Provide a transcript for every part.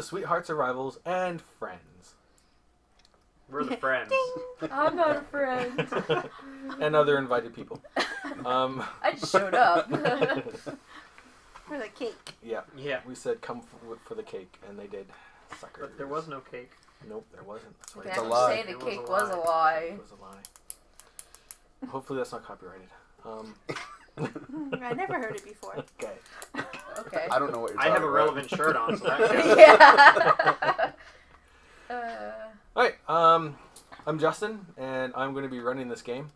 the sweethearts of rivals and friends. We're the friends. I'm not a friend. And other invited people. I just showed up. For the cake. Yeah. Yeah. We said come for the cake, and they did. Suckers. But there was no cake. Nope, there wasn't. That's You right. can a actually lie. say the It cake was was a a lie. It was a lie. Hopefully that's not copyrighted. I never heard it before. Okay. Okay. I don't know what you're I talking have a about. relevant shirt on, so that counts. Yeah. Alright, I'm Justin, and I'm going to be running this game.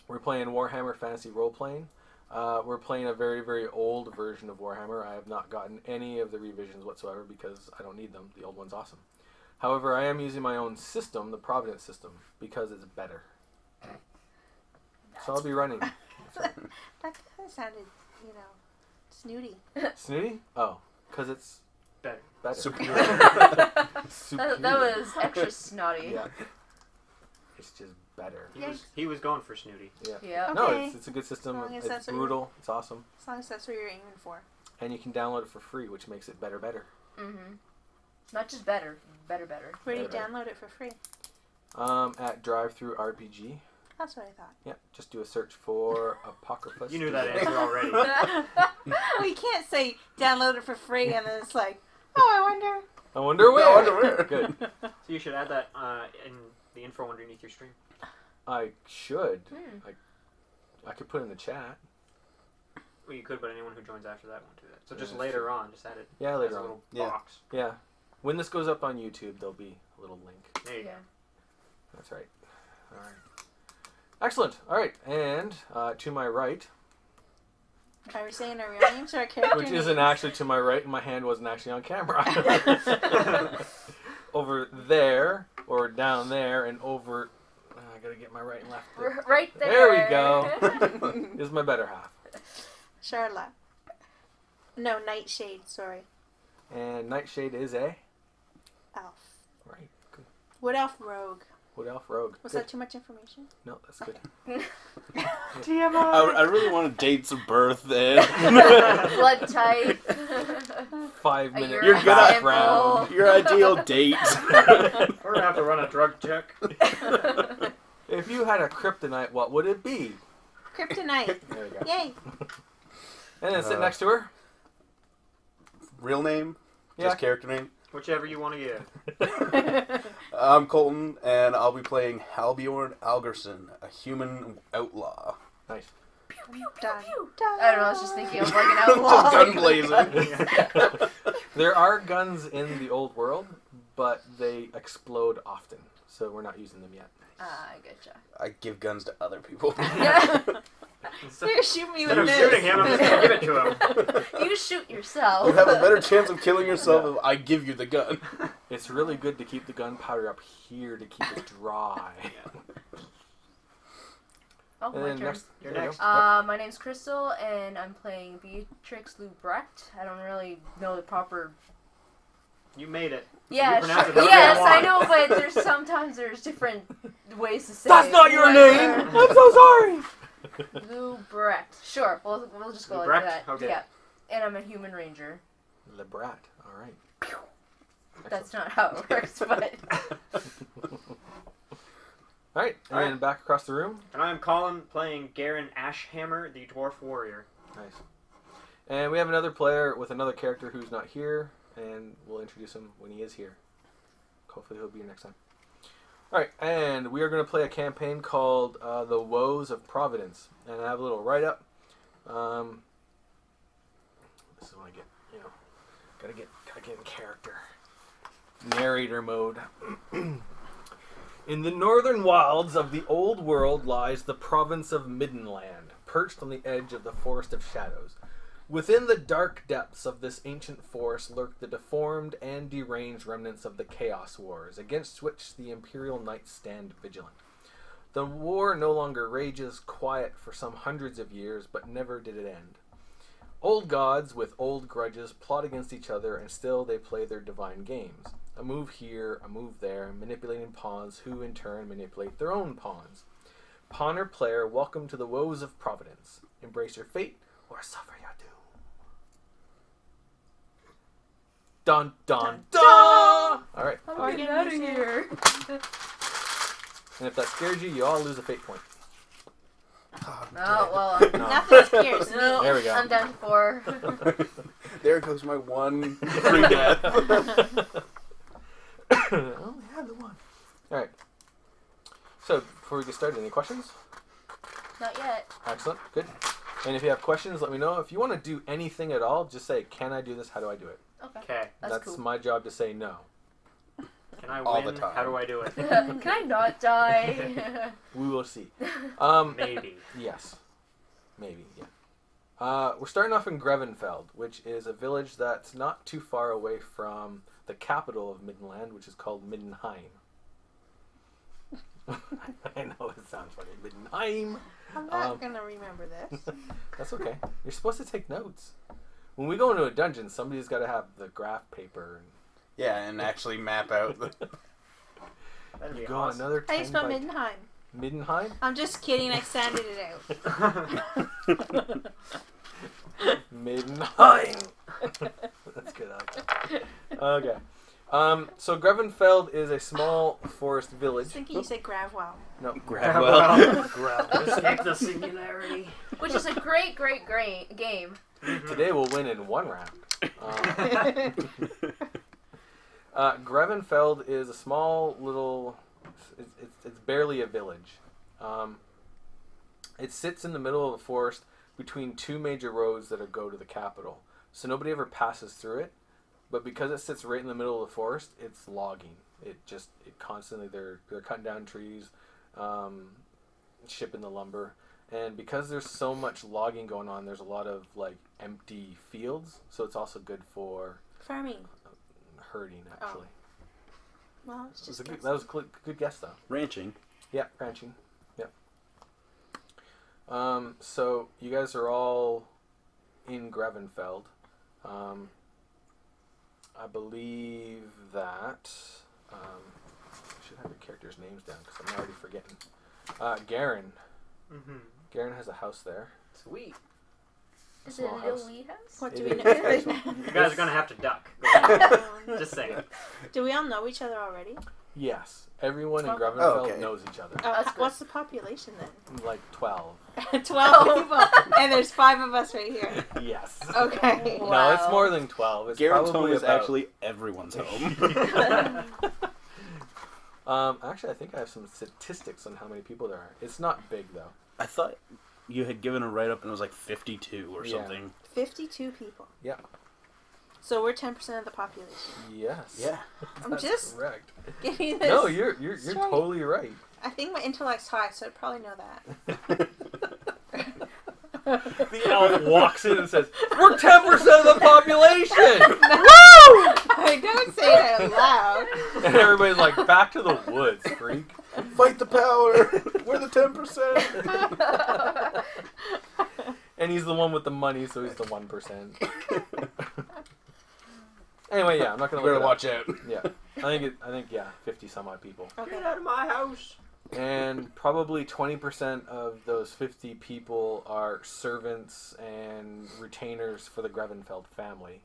We're playing Warhammer Fantasy Role-Playing. We're playing a very, very old version of Warhammer. I have not gotten any of the revisions whatsoever because I don't need them. The old one's awesome. However, I am using my own system, the Providence system, because it's better. So I'll be running. That kind of sounded, snooty. Snooty? Oh, because it's Better. better. Superior. Superior. That was extra snotty. Yeah. It's just better. He was going for snooty. Yeah. Yeah. Okay. No, it's a good system. As long as It's that's what brutal. It's awesome. As long as that's what you're aiming for. And you can download it for free, which makes it better. Mm-hmm. Not just better. Better. Where do you Better. download it for free? At RPG. That's what I thought. Yeah, just do a search for Apocrypha. You knew that answer already. Well, you can't say download it for free and then it's like, oh, I wonder. I wonder where. I wonder where. Good. So you should add that in the info underneath your stream. I should. Hmm. I could put in the chat. Well, you could, but anyone who joins after that won't do that. So Yeah, just that's later true. on, just add it Yeah, as later a on. little Yeah. box. Yeah. When this goes up on YouTube, there'll be a little link. There you Yeah. go. That's right. All right. Excellent. All right. And to my right, Are we saying our real names or our character which names? isn't actually to my right, and my hand wasn't actually on camera. Over there, or down there, and over... I gotta get my right and left. Right there. There we go. Is my better half. Charlotte. No, Nightshade, sorry. And Nightshade is a... Elf. Right. Good. Wood Elf Rogue. Wood Elf Rogue. Was Good. that too much information? No, that's good. I really wanted dates of birth and Blood type. 5 minute You're You're good at- background. your ideal date. We're gonna have to run a drug check. If you had a kryptonite, what would it be? Kryptonite. There we go. Yay. And then sit next to her. Real name? Yeah. Just character name? Whichever you want to give. I'm Colton, and I'll be playing Halbjorn Algerson, a human outlaw. Nice. Done. I don't know, I was just thinking of like an outlaw. Just gun blazing. There are guns in the old world, but they explode often, so we're not using them yet. I getcha. I give guns to other people. Here, shoot me Instead with of this. shooting him, I'm just gonna give it to him. You shoot yourself. You have a better chance of killing yourself if I give you the gun. It's really good to keep the gunpowder up here to keep it dry. Oh, And my then turn. next, You're there you next. go. My name's Crystal, and I'm playing Beatrix Lubrecht. I don't really know the proper... You made it. Yeah, You pronounce it sure. however Yes, you I want. know, but there's different ways to say That's it. not your name! I'm so sorry! Lubrecht. Sure, we'll just go Lubrecht? like that. Okay. Yeah. And I'm a human ranger. Lebrat, alright. That's not how it works, but... Alright, and Alright. then back across the room. And I'm Colin, playing Garen Ashhammer, the Dwarf Warrior. Nice. And we have another player with another character who's not here, and we'll introduce him when he is here. Hopefully he'll be here next time. Alright, and we are going to play a campaign called The Woes of Providence. And I have a little write-up. This is when I get, gotta get in character. Narrator mode. In the northern wilds of the old world lies the province of Middenland, perched on the edge of the Forest of Shadows. Within the dark depths of this ancient forest lurk the deformed and deranged remnants of the Chaos Wars, against which the Imperial Knights stand vigilant. The war no longer rages quiet for some hundreds of years, but never did it end. Old gods with old grudges plot against each other, and still they play their divine games. A move here, a move there, manipulating pawns who in turn manipulate their own pawns. Pawn or player, welcome to the woes of Providence. Embrace your fate or suffer your doom. Dun, dun, dun! All right. I'm getting out of here. And if that scares you, you all lose a fate point. Oh, well. No. Nothing scares me. No, There we go. I'm down to 4. There goes my one free death. I only had the one. All right. So, before we get started, any questions? Not yet. Excellent. Good. And if you have questions, let me know. If you want to do anything at all, just say, can I do this? How do I do it? Okay. Okay. That's cool. my job to say no. Can I All win? the time. How do I do it? Can I not die? We will see. Maybe. Yes. Maybe, yeah. We're starting off in Grevinfeld, which is a village that's not too far away from the capital of Middenland, which is called Middenheim. I know it sounds funny. Middenheim. I'm not going to remember this. That's okay. You're supposed to take notes. When we go into a dungeon, somebody's got to have the graph paper. Yeah, and actually map out the... That'd be You go awesome. another 10 How do you spell by- Middenheim? Middenheim? I'm just kidding. I sanded it out. Middenheim. That's good. I like that. Okay. So Grevinfeld is a small forest I village. was thinking you said Gravwell. No. Gravwell. Respect the singularity. Which is a great game. Today we'll win in one round. Grevinfeld is a small little... It's barely a village. It sits in the middle of the forest between two major roads that go to the capital. So nobody ever passes through it. But because it sits right in the middle of the forest, it's logging. It constantly... They're cutting down trees, shipping the lumber. And because there's so much logging going on, there's a lot of like empty fields. So it's also good for Farming. herding, actually. Well, it's just That was a good guess, though. Ranching. Yeah, ranching. Yeah. So you guys are all in Grevinfeld. I believe that... I should have your characters' names down because I'm already forgetting. Garen. Mm-hmm. Garen has a house there. Sweet. Is it a Small little house. wee house? What do It we is. know? You guys are gonna have to duck. Just saying. Do we all know each other already? Yes. Everyone in Oh, Grevinfeld okay. knows each other. That's good. What's the population then? Like 12. 12 people. And there's 5 of us right here. Yes. Okay. Wow. No, it's more than 12. It's Garen's home probably is about... actually everyone's home. Actually, I think I have some statistics on how many people there are. It's not big, though. I thought you had given a write-up and it was like 52 or Yeah. something. 52 people. Yeah. So we're 10% of the population. Yes. Yeah. I'm That's just correct. giving you this. No, you're straight. totally right. I think my intellect's high, so I'd probably know that. The elf walks in and says, "We're 10% of the population!" I don't say it out loud. And everybody's like, "Back to the woods, freak." Fight the power! We're the 10%! And he's the one with the money, so he's the 1%. Anyway, yeah, I'm not gonna Better look it up. watch out. Yeah, I think 50 some odd people, Okay. Get out of my house. and probably 20% of those 50 people are servants and retainers for the Grevinfeld family,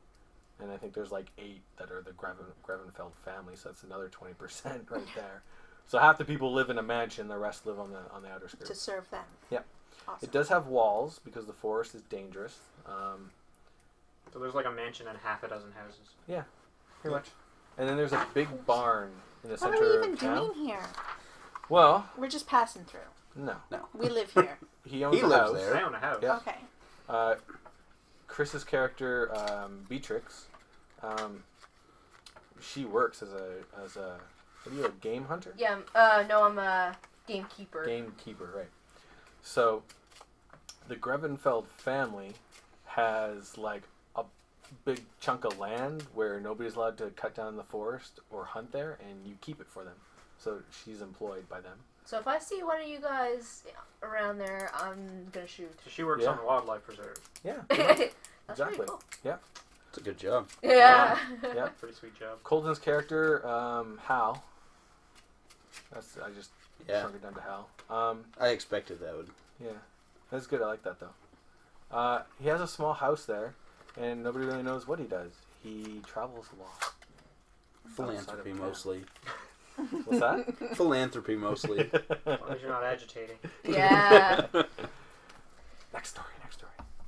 and I think there's like 8 that are the Grevinfeld family, so that's another 20% right there. So half the people live in a mansion, the rest live on the outer To skirts. serve them. Yep. Awesome. It does have walls because the forest is dangerous. So there's like a mansion and half a dozen houses. Pretty much. And then there's a big barn in the What are center we of even town. doing here? Well, We're just passing through. no. We live here. He owns He a lives house. there. I own a house. Yeah. Okay. Chris's character, Beatrix, she works as a what are you, a game hunter? Yeah, no, I'm a gamekeeper. Gamekeeper, right. So, the Grevinfeld family has, like, a big chunk of land where nobody's allowed to cut down the forest or hunt there, and you keep it for them. So, she's employed by them. So if I see one of you guys around there, I'm gonna shoot. So she works Yeah. on the wildlife preserve. Yeah. That's Exactly. pretty cool. It's a good job. Yeah. Yeah. Pretty sweet job. Colton's character, Hal. I just Yeah. shrunk it down to Hal. I expected that would. Yeah, that's good. I like that though. He has a small house there, and nobody really knows what he does. he travels a lot. Philanthropy town. mostly. What's that? Philanthropy mostly. As long as you're not agitating. Yeah. Next story.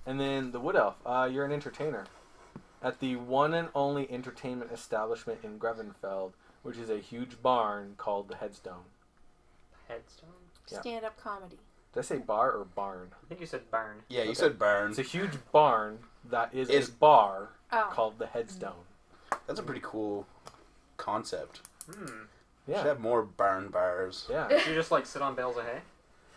And then the Wood Elf. You're an entertainer at the one and only entertainment establishment in Grevinfeld, which is a huge barn called the Headstone. Headstone? Yeah. Stand-up comedy. Did I say bar or barn? I think you said barn. Yeah, you said barn. It's a huge barn that is Is- a bar Oh. called the Headstone. That's a pretty cool concept. Hmm. Should Yeah. have more barn bars. Yeah. You just like sit on bales of hay?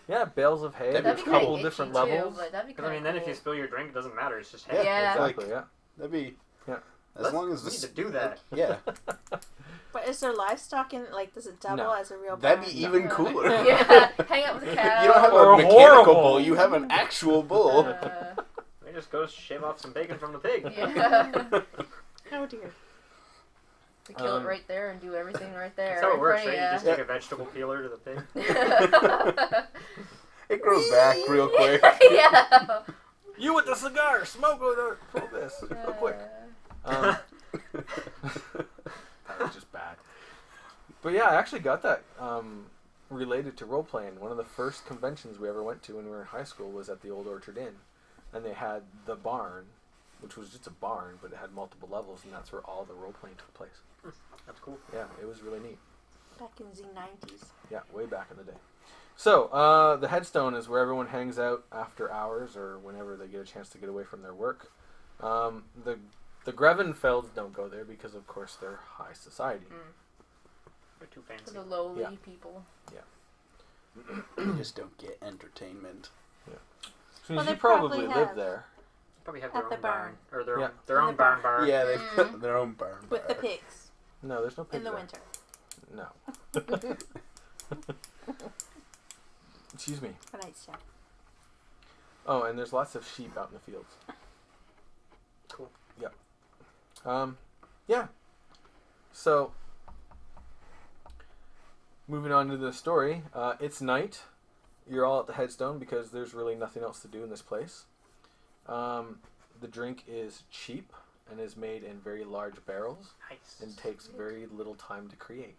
Yeah, bales of hay. That'd There's That'd a be couple kinda different itchy, levels. Too, but that'd be Because I mean, then if you spill your drink, it doesn't matter. It's just hay. Yeah. Exactly, yeah. That'd be... Yeah. As long as we this... need to do that. Yeah. But is there livestock in it? Like, does it double No. as a real That'd barn? be even cooler. Yeah, hang out with a cow. You don't have Or a a mechanical horrible. bull, you have an actual bull. We just go shave off some bacon from the pig. Yeah. Oh dear. We kill it right there and do everything right there. That's how it in works, front right? of You just take a vegetable peeler to the pig. It grows back real quick. Yeah. You with the cigar, smoke with it. Pull this real quick. That was just bad. But yeah, I actually got that related to role playing. One of the first conventions we ever went to when we were in high school was at the Old Orchard Inn, and they had the barn, which was just a barn, but it had multiple levels, and that's where all the role playing took place. That's cool. Yeah, it was really neat. Back in the 90s. Yeah, way back in the day. So, the Headstone is where everyone hangs out after hours or whenever they get a chance to get away from their work. The Grevinfelds don't go there because, of course, they're high society. They're too For fancy. the lowly Yeah. people. You just don't get entertainment. So Well, you they probably probably live have- there. Probably have At their the own barn. Or their Yeah. own, their In own the barn barn. bar. Yeah, they've got their own barn With the bar. pigs. No, there's no pigs In the there. winter. No. Excuse me. For nights, yeah. Oh, and there's lots of sheep out in the fields. Cool. Yep. Yeah. So, moving on to the story. It's night. You're all at the Headstone because there's really nothing else to do in this place. The drink is cheap and is made in very large barrels Nice. and takes very little time to create.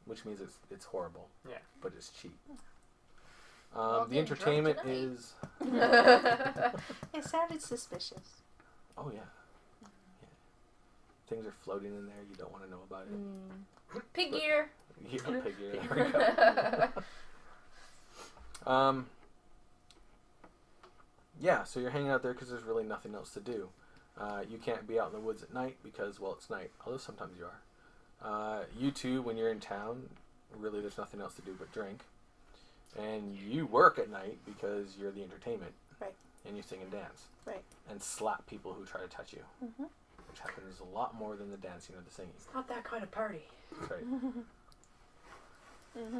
Which means it's horrible. Yeah. But it's cheap. Well, The getting drunk entertainment tonight. is... It sounded suspicious. Oh, yeah. Things are floating in there. You don't want to know about it. Pig ear. Yeah, pig ear. There we go. Yeah, so you're hanging out there because there's really nothing else to do. You can't be out in the woods at night because, well, it's night. Although sometimes you are. You two, when you're in town, really there's nothing else to do but drink. And you work at night because you're the entertainment. Right. And you sing and dance. Right. And slap people who try to touch you. Mm-hmm. Which happens a lot more than the dancing or the singing. It's not that kind of party. That's right. Mm-hmm.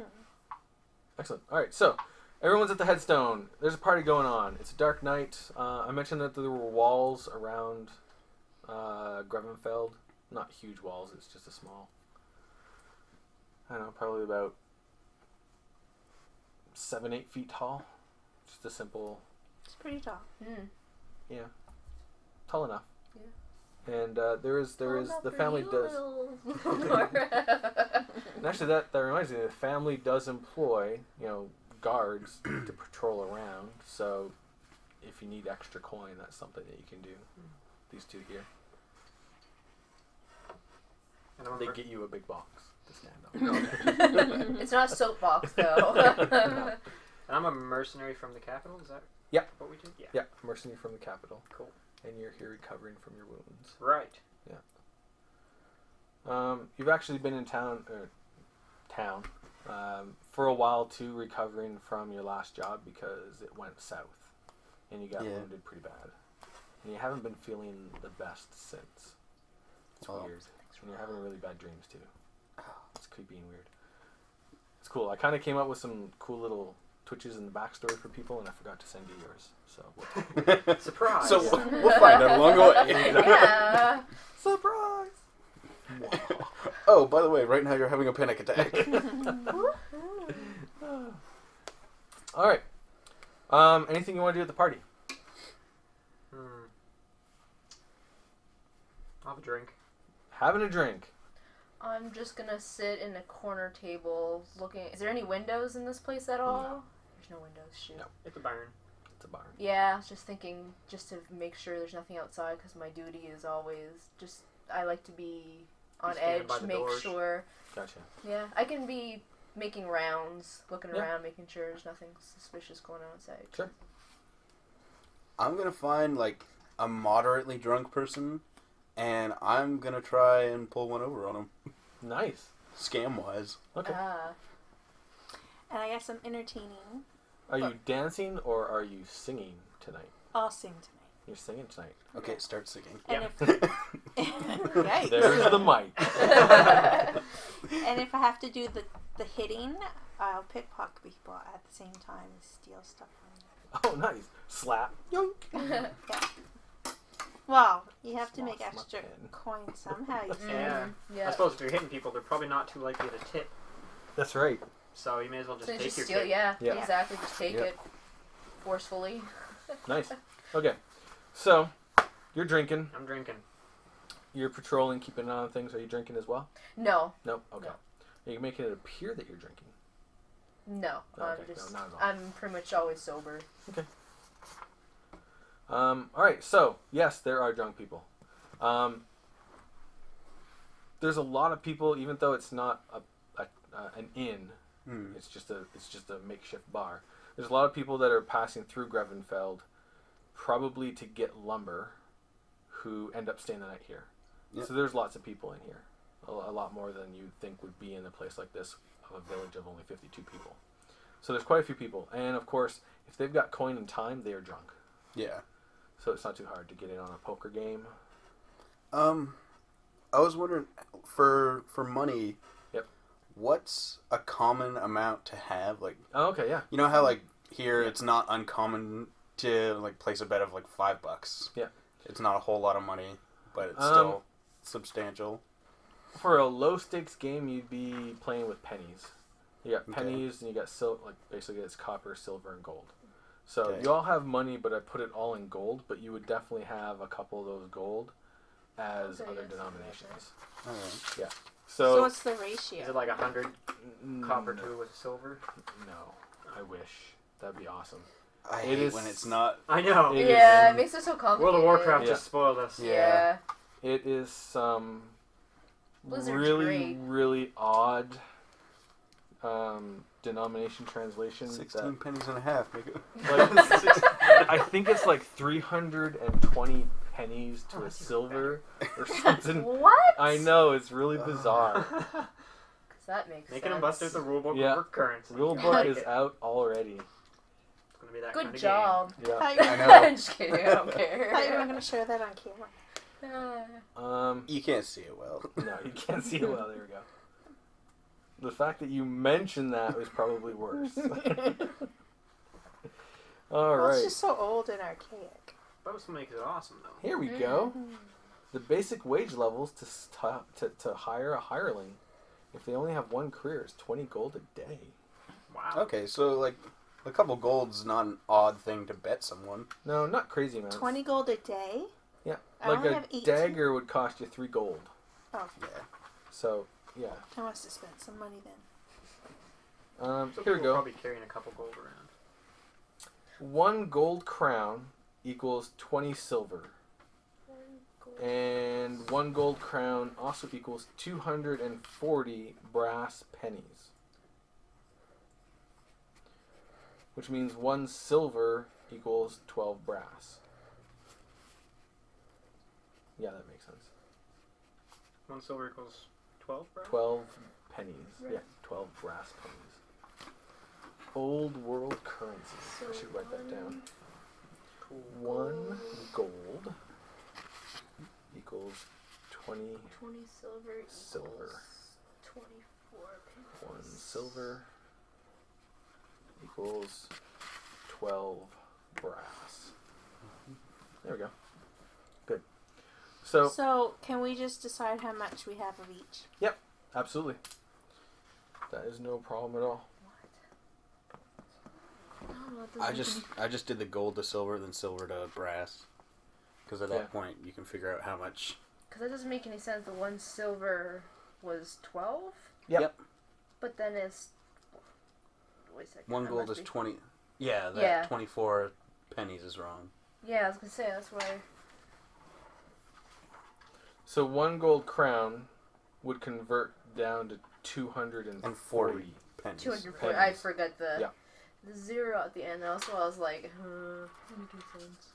Excellent. All right, so everyone's at the Headstone. There's a party going on. It's a dark night. I mentioned that there were walls around Grevinfeld. Not huge walls. It's just a small. I don't know, probably about 7-8 feet tall. Just a simple, It's pretty tall. yeah, tall enough. Yeah. And there is the family does. And actually, that reminds me. The family does employ, guards to patrol around. So, if you need extra coin, that's something that you can do. These two here, And I'm they a- get you a big box to stand on. It's not a soapbox though. And I'm a mercenary from the capital. Is that Yeah. what we do? Yeah. Yeah, mercenary from the capital, Cool. and you're here recovering from your wounds. Right. You've actually been in town for a while too, recovering from your last job because it went south, and you got wounded pretty bad, and you haven't been feeling the best since. It's weird, and you're having really bad dreams too. It's creepy and weird. It's cool. I kind of came up with some cool little twitches in the backstory for people, and I forgot to send you yours. So we'll Surprise. So we'll find out along the way. Yeah. surprise. Oh, by the way, right now you're having a panic attack. All right. Anything you want to do at the party? I'll have a drink. Having a drink. I'm just gonna sit in a corner table looking. Is there any windows in this place at all? No. There's no windows. Shoot. No. It's a barn. It's a barn. Yeah, I was just thinking, just to make sure there's nothing outside, because my duty is always just. I like to be on standing edge, by the make doors. sure. Gotcha. Yeah, I can be making rounds, looking Yeah. around, making sure there's nothing suspicious going on outside. Sure. I'm gonna find like a moderately drunk person, and I'm gonna try and pull one over on them, Nice. scam wise. Okay. And I guess I'm entertaining. Are you dancing or are you singing tonight? I'll sing tonight. You're singing tonight. Okay, start singing. And Yeah. Yikes. There's the mic. And if I have to do the hitting, I'll pickpocket people at the same time and steal stuff from them. Oh, nice. Slap. Yoink. Yeah. Well, you have to make Lost my extra pen. coins somehow. You see. Yeah. Yeah. I suppose if you're hitting people, they're probably not too likely to tip. That's right. So you may as well just So you take just your steal, tip. yeah, Yeah. exactly. Just take Yep. it forcefully. Nice. Okay. So, you're drinking. I'm drinking. You're patrolling, keeping an eye on things. Are you drinking as well? No, Nope. Okay. No. Are you making it appear that you're drinking? no. Okay, I'm no, just. not at all. I'm pretty much always sober. All right. So, yes, there are drunk people. There's a lot of people, even though it's not an inn. Hmm. It's just a makeshift bar. There's a lot of people that are passing through Grevinfeld, probably to get lumber, who end up staying the night here. Yep. So there's lots of people in here, a lot more than you'd think would be in a place like this, of a village of only 52 people. So there's quite a few people, and of course, if they've got coin and time, they are drunk. Yeah. So it's not too hard to get in on a poker game. I was wondering, for money, Yep. what's a common amount to have? Like, Oh, okay, yeah. you know how like here it's not uncommon to like place a bet of like $5. Yeah. It's not a whole lot of money, but it's still substantial. For a low stakes game, you'd be playing with pennies. You got Okay. pennies, and you got basically it's copper, silver, and gold. So Okay. you all have money, but I put it all in gold. But you would definitely have a couple of those gold as Okay, other yes, denominations. All right. So So, what's the Is ratio? it like 100 copper no, to with silver? no, I wish that'd be awesome. I It hate is- when it's not. I know. It Yeah, is- it makes it so complicated. World of Warcraft Yeah. just spoiled us. Yeah. It is some Blizzard's really, great. really odd denomination translation. 16 pennies and a half. Make it. I think it's like 320 pennies to Oh, a that's even silver or something. What? I know, it's really bizarre. 'Cause that makes Making them sense. bust out the rulebook Yeah. for currency. Rulebook I like is it. out already. It's gonna be that Good kind of job. Yeah. I know. I'm just kidding. I don't I thought you care. were going to show that on camera. You can't see it well. No, you can't see it well. There we go. The fact that you mentioned that was probably worse. All Well, it's right. just so old and archaic. game. That's what makes it awesome, though. Here we go. The basic wage levels to hire a hireling, if they only have one career, is 20 gold a day. Wow. Okay, so like a couple gold's not an odd thing to bet someone. No, not crazy amounts. 20 gold a day? Yeah, I like only a have 18. dagger would cost you 3 gold. Oh, Yeah. So yeah. I must have spent some money then. So Here we people are go. probably carrying a couple gold around. 1 gold crown equals 20 silver. And 1 gold crown also equals 240 brass pennies. Which means 1 silver equals 12 brass. Yeah, that makes sense. 1 silver equals 12, bro? 12 pennies. Yeah, 12 brass pennies. Old world currency. I should write that down. Cool. 1 gold equals 20. 20 silver equals Silver. 24 pennies. 1 silver equals 12 brass. There we go. Good. So, So, can we just decide how much we have of each? absolutely. That is no problem at all. I just did the gold to silver, then silver to brass, because at Yeah. that point you can figure out how much Because that doesn't make any sense. The 1 silver was 12? Yep. But then it's... Wait a second. 1 that gold must is be- 20. Yeah, that Yeah. 24 pennies is wrong. Yeah, I was going to say, that's why... So 1 gold crown would convert down to 240 pennies. 240. I pennies. forgot the... Yeah. The 0 at the end. That's why I was like, that makes sense.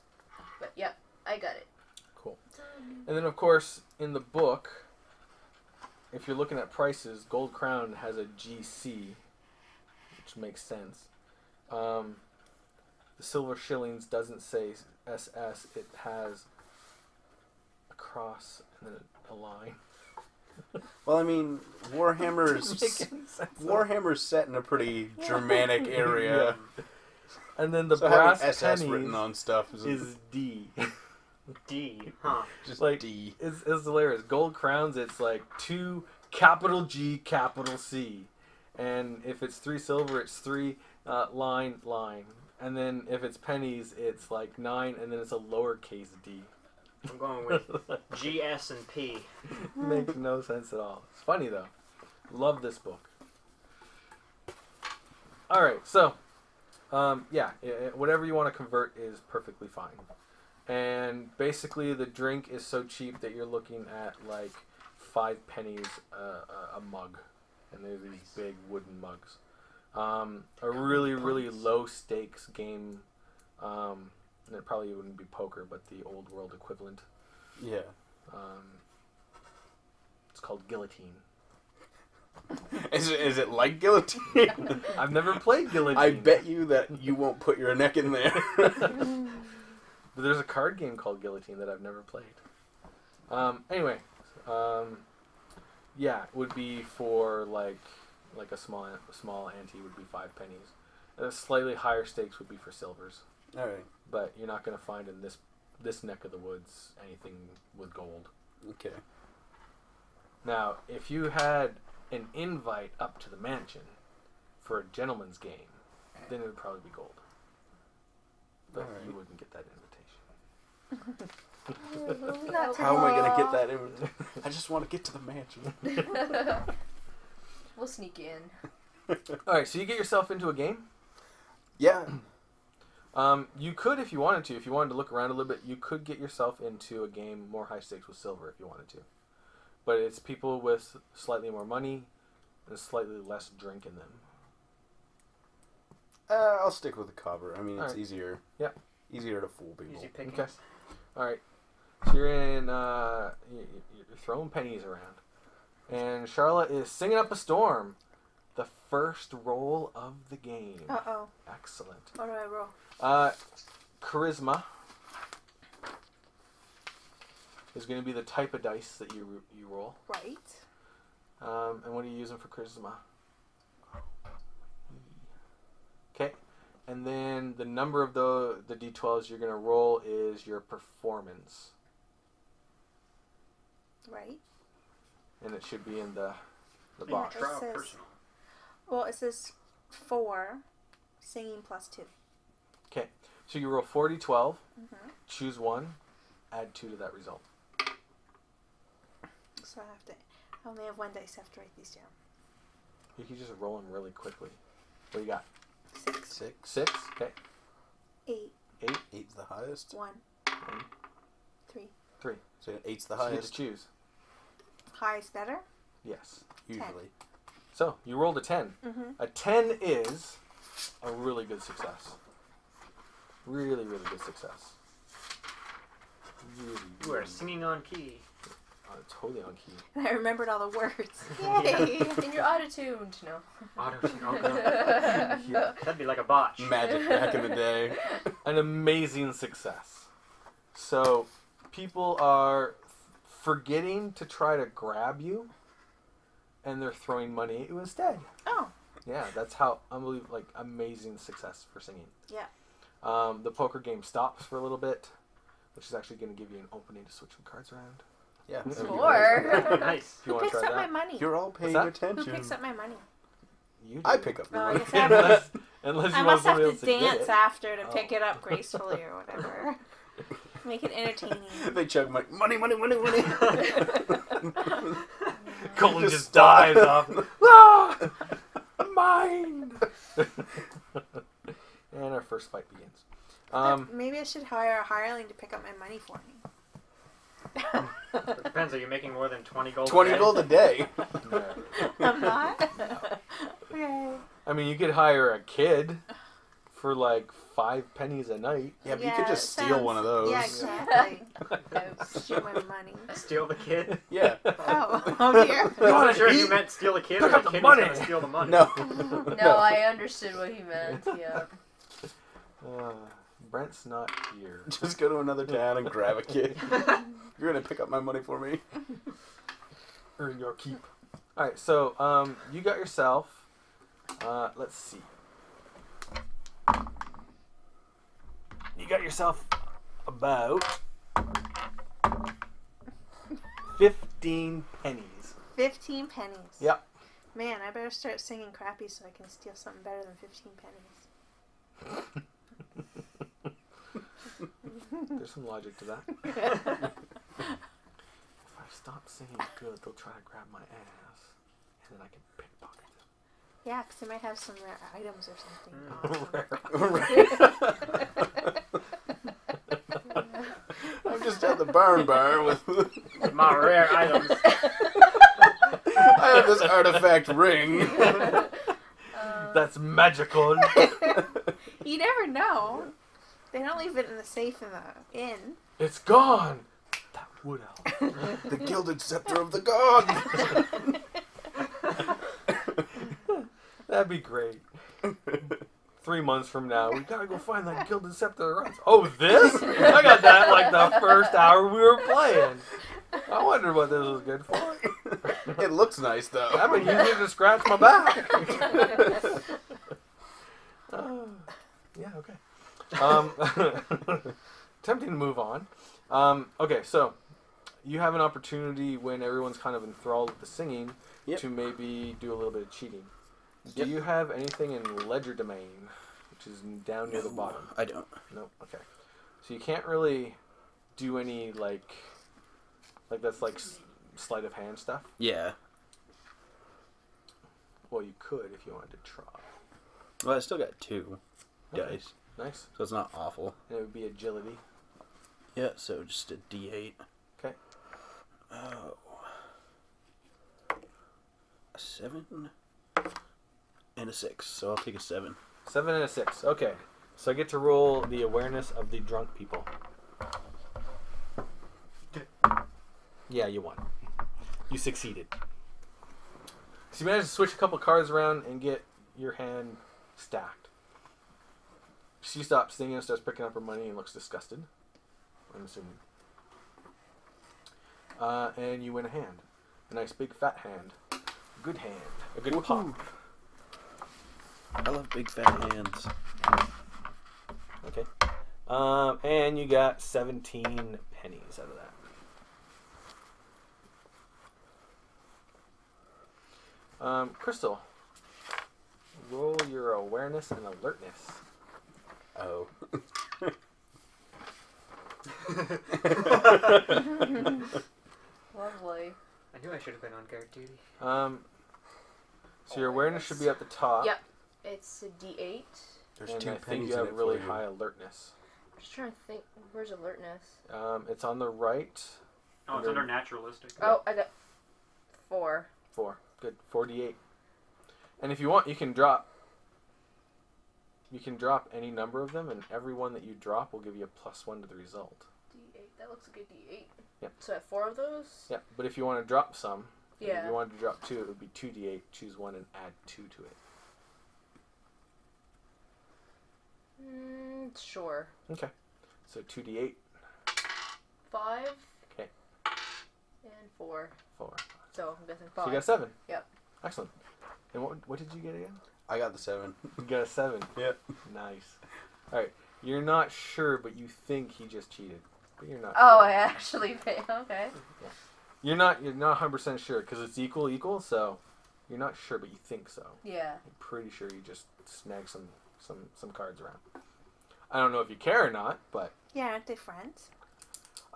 But, yeah, I got it. Cool. And then, of course, in the book, if you're looking at prices, Gold Crown has a GC, which makes sense. The Silver Shillings doesn't say SS. It has a cross and then a line. Well, I mean, Warhammer's set in a pretty Germanic area. Yeah. And then the So brass having SS pennies written on stuff is D. D, huh? just like, D. It's hilarious. Gold crowns, it's like 2 capital G, capital C. And if it's 3 silver, it's 3 line. And then if it's pennies, it's like 9, and then it's a lowercase d. I'm going with G, S, and P. Makes no sense at all. It's funny, though. Love this book. All right, so, yeah, whatever you want to convert is perfectly fine. And basically, the drink is so cheap that you're looking at like 5 pennies a mug, and they're these big wooden mugs. A really, really low stakes game. And it probably wouldn't be poker, but the old world equivalent. Yeah. It's called Guillotine. Is it like Guillotine? I've never played Guillotine. I bet you that you won't put your neck in there. But there's a card game called Guillotine that I've never played. Anyway, yeah, it would be for like a small ante would be 5 pennies. And slightly higher stakes would be for silvers. All right. But you're not going to find in this neck of the woods anything with gold. Okay. Now, if you had an invite up to the mansion for a gentleman's game, then it would probably be gold. But Alright. you wouldn't get that invitation. How am I going to get that in? I just want to get to the mansion. We'll sneak in. Alright, so you get yourself into a game. Yeah. You could, if you wanted to. If you wanted to look around a little bit, you could get yourself into a game more high stakes with silver if you wanted to. But it's people with slightly more money and slightly less drink in them. I'll stick with the cobber. I mean, it's Alright. easier. Yeah. Easier to fool people. Easy pickings. Okay. Alright. So you're in, you're throwing pennies around. And Charlotte is singing up a storm. The first roll of the game. Uh-oh. Excellent. What do I roll? Charisma is going to be the type of dice that you roll. Right. And what are you using for charisma? Okay. And then the number of the d12s you're going to roll is your performance. Right. And it should be in the Yeah, box. it Trial says- personal. Well, it says 4, singing +2. Okay. So you roll 4 d12, Mm-hmm. choose 1, add 2 to that result. So I only have 1 dice. I have to write these down. You can just roll them really quickly. What do you got? 6, 6. 6? Okay. 8, 8? 8's the highest. 1, 1, 3. 3. So 8's the So you get to highest. choose. Highest better? Yes. Usually. So you rolled a 10. Mm-hmm. A 10 is a really good success. Really, really good success. Really, You are really singing on key. totally on key. And I remembered all the words. Yay! And you're auto-tuned. No. Auto-tune. Oh, God. That'd be like a botch. Magic back in the day. An amazing success. So people are forgetting to try to grab you, and they're throwing money at you instead. Oh. Yeah, that's how unbelievable, amazing success for singing. Yeah. The poker game stops for a little bit, which is actually going to give you an opening to switch some cards around. Yeah. That'd be Sure. great. Nice. If you Who want to picks try up my that, money? You're all paying that? attention. Who picks up my money? you do. I pick up the Oh, I money. guess I have to, unless you I want must have somebody to else to get dance it. after to Oh. pick it up gracefully or whatever. Make it entertaining. They chug money. Colton just dies off. Ah! Mine! And our first fight begins. Maybe I should hire a hireling to pick up my money for me. It depends. Are you making more than 20 gold? 20 gold a day. Yeah. I'm not? Okay. I mean, you could hire a kid for like 5 pennies a night. Yeah, but you could just steal one of those. Yeah, exactly. Steal my money. Steal the kid? Yeah. Oh dear. I wasn't sure if you meant steal the kid or Pick up the the kid was money. going to steal the money. No. No, I understood what he meant. Yeah. Brent's not here. Just go to another town and grab a kid. You're going to pick up my money for me. Earn your keep. Alright, so you got yourself, let's see. You got yourself about 15 pennies. 15 pennies. Yep. Man, I better start singing crappy so I can steal something better than 15 pennies. There's some logic to that. If I stop singing good, they'll try to grab my ass, and then I can pickpocket them. Yeah, because they might have some rare items or something. I'm just at the barn bar with... My rare items. I have this artifact ring. That's magical. You never know. They don't leave it in the safe in the inn. It's gone. That wood elf. The gilded scepter of the god. That'd be great. 3 months from now, we gotta go find that gilded scepter that runs. Oh, this? I got that like the first hour we were playing. I wondered what this was good for. It looks nice, though. I've been using it to scratch my back. Yeah, okay. Tempting to move on. Okay, so you have an opportunity when everyone's kind of enthralled with the singing to maybe do a little bit of cheating. Do you have anything in ledger domain, which is down near the bottom? I don't. No. Okay. So you can't really do any like that's like sleight of hand stuff. Yeah. Well, you could if you wanted to try. Well, I still got 2 dice, Nice. so it's not awful. And it would be agility. Yeah, so just a D8. Okay. Oh. A 7 and a 6, so I'll take a 7. 7 and a 6. Okay. So I get to roll the awareness of the drunk people. Yeah, you won. You succeeded. So you managed to switch a couple cards around and get your hand stacked. She stops singing and starts picking up her money and looks disgusted. I'm assuming. And you win a hand. A nice big fat hand. A good hand. A good pop. I love big fat hands. Okay. And you got 17 pennies out of that. Crystal, roll your awareness and alertness. Oh. Lovely. I knew I should have been on guard duty. So your awareness should be at the top. Yep. It's a D8. There's And 2 I think pennies you in have it really for you. high alertness. I'm just trying to think. Where's alertness? It's on the right. Oh, it's under naturalistic. Oh, I got 4. 4. Good. 48. And if you want, you can drop. You can drop any number of them, and every one that you drop will give you a +1 to the result. D8. That looks like a D8. Yep. So I have 4 of those? Yeah, but if you want to drop some, if Yeah. you wanted to drop 2, it would be 2d8. Choose one and add 2 to it. Sure. Okay. So 2d8. 5. Okay. And 4. 4. So I'm guessing 5. So you got 7. Yep. Excellent. And what did you get again? I got the 7. You got a 7. Yep. Nice. All right. You're not sure, but you think he just cheated. But you're not. Oh, sure. I actually paid. Okay. You're not 100% sure because it's equal. So you're not sure, but you think so. Yeah. I'm pretty sure you just snagged some cards around. I don't know if you care or not, but Yeah, aren't they friends?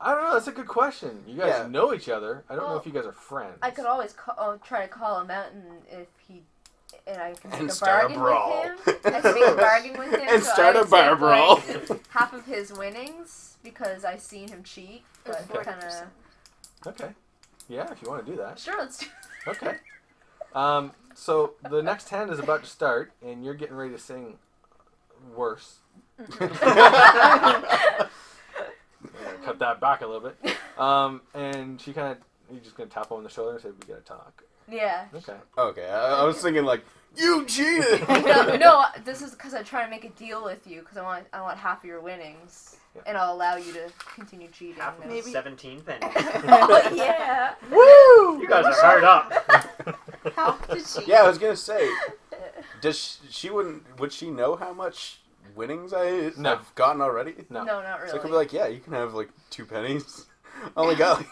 I don't know. That's a good question. You guys Yeah. know each other. I don't know Well, if you guys are friends. I could always try to call him out, and if he, and I can And make a start a bargain brawl. with him. I can make a bargain with him. And so start I a would bar take, brawl. like, half of his winnings because I seen him cheat, but Okay. kind of. Okay. Yeah, if you want to do that. Sure, let's do. Okay. So the next hand is about to start, and you're getting ready to sing worse. Cut that back a little bit. And she kind of, you're just going to tap on the shoulder and say, we got to talk. Yeah. Okay. Okay, I was thinking like, you cheated! No, this is because I'm trying to make a deal with you because I want half of your winnings, Yeah. and I'll allow you to continue cheating. Half of Maybe- 17 pennies. Oh yeah. Woo! You guys are hard up. How did she? Yeah, I was gonna say, would she know how much winnings I've gotten already? No. No, not really. So I could be like, yeah, you can have like 2 pennies. I only got like...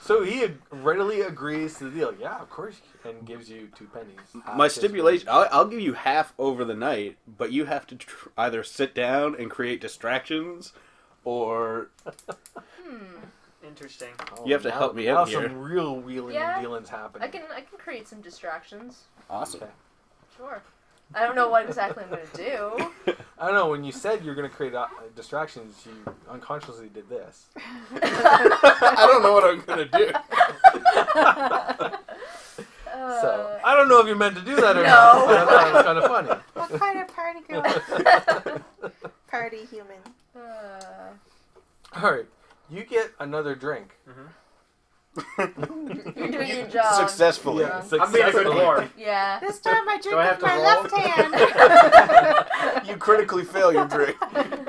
So he readily agrees to the deal. Yeah, of course, and gives you 2 pennies. My stipulation, I'll give you half over the night, but you have to either sit down and create distractions, or Interesting. you have to help me out here. Some real wheeling Yeah. and dealings happening. I can create some distractions. Awesome. Okay. Sure. I don't know what exactly I'm gonna do. I don't know, when you said you're going to create distractions, you unconsciously did this. I don't know what I'm gonna do. So, I don't know if you meant to do that or No. not, but I thought it was kind of funny. What kind of party girl? Party human. Alright, you get another drink. You're doing your job. Successfully. Yeah, I'm being a good whore. Yeah. This time I drink I with have to my roll? left hand. You critically fail your drink.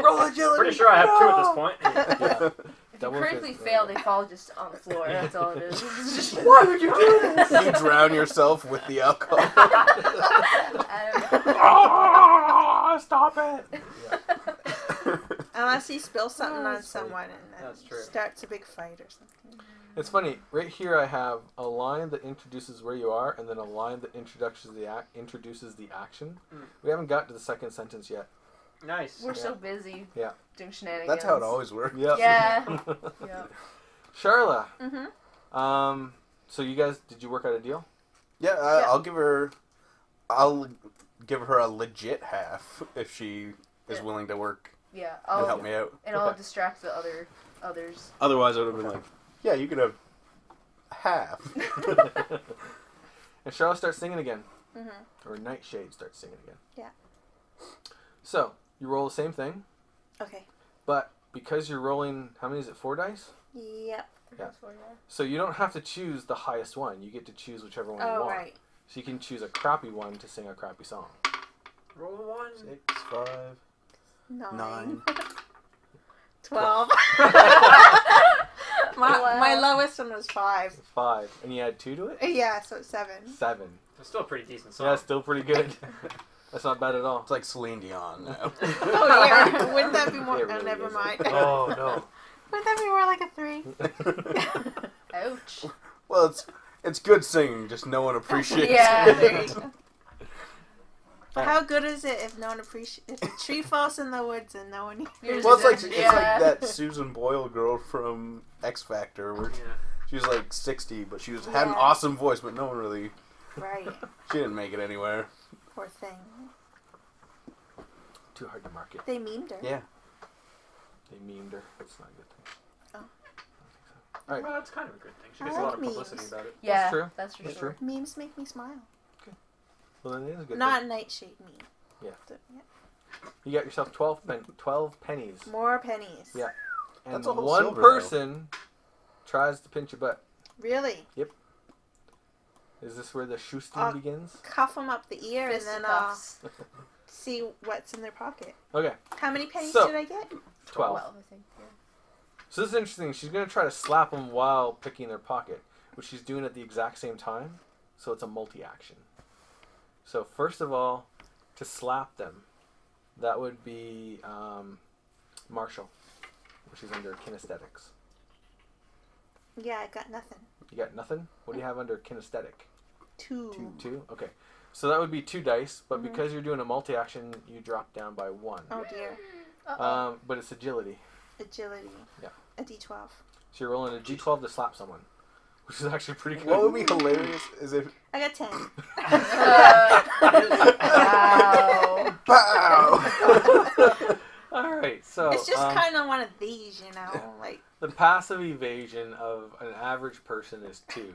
Roll agility! Pretty sure I have 2 at this point. Yeah. If you Double critically fist. fail, they fall just on the floor. That's all it is. Why would you do this? You drown yourself with the alcohol. Oh, stop it! Unless he spills something on someone and then That's true. starts a big fight or something. It's funny. Right here, I have a line that introduces where you are, and then a line that introduces the action. We haven't got to the second sentence yet. Nice. We're so busy Yeah. doing shenanigans. That's how it always works. Yep. Yeah. Yeah. Charla. Mm-hmm. So you guys, did you work out a deal? Yeah, I'll give her a legit half if she is willing to work Yeah. and help I'll, me out. and I'll distract the others. Otherwise, I would have been like, Yeah, you could have half. And Charlotte starts singing again. Mm-hmm. Or Nightshade starts singing again. Yeah. So, you roll the same thing, Okay. but because you're rolling, how many is it, 4 dice? Yep. Yeah. So you don't have to choose the highest one. You get to choose whichever one you Oh, want. right. So you can choose a crappy one to sing a crappy song. Roll a 1. 6, 5, 9. 12. my lowest one was 5. 5. And you add 2 to it? Yeah, so it's 7. 7. It's still a pretty decent song. Yeah, still pretty good. That's not bad at all. It's like Celine Dion now. Oh, yeah. Wouldn't that be more? It really never is. mind. Oh, no. Wouldn't that be more like a 3? Ouch. Well, it's good singing, just no one appreciates Yeah. There you it. go. But how good is it if no one appreciates? If a tree falls in the woods and no one hears Well, it's it? like that Susan Boyle girl from X Factor where Yeah. she was like 60, but she had an Yeah. awesome voice, but no one really. Right. She didn't make it anywhere. Poor thing. Too hard to market. They memed her. Yeah. They memed her. That's not a good thing. Oh. I don't think so. Alright. Well, that's kind of a good thing. She I gets a lot of like publicity memes. about it. Yeah. true. That's for That's sure. true. Memes make me smile. Well, then it is a good Not thing. Nightshade meme. Yeah. Yeah. You got yourself 12 pennies. More pennies. Yeah. And That's a whole one silver, person tries to pinch your butt. Really? Is this where the shoosting begins? Cuff them up the ear and then I'll Fisticuffs. see what's in their pocket. Okay. How many pennies So- did I get? 12. 12, I think. Yeah. So this is interesting. She's going to try to slap them while picking their pocket, which she's doing at the exact same time. So it's a multi-action. So first of all, to slap them, that would be Marshall, which is under kinesthetics. Yeah, I got nothing. You got nothing? What do you have under kinesthetic? 2. 2? Okay. So that would be 2 dice, but because you're doing a multi-action, you drop down by 1. Oh dear. Uh-oh. But it's agility. Agility. Yeah. A D12. So you're rolling a d12 to slap someone, which is actually pretty good. What would be hilarious is if... I got 10. Wow. Pow! Alright, so... It's just kind of one of these, you know? Like, the passive evasion of an average person is 2.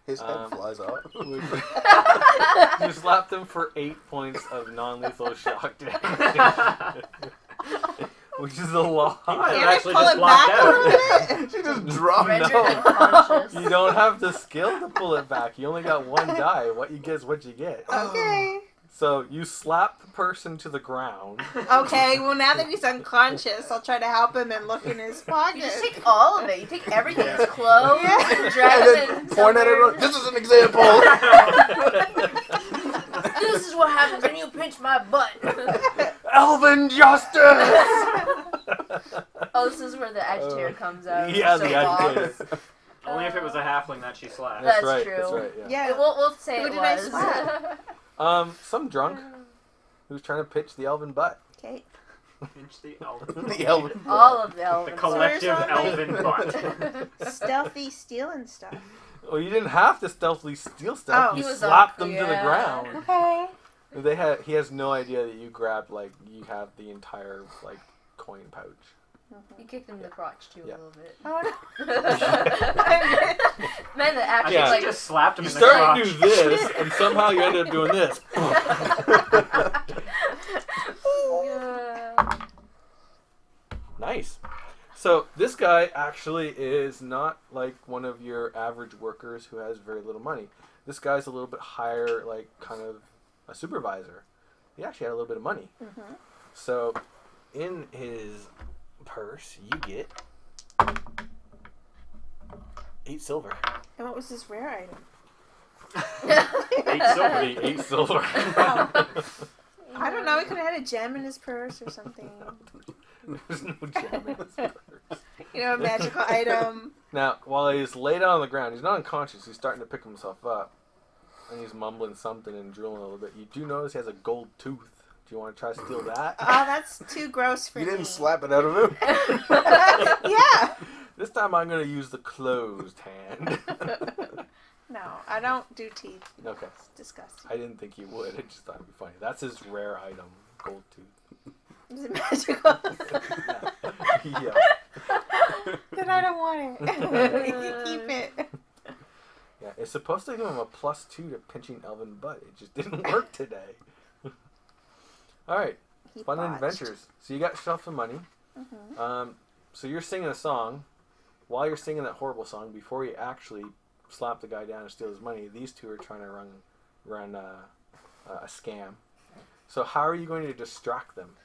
His head flies off. You slapped him for 8 points of non-lethal shock damage. Which is a lot. He might have can I actually pull just it blocked back a out. little bit? She just dropped Rendered No. unconscious. You don't have the skill to pull it back. You only got 1 die. What you get is what you get. Okay. So you slap the person to the ground. Okay, well now that he's unconscious, I'll try to help him and look in his pocket. You just take all of it. You take everything, his clothes, Yeah. and drag And it then in point at everyone. somewhere. This is an example. This is what happens when you pinch my butt. Elven justice! Oh, this is where the agitator comes out. Yeah, So the long. agitator. Only if it was a halfling that she slapped. That's right. true. That's right. Yeah. Yeah. We'll say Who it did I was. slap? Some drunk who's trying to pitch the elven butt. Okay. Pinch the elven. The elven. All of the The elven. collective Where's all elven butt. Stealthy stealing stuff. Well, you didn't have to stealthily steal stuff. Oh. You He was slapped up, them to the yeah. ground. Okay. He has no idea that you grabbed you have the entire coin pouch. You kicked him in the crotch too Yeah. a little bit. Oh Man, that actually Yeah. I just slapped him You in the start to crotch. do this, and somehow you end up doing this. Nice. So this guy actually is not like one of your average workers who has very little money. This guy's a little bit higher, kind of a supervisor. He actually had a little bit of money. Mhm. So in his purse, you get 8 silver. And what was this rare item? 8 silver. 8 silver. I don't know. He could have had a gem in his purse or something. There's no gem in his purse. You know, a magical item. Now, while he's laid out on the ground, he's not unconscious. He's starting to pick himself up. And he's mumbling something and drooling a little bit. You do notice he has a gold tooth. Do you want to try to steal that? Oh, that's too gross for You me. didn't slap it out of him. Yeah. This time I'm going to use the closed hand. No, I don't do teeth. Okay. It's disgusting. I didn't think you would. I just thought it'd be funny. That's his rare item, gold tooth. Is it magical? Yeah. Then I don't want it. You can keep it. Yeah, it's supposed to give him a +2 to pinching elven butt. It just didn't work today. All right, He fun botched. adventures. So you got yourself some money. Mhm. So you're singing a song. While you're singing that horrible song, before you actually slap the guy down and steal his money, these two are trying to run a scam. So how are you going to distract them?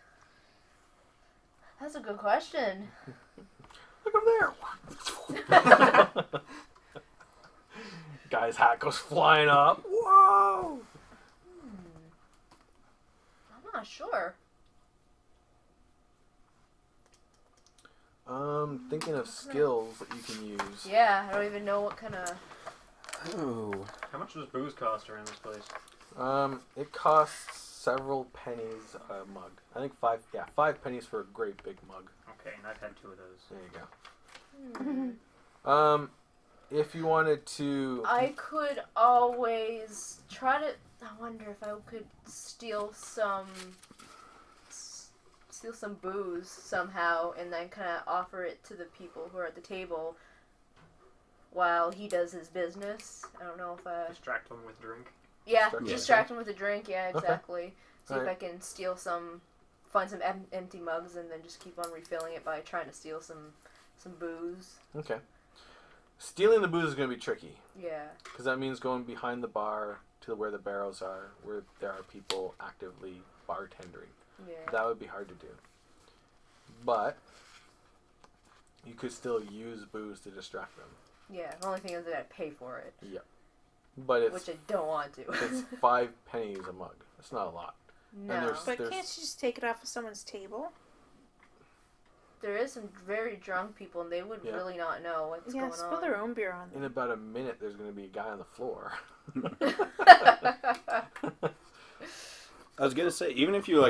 That's a good question. Look over there. Guy's hat goes flying up. Whoa! I'm not sure. Thinking of skills that you can use. Yeah, I don't even know what kind of. Oh. How much does booze cost around this place? It costs several pennies a mug. I think 5 pennies for a great big mug. Okay, and I've had 2 of those. There you go. If you wanted to, I could always try to. I wonder if I could steal some booze somehow, and then kind of offer it to the people who are at the table while he does his business. I don't know if I. Distract them with drink. Yeah, Distract distract him with a drink. Yeah, Okay. exactly. See if I Alright. can steal find some empty mugs, and then just keep on refilling it by trying to steal some booze. okay. Stealing the booze is going to be tricky Yeah. because that means going behind the bar to where the barrels are, where there are people actively bartending. Yeah. That would be hard to do. But you could still use booze to distract them. Yeah. The only thing is that I'd pay for it, But it's which I don't want to. it's 5 pennies a mug. That's not a lot. No. there's- But can't you just take it off of someone's table? There is some very drunk people, and they would Yeah. really not know what's Yeah, going spill on. their own beer on In them. about a minute, there's going to be a guy on the floor. I was gonna say, even if you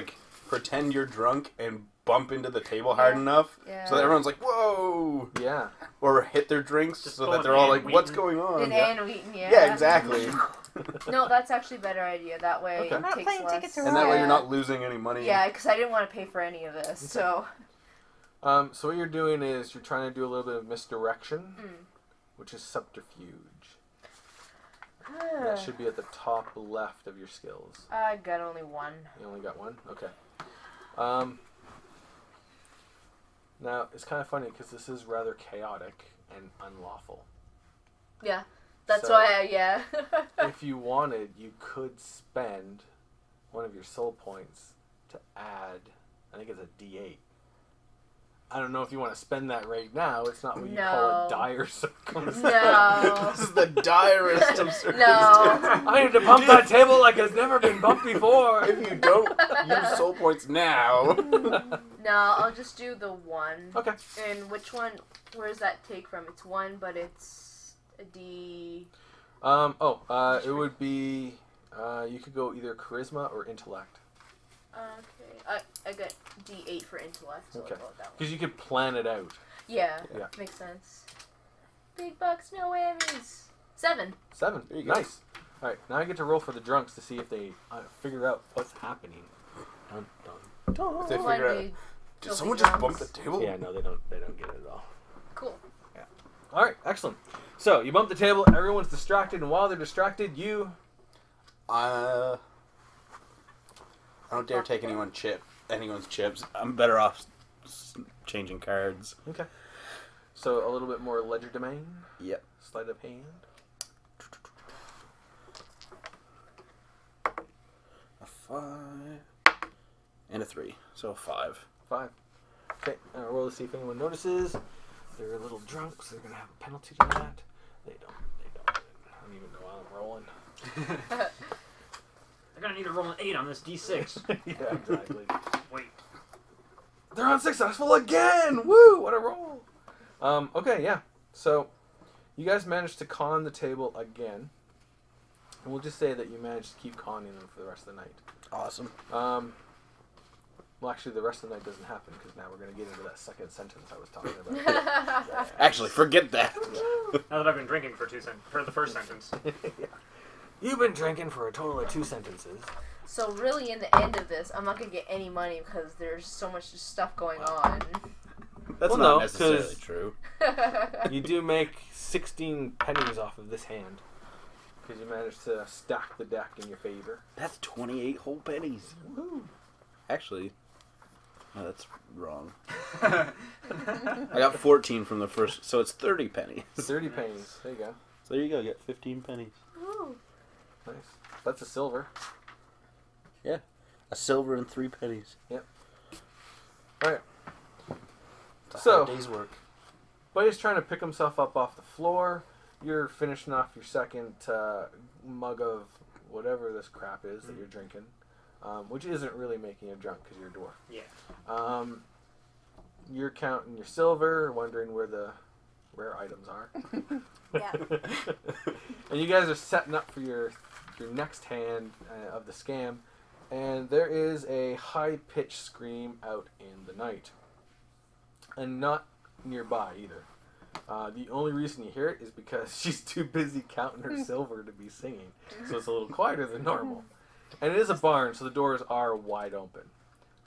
pretend you're drunk and bump into the table hard enough so that everyone's like, whoa! Yeah. Or hit their drinks Just so that they're all like, what's going on? And Anne Wheaton, yeah. Yeah, exactly. No, that's actually a better idea. That way Okay. it I'm not takes playing less. Ticket to And that way Ride. you're not losing any money. Yeah, because I didn't want to pay for any of this, so... So what you're doing is you're trying to do a little bit of misdirection, which is subterfuge. That should be at the top left of your skills. I got only one. You only got one? Okay. Now, it's kind of funny because this is rather chaotic and unlawful. Yeah, that's So- why yeah. If you wanted, you could spend one of your soul points to add, I think it's a D8. I don't know if you want to spend that right now. It's not what you call a dire circumstance. No. This is the direst of circumstances. No. I need to bump that table like it's never been bumped before. If you don't use soul points now. No, I'll just do the one. Okay. And which one, where does that take from? It's one, but it's a D... It would be, you could go either charisma or intellect. Okay. I got D8 for intellect, so Okay. I'll go with that one. Because you could plan it out. Yeah, Yeah. makes sense. Big bucks, no whammies. 7. 7. There you go. Nice. Alright, now I get to roll for the drunks to see if they figure out what's happening. Dun, dun, dun. If they Why figure do out, we- did someone just bump the drums? table? Yeah, no, they don't get it at all. Cool. Alright, excellent. So, you bump the table, everyone's distracted, and while they're distracted, you... I don't dare take anyone's chips. I'm better off changing cards. Okay. So, a little bit more ledger domain. Yep. Sleight of hand. A 5 and a 3, so a 5. 5. Okay, roll to see if anyone notices. They're a little drunk, so they're going to have a penalty to that. They don't. I don't even know why I'm rolling. They're gonna need to roll an 8 on this D6. Yeah, exactly. Wait. They're unsuccessful again! Woo! What a roll! Okay, yeah. So, you guys managed to con the table again. And we'll just say that you managed to keep conning them for the rest of the night. Awesome. Well, actually, the rest of the night doesn't happen, because now we're going to get into that second sentence I was talking about. Actually, forget that. Now that I've been drinking for the first sentence. Yeah. You've been drinking for a total of 2 sentences. So really, in the end of this, I'm not going to get any money because there's so much stuff going on. That's Well, not no, necessarily 'cause- true. You do make 16 pennies off of this hand, because you managed to stack the deck in your favor. That's 28 whole pennies. Woo. Actually, no, that's wrong. I got 14 from the first, so it's 30 pennies. 30 pennies. There you go. So there you go, get 15 pennies. Ooh. Nice. That's a silver. A silver and 3 pennies. Alright. It's a So- hard day's work. Buddy's trying to pick himself up off the floor. You're finishing off your second mug of whatever this crap is that you're drinking, which isn't really making you drunk because you're a dwarf. Yeah. You're counting your silver, wondering where the rare items are. Yeah. And you guys are setting up for your next hand of the scam, and there is a high-pitched scream out in the night. And not nearby either. The only reason you hear it is because she's too busy counting her silver to be singing. So it's a little quieter than normal. And it is a barn, so the doors are wide open.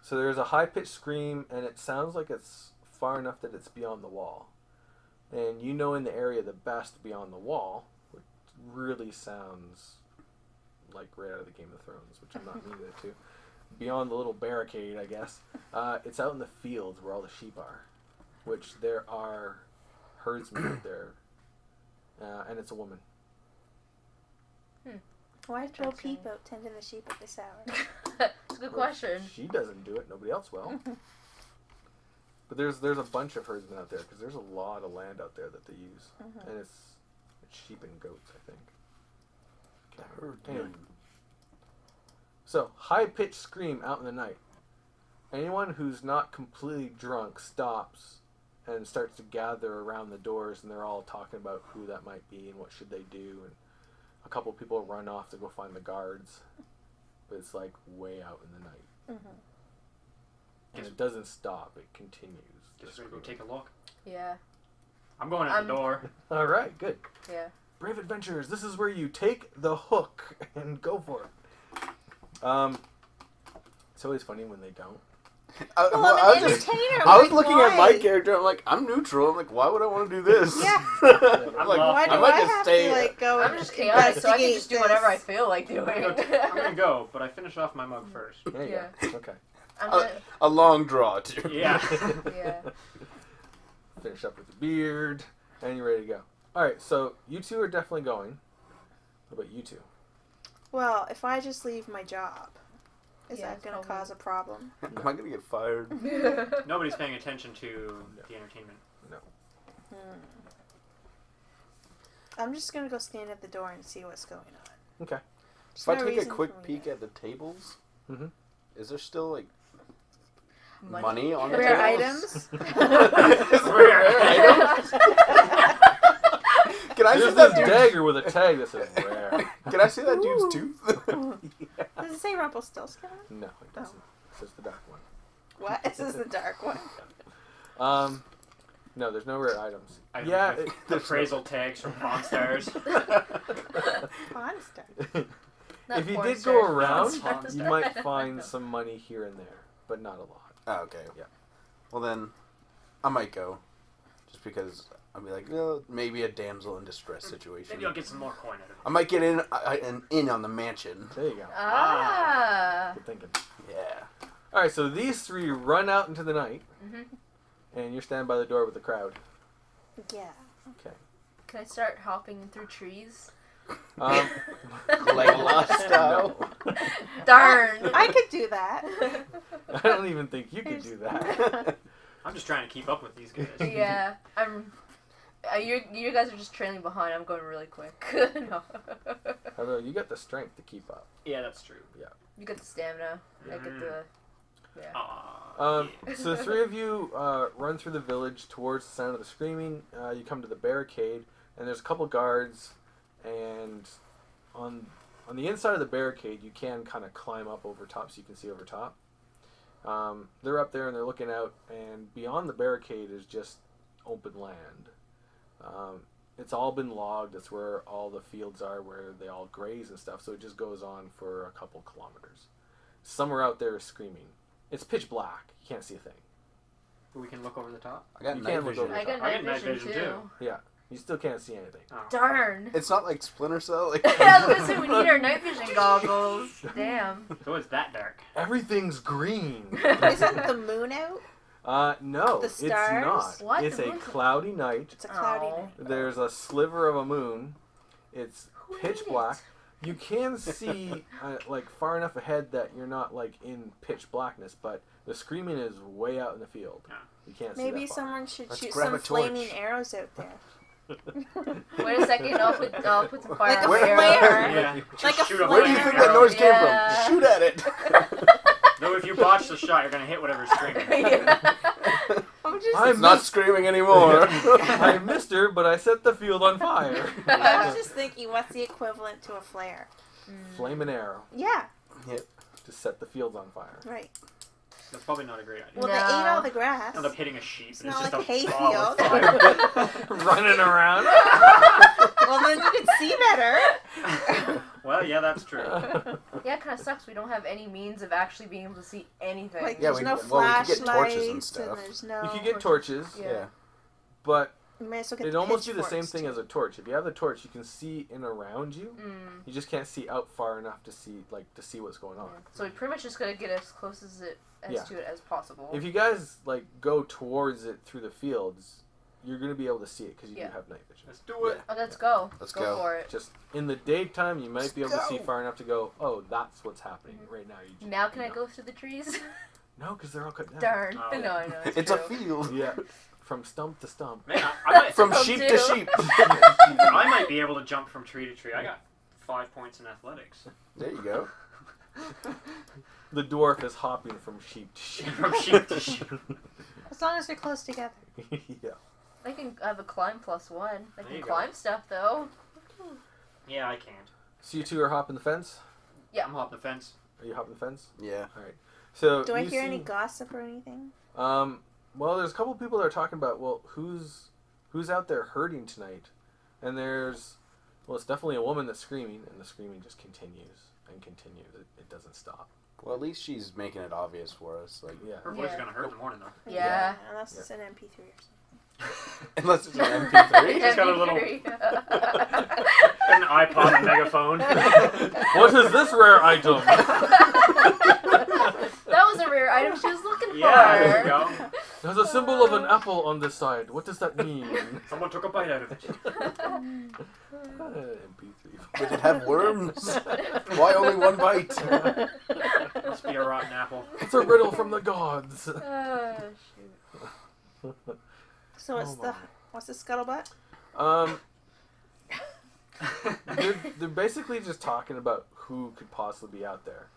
So there's a high-pitched scream, and it sounds like it's far enough that it's beyond the wall. And you know in the area the best beyond the wall, which really sounds like right out of the Game of Thrones, which I'm not neither to. Beyond the little barricade, I guess. It's out in the fields where all the sheep are, which there are herdsmen out there, and it's a woman. Why is Joe Peep out tending the sheep at this hour? It's a good question. She doesn't do it. Nobody else will. But there's a bunch of herdsmen out there because there's a lot of land out there that they use, and it's sheep and goats, I think. Anyway. So, high-pitched scream out in the night. Anyone who's not completely drunk stops and starts to gather around the doors, and they're all talking about who that might be and what should they do. And a couple people run off to go find the guards, but it's like way out in the night. And it doesn't stop. It continues. Just ready to go take a look. Yeah. I'm going at the door. All right, good. Yeah. Brave adventurers, this is where you take the hook and go for it. It's always funny when they don't. Well, I I'm an entertainer. was like, looking why? at my character. I'm like, I'm neutral. I'm like, why would I want to do this? Yeah. I'm like, Why do I might I just have stay. to like go? I'm just chaotic, so I can just do whatever I feel like doing. I'm gonna go, but I finish off my mug first. There you go. Okay. I'm gonna, A long draw too. Yeah. yeah. Finish up with the beard, and you're ready to go. All right, so you two are definitely going. What about you two? Well, if I just leave my job, is Yeah, that going to probably. cause a problem? Am I gonna get fired? Nobody's paying attention to the entertainment. I'm just going to go stand at the door and see what's going on. Okay. There's If I no take a reason quick for me peek to- at the tables, Mhm. is there still like Money. money on the Rare tables? items? Rare items? Can I see There's that this dude's dagger with a tag that says rare. Can I see that dude's tooth? Does it say Rumpelstiltskin? No, it doesn't. It's just the dark one. What? This is the dark one. No, there's no rare items. I Yeah, the there's appraisal tags from Pawn Stars. Honest. Not If you porn did stars, go porn around, stars. you might find some money here and there, but not a lot. Oh, okay. Yeah. Well then, I might go, just because I'll be like, maybe a damsel in distress situation. Maybe I'll get some more coin out of it. I might get in on the mansion. There you go. Ah. Good thinking. Yeah. All right, so these three run out into the night, Mhm. and you're standing by the door with the crowd. Yeah. Okay. Can I start hopping through trees? Legolas style. No. Darn. I could do that. I don't even think you could do that. I'm just trying to keep up with these guys. Yeah, I'm. You guys are just trailing behind. I'm going really quick. No. Although you got the strength to keep up. Yeah, that's true. You get the stamina. I get the. Yeah. Aww. So the three of you run through the village towards the sound of the screaming. You come to the barricade, and there's a couple guards, and on the inside of the barricade, you can kind of climb up over top so you can see over top. They're up there and they're looking out, and beyond the barricade is just open land. It's all been logged. That's where all the fields are, where they all graze and stuff. So it just goes on for a couple kilometers. Somewhere out there is screaming. It's pitch black. You can't see a thing. We can look over the top. I got You night can't look vision. over I got I get night night vision vision, too. Yeah, you still can't see anything. Oh. Darn. It's not like Splinter Cell. Like I was gonna say we need our night vision goggles. Damn. So it's that dark. Everything's green. Isn't the moon out? No, The it's stars? not. What? It's The a moon's- cloudy night. It's a cloudy Oh. night. There's a sliver of a moon. It's Who pitch ate black. it? You can see like far enough ahead that you're not like in pitch blackness, but the screaming is way out in the field. Yeah. You can't see Maybe that far. someone should Let's shoot grab some a torch. flaming arrows out there. Wait a second. I'll put some fire Like on a the arrow. flare. Yeah. Like a shoot a where do you flaming think that arrow. noise came Yeah. from? Shoot at it. No, if you botch the shot, you're gonna hit whatever's screaming. Yeah. I'm just. I It's not missed- screaming anymore. I missed her, but I set the field on fire. I was just thinking, what's the equivalent to a flare? Flame an arrow Yeah. to set the fields on fire. Right. That's probably not a great idea. Well, they ate all the grass. End up hitting a sheep. It's and not it's like just a ball of hayfield. fire. Running around. Well, then you can see better. Well, yeah, that's true. Yeah, it kind of sucks. We don't have any means of actually being able to see anything. Like, Yeah, there's we- no well, we could get flashlights, torches and stuff. there's no. You could get torches, Yeah. but You may as well get it'd the almost be the same pitchforks, thing too. as a torch. If you have the torch, you can see in around you. Mm. You just can't see out far enough to see what's going on. Yeah. So we pretty much just gotta get as close as Yeah. to it as possible. If you guys like go towards it through the fields, you're gonna be able to see it because you Yeah. do have night vision. Let's do it. Oh, let's go. Let's go go. for it. Just in the daytime, you might be able to see go. far enough to go, oh, that's what's happening right now. You just, Now can I no. go through the trees? No, because they're all cut down. Darn. Oh. No, I know. It's a field. Yeah, from stump to stump. Man, I From Some sheep do. to sheep. I might be able to jump from tree to tree. I got 5 points in athletics. There you go. The dwarf is hopping from sheep to sheep. From sheep to sheep. As long as they're close together. Yeah. I can have a climb +1. I There can you go. climb stuff though. Yeah, I can't. So you two are hopping the fence? Yeah. I'm hopping the fence. Are you hopping the fence? Yeah. All right. So Do I you hear see- any gossip or anything? Well, there's a couple people that are talking about, well, who's out there herding tonight? And it's definitely a woman that's screaming, and the screaming just continues and continues. It doesn't stop. Well, at least she's making it obvious for us. Like, Yeah. Her voice is gonna hurt in the morning though. Yeah. Unless it's an MP3 or something. unless it's an MP3. She's got a little- An iPod and megaphone. What is this rare item? That was a rare item she was looking for. Yeah, there you go. There's a symbol of an apple on this side. What does that mean? Someone took a bite out of it. MP3. Did it have worms? Why only one bite? Must be a rotten apple. It's a riddle from the gods. Shoot. So what's the scuttlebutt? They're basically just talking about who could possibly be out there.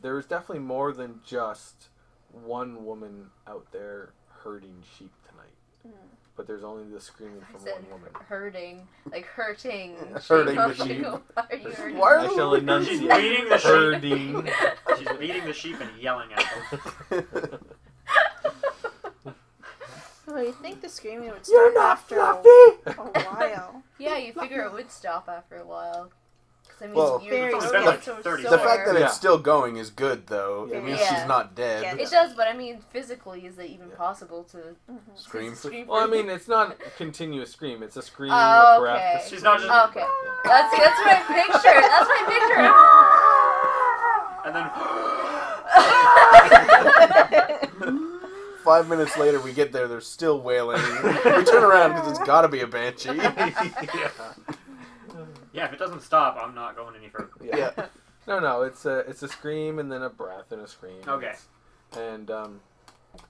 There is definitely more than just one woman out there herding sheep tonight. But there's only the screaming I from said one woman. herding. Like hurting. Hurting I'm the like, sheep. Why are you hurting? Why are I shall they- enunciate. She's beating the sheep. Herding. She's beating the sheep and yelling at them. Well, you'd think the screaming would You're stop not after fluffy! a while. Yeah, you figure it would stop after a while. 'Cause, I mean, Well, your Very throat It's been gets like so 30 sore. The fact that Yeah. it's still going is good, though. Yeah. It means Yeah. she's not dead. Get It does, but I mean, physically, is it even Yeah. possible to Scream for... Well, I mean, it's not a continuous scream. It's a scream, Oh, a breath. okay. a She's not scream. just- Okay. That's what I pictured. That's what I pictured. And then 5 minutes later, we get there, they're still wailing. We turn around because it's gotta be a banshee. yeah, if it doesn't stop, I'm not going any further. Yeah. No, it's a scream and then a breath and a scream. Okay. And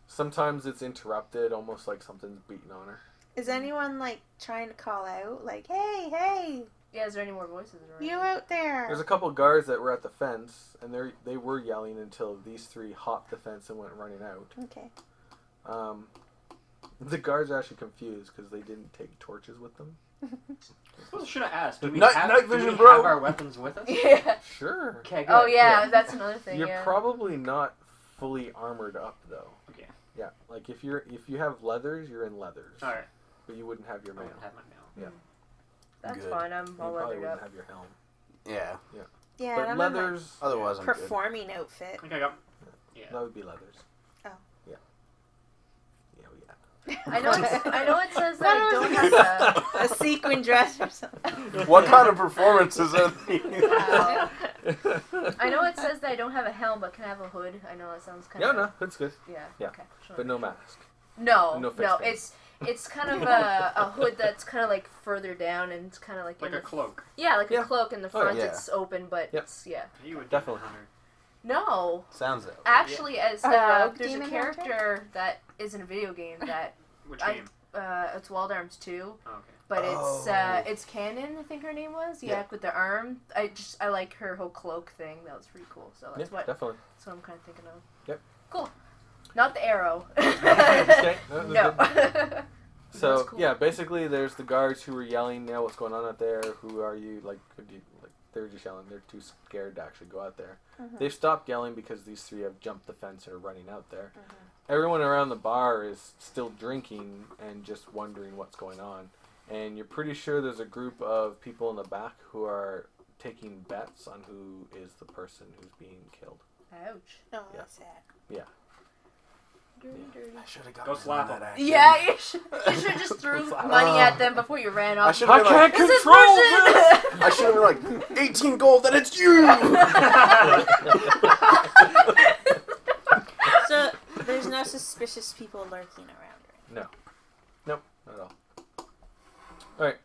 sometimes it's interrupted, almost like something's beating on her. Is anyone like trying to call out, like, "Hey, Yeah, is there any more voices around? you out there"? There's a couple guards that were at the fence, and they were yelling until these three hopped the fence and went running out. Okay. The guards are actually confused because they didn't take torches with them. Well, should have asked. Do we Night have vision, bro. our weapons with us? Yeah. Sure. Okay, good. Oh yeah, that's another thing. You're Yeah. probably not fully armored up though. Okay. Yeah, like if you have leathers, you're in leathers. All right. But you wouldn't have your I mail. wouldn't have my mail. That's Good. fine. I'm You all probably leathered wouldn't up. have your helm. Yeah. Yeah, But and I'm in my leathers, Otherwise, I'm good. performing outfit. I think I got. Yeah. that would be leathers. Oh. Yeah. Yeah, we got. I know it says that I That don't was- have A sequin dress or something. What kind of performances are these? I know it says that I don't have a helm, but can I have a hood? I know that sounds kind Yeah, of. no, that's good. Yeah. Yeah. Okay. Just But no wanna make mask. sure. No. no face No. paint. It's kind of a hood that's kind of like further down, and it's kind of like Like in a the, cloak. yeah, like Yeah. a cloak in the Oh, yeah. front. Yeah. It's open, but Yep. it's yeah. You would Definitely. No. Sounds that way. Actually, as A rogue there's a demon character that is in a video game that Which I- game? it's Wild Arms 2, Oh, okay. but Oh. it's Canon. I think her name was. Yeah, Yeah. with the arm. I like her whole cloak thing. That was pretty cool. So Yeah, that's what definitely. I'm kind of thinking of. Yep. Cool. Not the arrow. Okay, no, No. that's good. So That's cool. yeah, basically there's the guards who were yelling, "Yeah, what's going on out there? Who are you?" Like they're just yelling. They're too scared to actually go out there. Mhm. They've stopped yelling because these three have jumped the fence and are running out there. Everyone around the bar is still drinking and just wondering what's going on. And you're pretty sure there's a group of people in the back who are taking bets on who is the person who's being killed. Ouch. Oh, Yeah. that's sad. Dirty, dirty. I should have got Go slap that him. action. Yeah, you should just threw money at them before you ran I off. should have been like, Is this person? I should have been like, 18 gold, and it's you! So there's no suspicious people lurking around, right? No. Nope, not at all. Alright.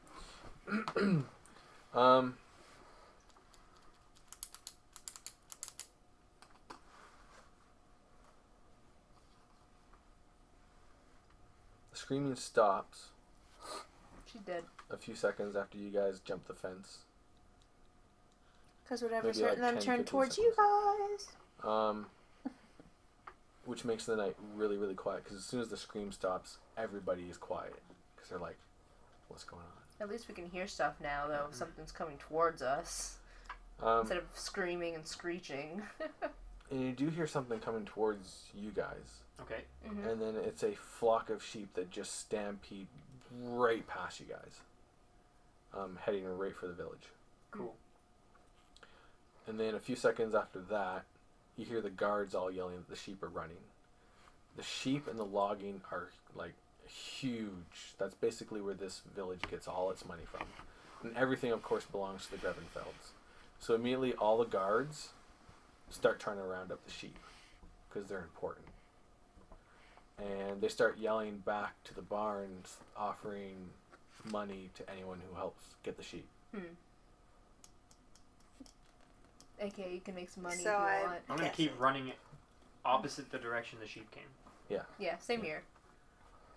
The screaming stops She did. a few seconds after you guys jump the fence. Because whatever's Maybe like hurting them 10, turn 15 towards you guys. Which makes the night really, really quiet. Because as soon as the scream stops, everybody is quiet. Because they're like, what's going on? At least we can hear stuff now, though. If something's coming towards us. Instead of screaming and screeching. And you do hear something coming towards you guys. Okay. Mm-hmm. And then it's a flock of sheep that just stampede right past you guys. Heading right for the village. Cool. And then a few seconds after that, you hear the guards all yelling that the sheep are running. The sheep and the logging are like huge. That's basically where this village gets all its money from. And everything, of course, belongs to the Grevinfelds. So immediately all the guards start trying to round up the sheep because they're important. And they start yelling back to the barns, offering money to anyone who helps get the sheep. Okay, you can make some money So if you I- want. I'm gonna Yes. keep running opposite the direction the sheep came. Yeah, same here.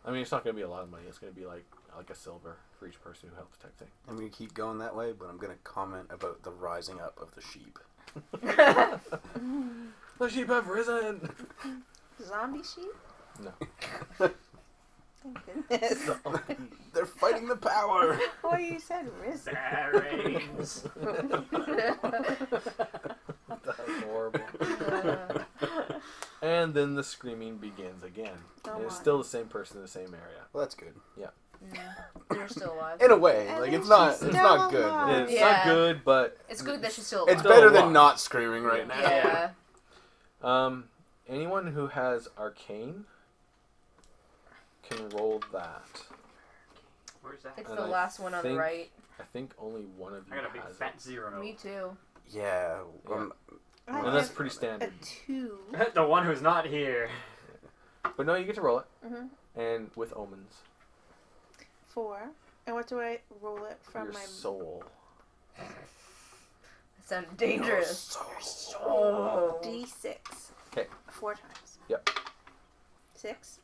I mean, it's not going to be a lot of money. It's going to be like a silver for each person who helps type thing. I'm going to keep going that way, but I'm going to comment about the rising up of the sheep. The sheep have risen! Zombie sheep? No. Thank goodness. They're fighting the power! Oh, you said risen. Barons. That's horrible. And then the screaming begins again. Oh And it's my. still the same person in the same area. Well, that's good. They're still alive. In a way, And like then it's not she's it's still not good. alive. It's Yeah. not good, but It's good that she's still alive. It's Still better alive. than not screaming right now. Yeah. anyone who has arcane can roll that. Where's that? It's And the I last one on the think- right. I think only one of you I got a big has fat 0. Me too. Yeah. I And that's have pretty a standard. 2. the one who's not here. But no, you get to roll it. Mm-hmm. And with omens. 4. And what do I roll it from Your my soul. That sounded dangerous. Oh. D6. 'Kay. 4 times. Yep. 6.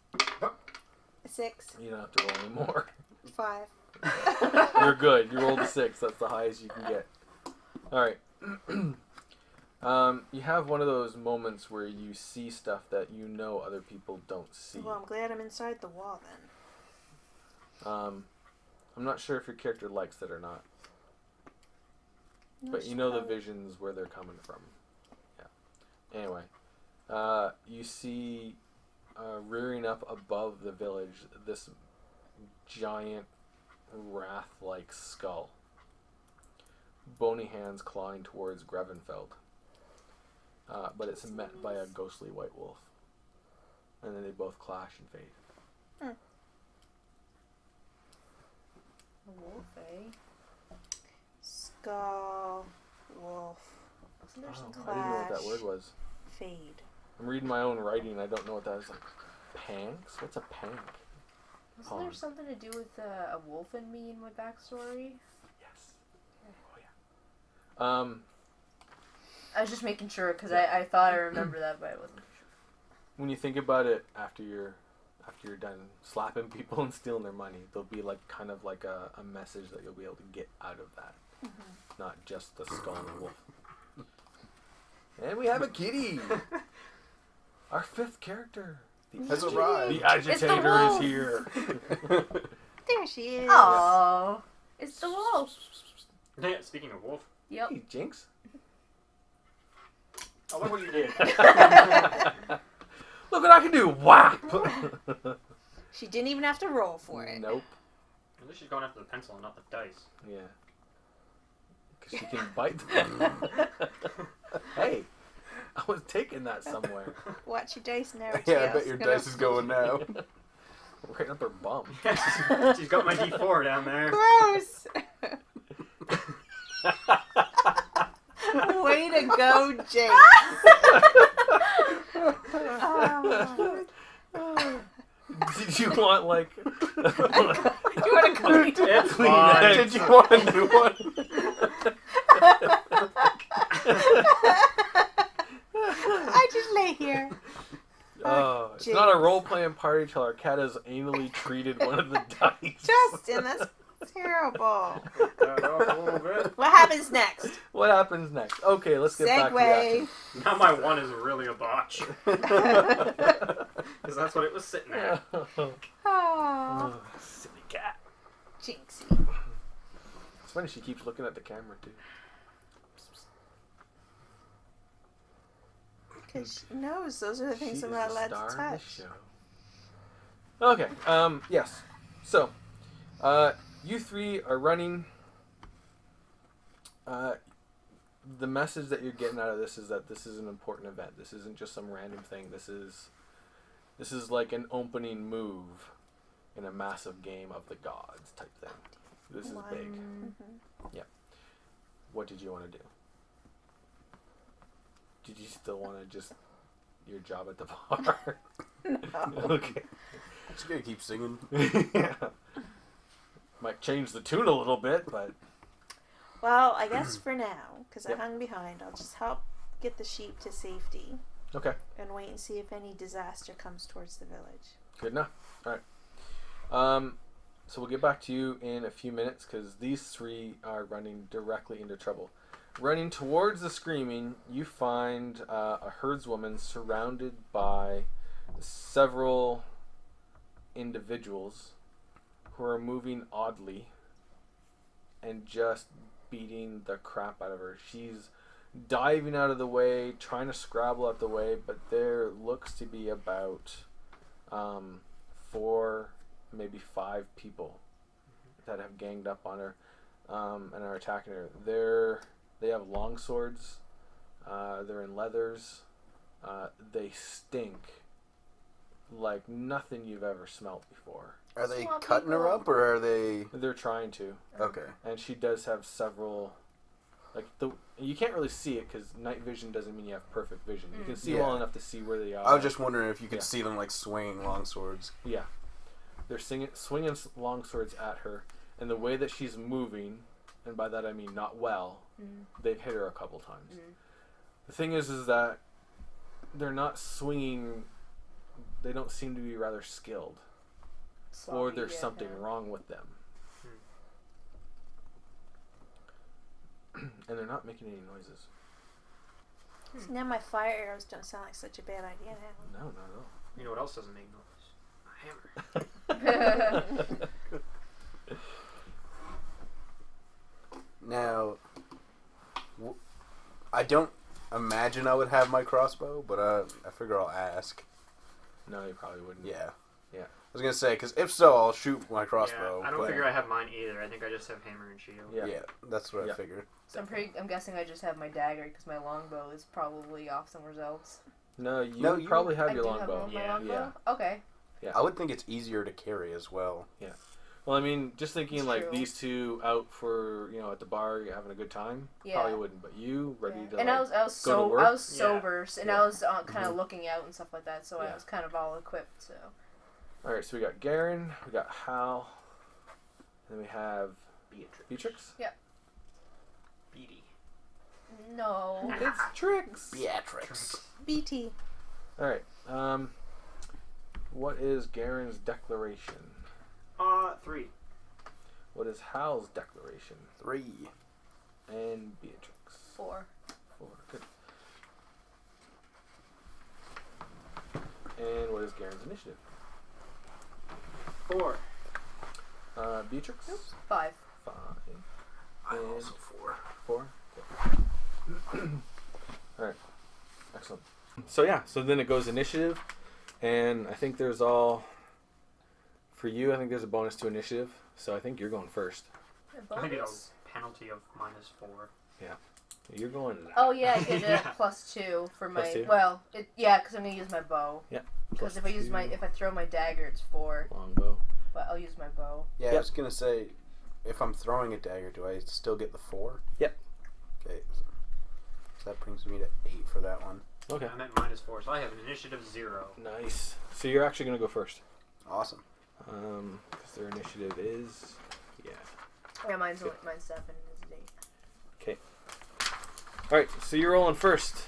6. You don't have to roll anymore. 5. You're good. You rolled a 6. That's the highest you can get. Alright. You have one of those moments where you see stuff that you know other people don't see. Well, I'm glad I'm inside the wall then. I'm not sure if your character likes that or not. No, But she's you know the probably- visions where they're coming from. Yeah. Anyway, you see rearing up above the village this giant wrath-like skull. Bony hands clawing towards Grevinfeld. But it's met by a ghostly white wolf. And then they both clash and fade. A wolf, eh? Skull. Wolf. Wasn't there something? I didn't know what that Clash. word was. Fade. I'm reading my own writing. I don't know what that is. Like, panks? What's a pank? Wasn't there something to do with a wolf and me in my backstory? Yes. Oh yeah. I was just making sure because I thought I remember that, but I wasn't sure. When you think about it, after you're done slapping people and stealing their money, there'll be like kind of like a message that you'll be able to get out of that, not just the skull and the wolf. And we have a kitty. Our 5th character. Has arrived. The agitator wolf. is here. There she is. Oh, it's the wolf. Yeah, speaking of wolf. Yep. Hey, Jinx. Oh, look what you did. Look what I can do. Whap. She didn't even have to roll for it. Nope. At least she's going after the pencil and not the dice. Yeah. Because she can bite them. Hey, I was taking that somewhere. Watch your dice now. Yeah, I bet your dice is going now. Right up her bum. She's got my D4 down there. Gross. Way to go, James. Did you want like? Do you want to clean? It's fine. Did you want to do one? I just lay here. It's not a role-playing party till our cat has anally treated one of the dice. Justin, that's terrible. That off a little bit. What happens next? What happens next? Okay, let's get back to the Segue. Now my 1 is really a botch. Because that's what it was sitting at. action. Oh, Silly cat. Jinxie. It's funny she keeps looking at the camera too. Because she knows those are the things She I'm is not the allowed star to of the touch. show. Okay. Yes. So, you three are running. The message that you're getting out of this is that this is an important event. This isn't just some random thing. This is like an opening move in a massive game of the gods type thing. This is big. Mm-hmm. Yeah. What did you want to do? Did you still want to just your job at the bar? No. Okay. Just gonna keep singing. Yeah. Might change the tune a little bit, but Well, I guess for now, because Yep. I hung behind, I'll just help get the sheep to safety okay. and wait and see if any disaster comes towards the village. Good enough. All right. So we'll get back to you in a few minutes because these three are running directly into trouble. Running towards the screaming, you find a herdswoman surrounded by several individuals who are moving oddly and just beating the crap out of her. She's diving out of the way, trying to scrabble out the way, but there looks to be about 4, maybe 5 people that have ganged up on her and are attacking her. They have long swords. They're in leathers. They stink like nothing you've ever smelt before. Are they Swamp cutting her people. up, or are they... They're trying to. Okay. And she does have several, you can't really see it because night vision doesn't mean you have perfect vision. You can see Yeah. well enough to see where they are. I was just wondering if you could Yeah. see them, like, swinging long swords. Yeah. They're swinging long swords at her, and the way that she's moving, and by that I mean not well, they've hit her a couple times. The thing is that they're not swinging, they don't seem to be rather skilled. Or Sloppy, there's yeah, something yeah. wrong with them. And they're not making any noises. So now my fire arrows don't sound like such a bad idea now. No, not at all. You know what else doesn't make noise? A hammer. Now, I don't imagine I would have my crossbow, but I figure I'll ask. No, you probably wouldn't. Yeah. Yeah. I was going to say, because if so, I'll shoot my crossbow. Yeah, I don't but- figure I have mine either. I think I just have hammer and shield. Yeah. Yeah, that's what Yeah. I figured. So I'm guessing I just have my dagger because my longbow is probably off somewhere else. No, you No, you- probably have I your do have longbow. my Yeah. longbow? Okay. Yeah. I would think it's easier to carry as well. Well, I mean, just thinking It's like true. these two out for, at the bar, you're having a good time. Yeah. Probably wouldn't, but you ready Yeah. to. And like, I was go to so work? I was Yeah. sober, and Yeah. I was kind of looking out and stuff like that, so I Yeah. was kind of all equipped. So All right, so we got Garen, we got Hal, and we have Beatrix. Beatrix. Beatty. no, It's Trix. Beatrix. BT. All right. What is Garen's declaration? 3. What is Hal's declaration? 3. And Beatrix. 4. 4. Good. And what is Garen's initiative? 4. Beatrix. 5. 5. I'm And also 4. 4. Okay. All right. Excellent. So yeah. So then it goes initiative, and I think there's all. For you, I think there's a bonus to initiative, so I think you're going first. I think Bonus? it's a penalty of -4. You're going. Oh yeah, I get a Yeah. +2 for my. Plus 2? Well, because I'm gonna use my bow. Yeah. Because if I throw my dagger, it's 4. Longbow. But I'll use my bow. Yeah, I Yep. was going to say, if I'm throwing a dagger, do I still get the 4? Yep. Okay. So that brings me to 8 for that one. Okay. I'm at -4, so I have an initiative 0. Nice. So you're actually gonna go first. Awesome. Because their initiative is. Yeah. Yeah, mine's Good. mine's 7. Is 8. Okay. All right. So you're rolling first.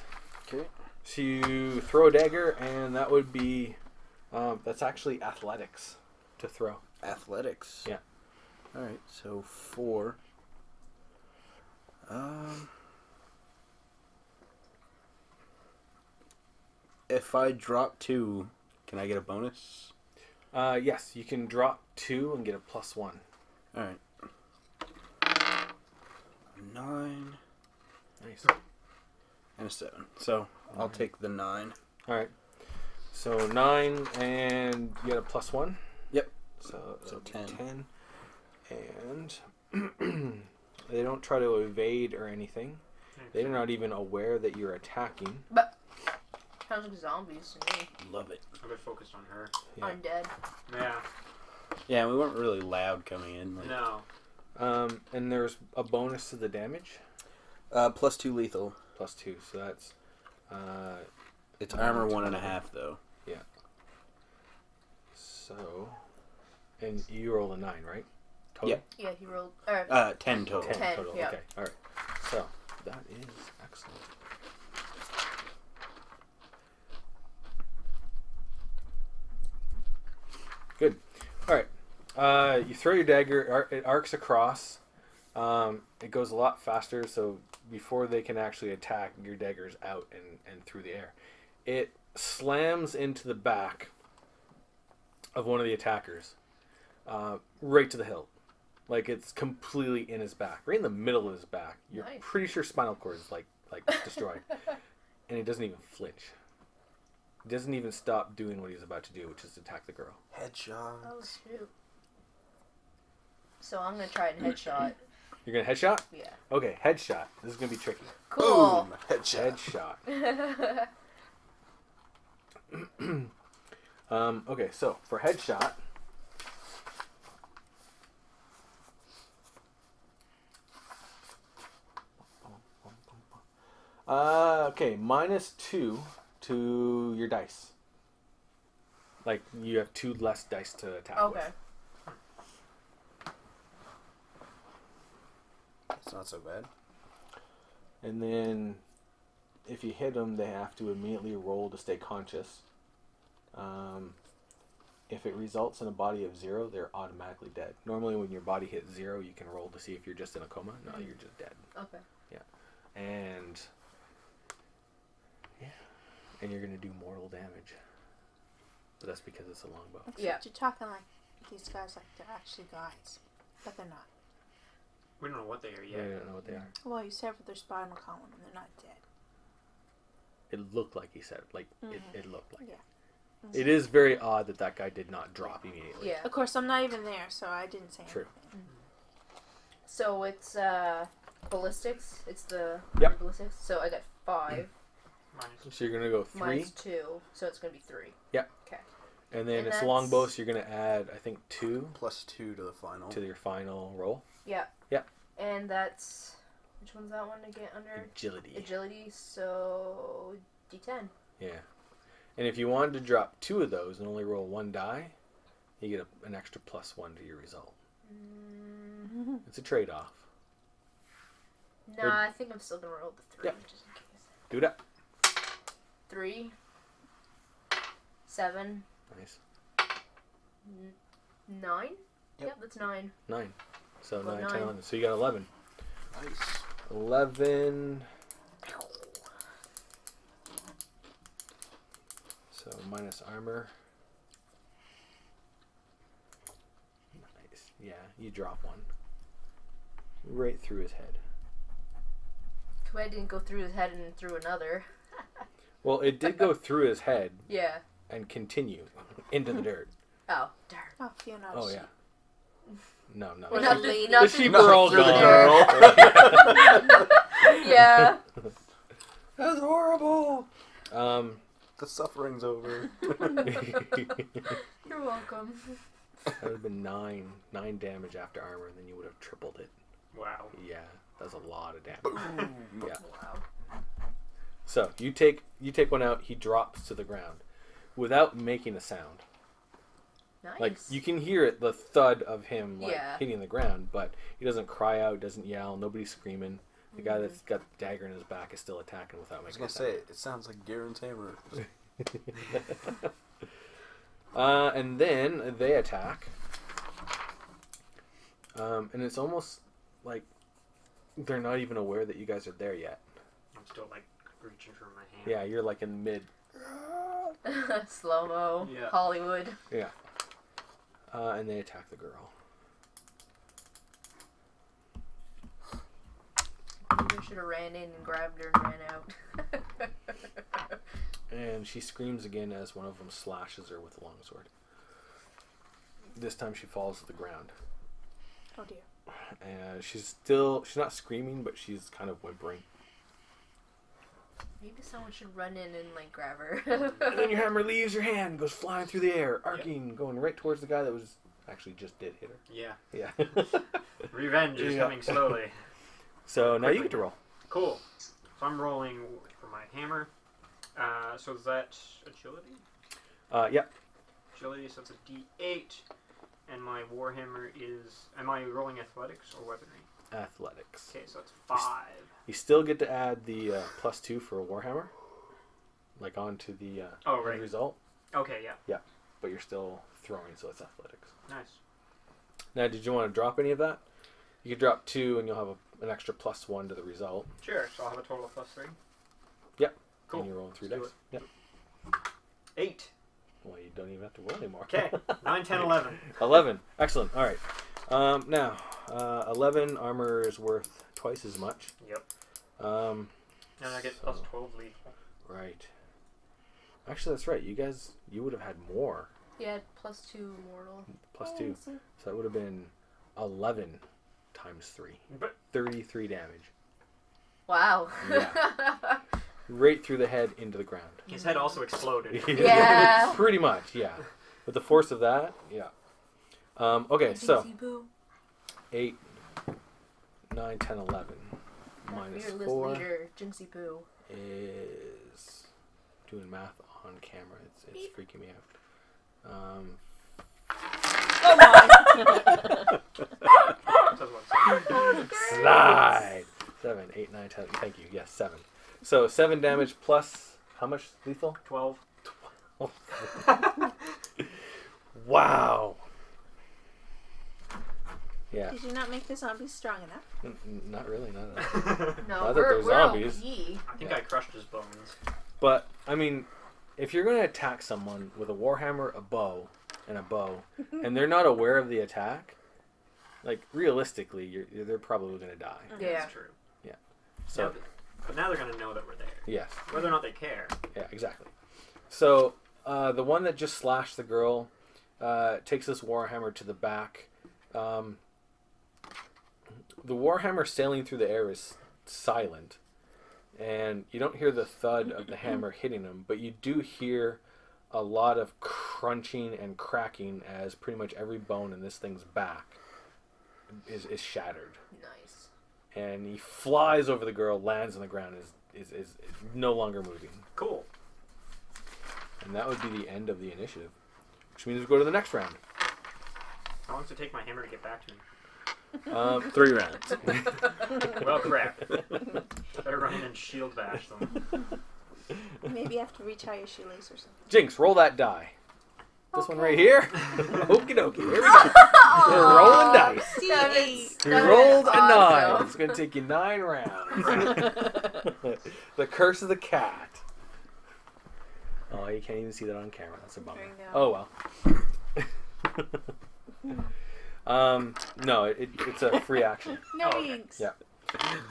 Okay. So you throw a dagger, and that would be. That's actually athletics to throw. Athletics. Yeah. All right. So 4. If I drop 2, can I get a bonus? Yes, you can drop 2 and get a +1. All right. 9 Nice. and a 7. So I'll take the 9. All right. So 9, and you get a +1. Yep. So 10. 10. And they don't try to evade or anything. They're not even aware that you're attacking. But sounds like zombies to me. Love it. A bit focused on her. Yeah. Undead. Yeah. Yeah, we weren't really loud coming in. Like, No. And there's a bonus to the damage. +2 lethal. +2. So that's... It's armor 1.5 though. Yeah. So... And you rolled a 9, right? Total? Yep. Yeah, he rolled. 10 total. 10 total. yeah. Okay. All right. So that is excellent. Good. All right. You throw your dagger. It arcs across. It goes a lot faster. So before they can actually attack, your dagger's out and through the air. It slams into the back of one of the attackers, right to the hilt. Like, it's completely in his back, right in the middle of his back. You're Nice. pretty sure spinal cord is like destroyed, and he doesn't even flinch. He doesn't even stop doing what he's about to do, which is attack the girl. Headshot. Oh shoot. So I'm gonna try and headshot. You're gonna headshot? Yeah. Okay, headshot. This is gonna be tricky. Cool. Boom. Headshot. Headshot. Okay, so for headshot, okay, -2 to your dice. Like, you have 2 less dice to attack Okay. with. That's not so bad. And then, if you hit them, they have to immediately roll to stay conscious. If it results in a body of 0, they're automatically dead. Normally, when your body hits 0, you can roll to see if you're just in a coma. No, you're just dead. Okay. And you're gonna do mortal damage. But that's because it's a longbow. Except Yeah. you're talking like these guys like they're actually guys, but they're not. We don't know what they are Yeah, yet. I don't know what they are. Well, you severed their spinal column and they're not dead. It looked like he said, like it looked like. Yeah. It is very odd that guy did not drop immediately. Yeah. Of course, I'm not even there, so I didn't say True. anything. So it's ballistics. It's the Yep. ballistics. So I got 5 Minus. So you're gonna go 3, minus 2, so it's gonna be 3. Yep. Okay. and then And it's that's- longbow, so you're gonna add, I think, 2 +2 to the final. to your final roll. Yeah. Yeah. And that's which one's that one to get under? Agility. Agility. So D10. Yeah. And if you wanted to drop 2 of those and only roll 1 die, you get an extra +1 to your result. It's a trade-off. No, I think I'm still gonna roll the 3 Yep. just in case. Do that. 3, 7, Nice. 9. Yep. Yep, that's 9. 9. So Well, 9, 10, 9. 11. So you got 11. Nice. 11. So minus armor. Nice. Yeah, you drop 1. Right through his head. Too bad I didn't go through his head and through another. Well, it did go through his head Yeah. and continue into the dirt. Oh, darn. Oh, Fiona. Oh, yeah. No, no. Well, The not sheep- the- the not sheep the- are all Through the gone. Yeah. That's horrible. The suffering's over. You're welcome. That would have been 9 damage after armor, and then you would have tripled it. Wow. Yeah, that's a lot of damage. Boom. Yeah. Wow. So you take one out. He drops to the ground without making a sound. Nice. Like, you can hear it, the thud of him Yeah. hitting the ground, but he doesn't cry out, doesn't yell, nobody's screaming. The guy that's got the dagger in his back is still attacking without I was making gonna a sound. say it sounds like Garen Tamer. And then they attack. And it's almost like they're not even aware that you guys are there yet. I'm still like reaching for my hand. Yeah, you're like in mid. Slow-mo. Yeah. Hollywood. Yeah. And they attack the girl. Maybe I should have ran in and grabbed her and ran out. And she screams again as one of them slashes her with a longsword. This time she falls to the ground. Oh dear. And she's not screaming, but she's kind of whimpering. Maybe someone should run in and like grab her. And then your hammer leaves your hand, goes flying through the air, arcing, going right towards the guy that was actually just did hit her. Yeah. Yeah. Revenge is coming slowly. So now you get to roll. Cool. So I'm rolling for my hammer. So is that agility? Yeah. Agility, so it's a D8. And my Warhammer is... Am I rolling athletics or weaponry? Athletics. Okay, so it's 5. You still get to add the +2 for a Warhammer. Like onto the right. result. Okay, yeah. But you're still throwing, so it's athletics. Nice. Now, did you want to drop any of that? You could drop 2 and you'll have an extra +1 to the result. Sure, so I'll have a total of +3. Yep. Cool. And you're rolling 3 Let's do dice. Yep. 8. Well, you don't even have to roll anymore. Okay, 9, 10, 11. 11. Excellent. All right. Now, 11 armor is worth twice as much. Yep. And And I get +12 lethal. Right. Actually, that's right. You would have had more. He had +2 mortal. +2. So that would have been 11 times 3. But 33 damage. Wow. Yeah. Right through the head into the ground. his head also exploded. Yeah. Pretty much, yeah. With the force of that, yeah. Okay, so 8, 9, 10, 11 minus Fearless 4 leader, Jinxie Poo. is doing math on camera. It's freaking me out. Oh my! Slide. 7, 8, 9, 10. Thank you. Yes, 7. So 7 damage plus how much lethal? 12. Wow. Yeah. Did you not make the zombies strong enough? Not really. Not No, that they're we're zombies. OP. I think I crushed his bones. But I mean, if you're going to attack someone with a warhammer, a bow, and they're not aware of the attack, like realistically, they're probably going to die. Yeah. That's true. Yeah. So. But now they're going to know that we're there. Yes. Whether or not they care. Yeah. Exactly. So the one that just slashed the girl takes this warhammer to the back. The warhammer sailing through the air is silent, and you don't hear the thud of the hammer hitting him, but you do hear a lot of crunching and cracking as pretty much every bone in this thing's back is shattered. Nice. And he flies over the girl, lands on the ground, is no longer moving. Cool. And that would be the end of the initiative, which means we go to the next round. How long does it take my hammer to get back to me? 3 rounds. Well, crap. Better run in and shield bash them. Maybe you have to retie your shoelace or something. Jinx, roll that die. This one right here. Okie dokie. Here we go. Aww. We're rolling dice. D8. You rolled a 9. It's going to take you 9 rounds. The curse of the cat. Oh, you can't even see that on camera. That's a bummer. I Oh, know. well. No, it's a free action. No Oh, okay. inks. Yeah.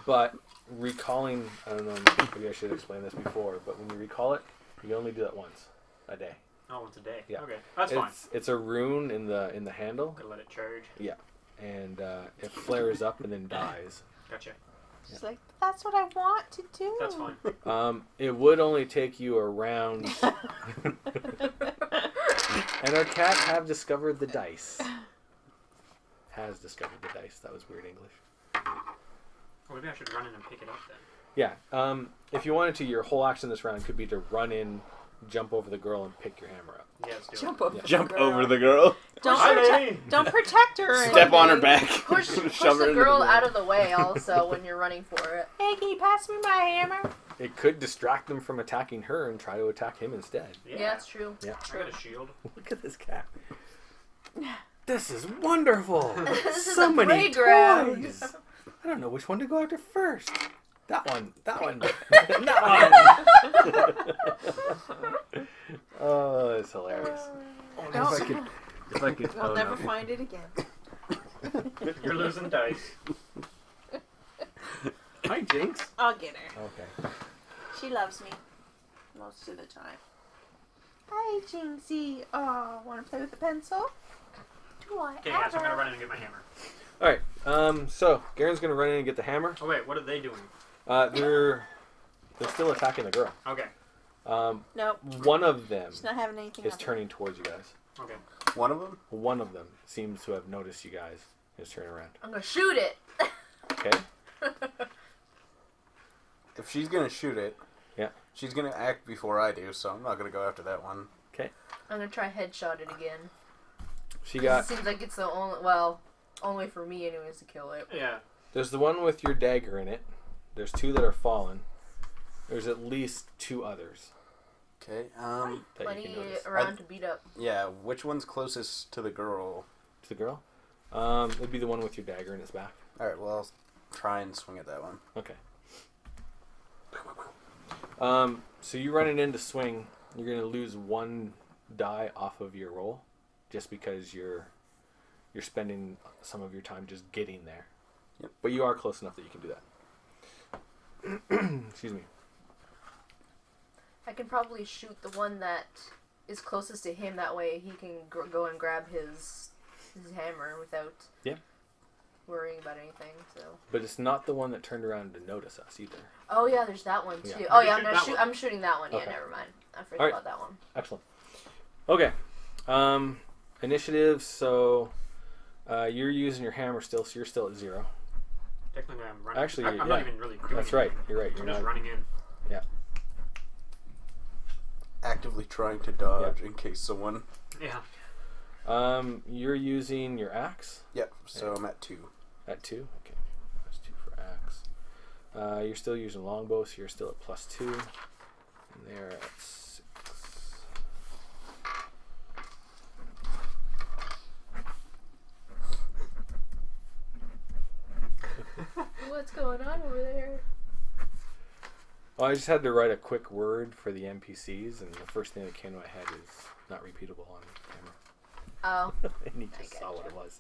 But recalling, I don't know, maybe I should explain this before, but when you recall it, you can only do that once a day. Oh, once a day. Yeah. Okay, that's fine. It's a rune in the handle, Gotta let it charge. and it flares up and then dies. Gotcha. She's like, that's what I want to do. That's fine. It would only take you a round. And our cat have discovered the dice. Has discovered the dice. That was weird English. Well, maybe I should run in and pick it up then. Yeah. If you wanted to, your whole action this round could be to run in, jump over the girl, and pick your hammer up. Yeah, let's do Jump it. over, Yeah. the Jump girl. over the girl. Don't protect her. or Step on her anything. back. Push Shove her the into girl ground. out of the way also when you're running for it. Hey, can you pass me my hammer? It could distract them from attacking her and try to attack him instead. Yeah, Yeah, that's true. Yeah. I got a shield. Look at this cat. This is wonderful. This is So a many playground. toys. I don't know which one to go after first. That one. That one. That one. Oh, it's hilarious. No. If I could. I'll Oh, never no. find it again. You're losing dice. Hi, Jinx. I'll get her. Okay. She loves me. most of the time. Hi, Jinxie. Oh, want to play with the pencil? Do I Okay, yeah, so I'm gonna run in and get my hammer. All right. So Garen's gonna run in and get the hammer. Oh wait, what are they doing? They're still attacking the girl. Okay. Nope. One of them She's not having anything. is turning towards you guys. Okay. One of them? One of them seems to have noticed you guys and is turning around. I'm gonna shoot it. Okay. If she's gonna shoot it, Yeah. she's gonna act before I do, so I'm not gonna go after that one. Okay. I'm gonna try headshot it again. She 'Cause got. It seems like it's the only for me anyways to kill it. Yeah. There's the one with your dagger in it. There's two that are fallen. There's at least two others Okay. that you Plenty can notice. around to beat up. Yeah. Which one's closest to the girl? To the girl. It'd be the one with your dagger in its back. All right. Well, I'll try and swing at that one. Okay. So you running in to swing, you're gonna lose one die off of your roll, just because you're spending some of your time just getting there. Yep. But you are close enough that you can do that. Excuse me. I can probably shoot the one that is closest to him. That way he can go and grab his hammer without worrying about anything. So. But it's not the one that turned around to notice us either. Oh yeah, there's that one too. Yeah. Oh You yeah, shoot that one. I'm shooting that one. Yeah, Okay. never mind. I forgot Alright. about that one. Excellent. Okay. Initiative. So you're using your hammer still, so you're still at 0. Technically, I'm running. Actually, I'm yeah. not even really doing That's right. anything. You're right. You're I'm just not. running in. Actively trying to dodge in case someone. Yeah. You're using your axe Yep. So I'm at 2. at 2. Okay, that's 2 for axe. You're still using longbow, so you're still at +2. And they're at 6. What's going on over there? Well, I just had to write a quick word for the NPCs, and the first thing that came to my head is not repeatable on camera. Oh. And he just I saw what gotcha. it was.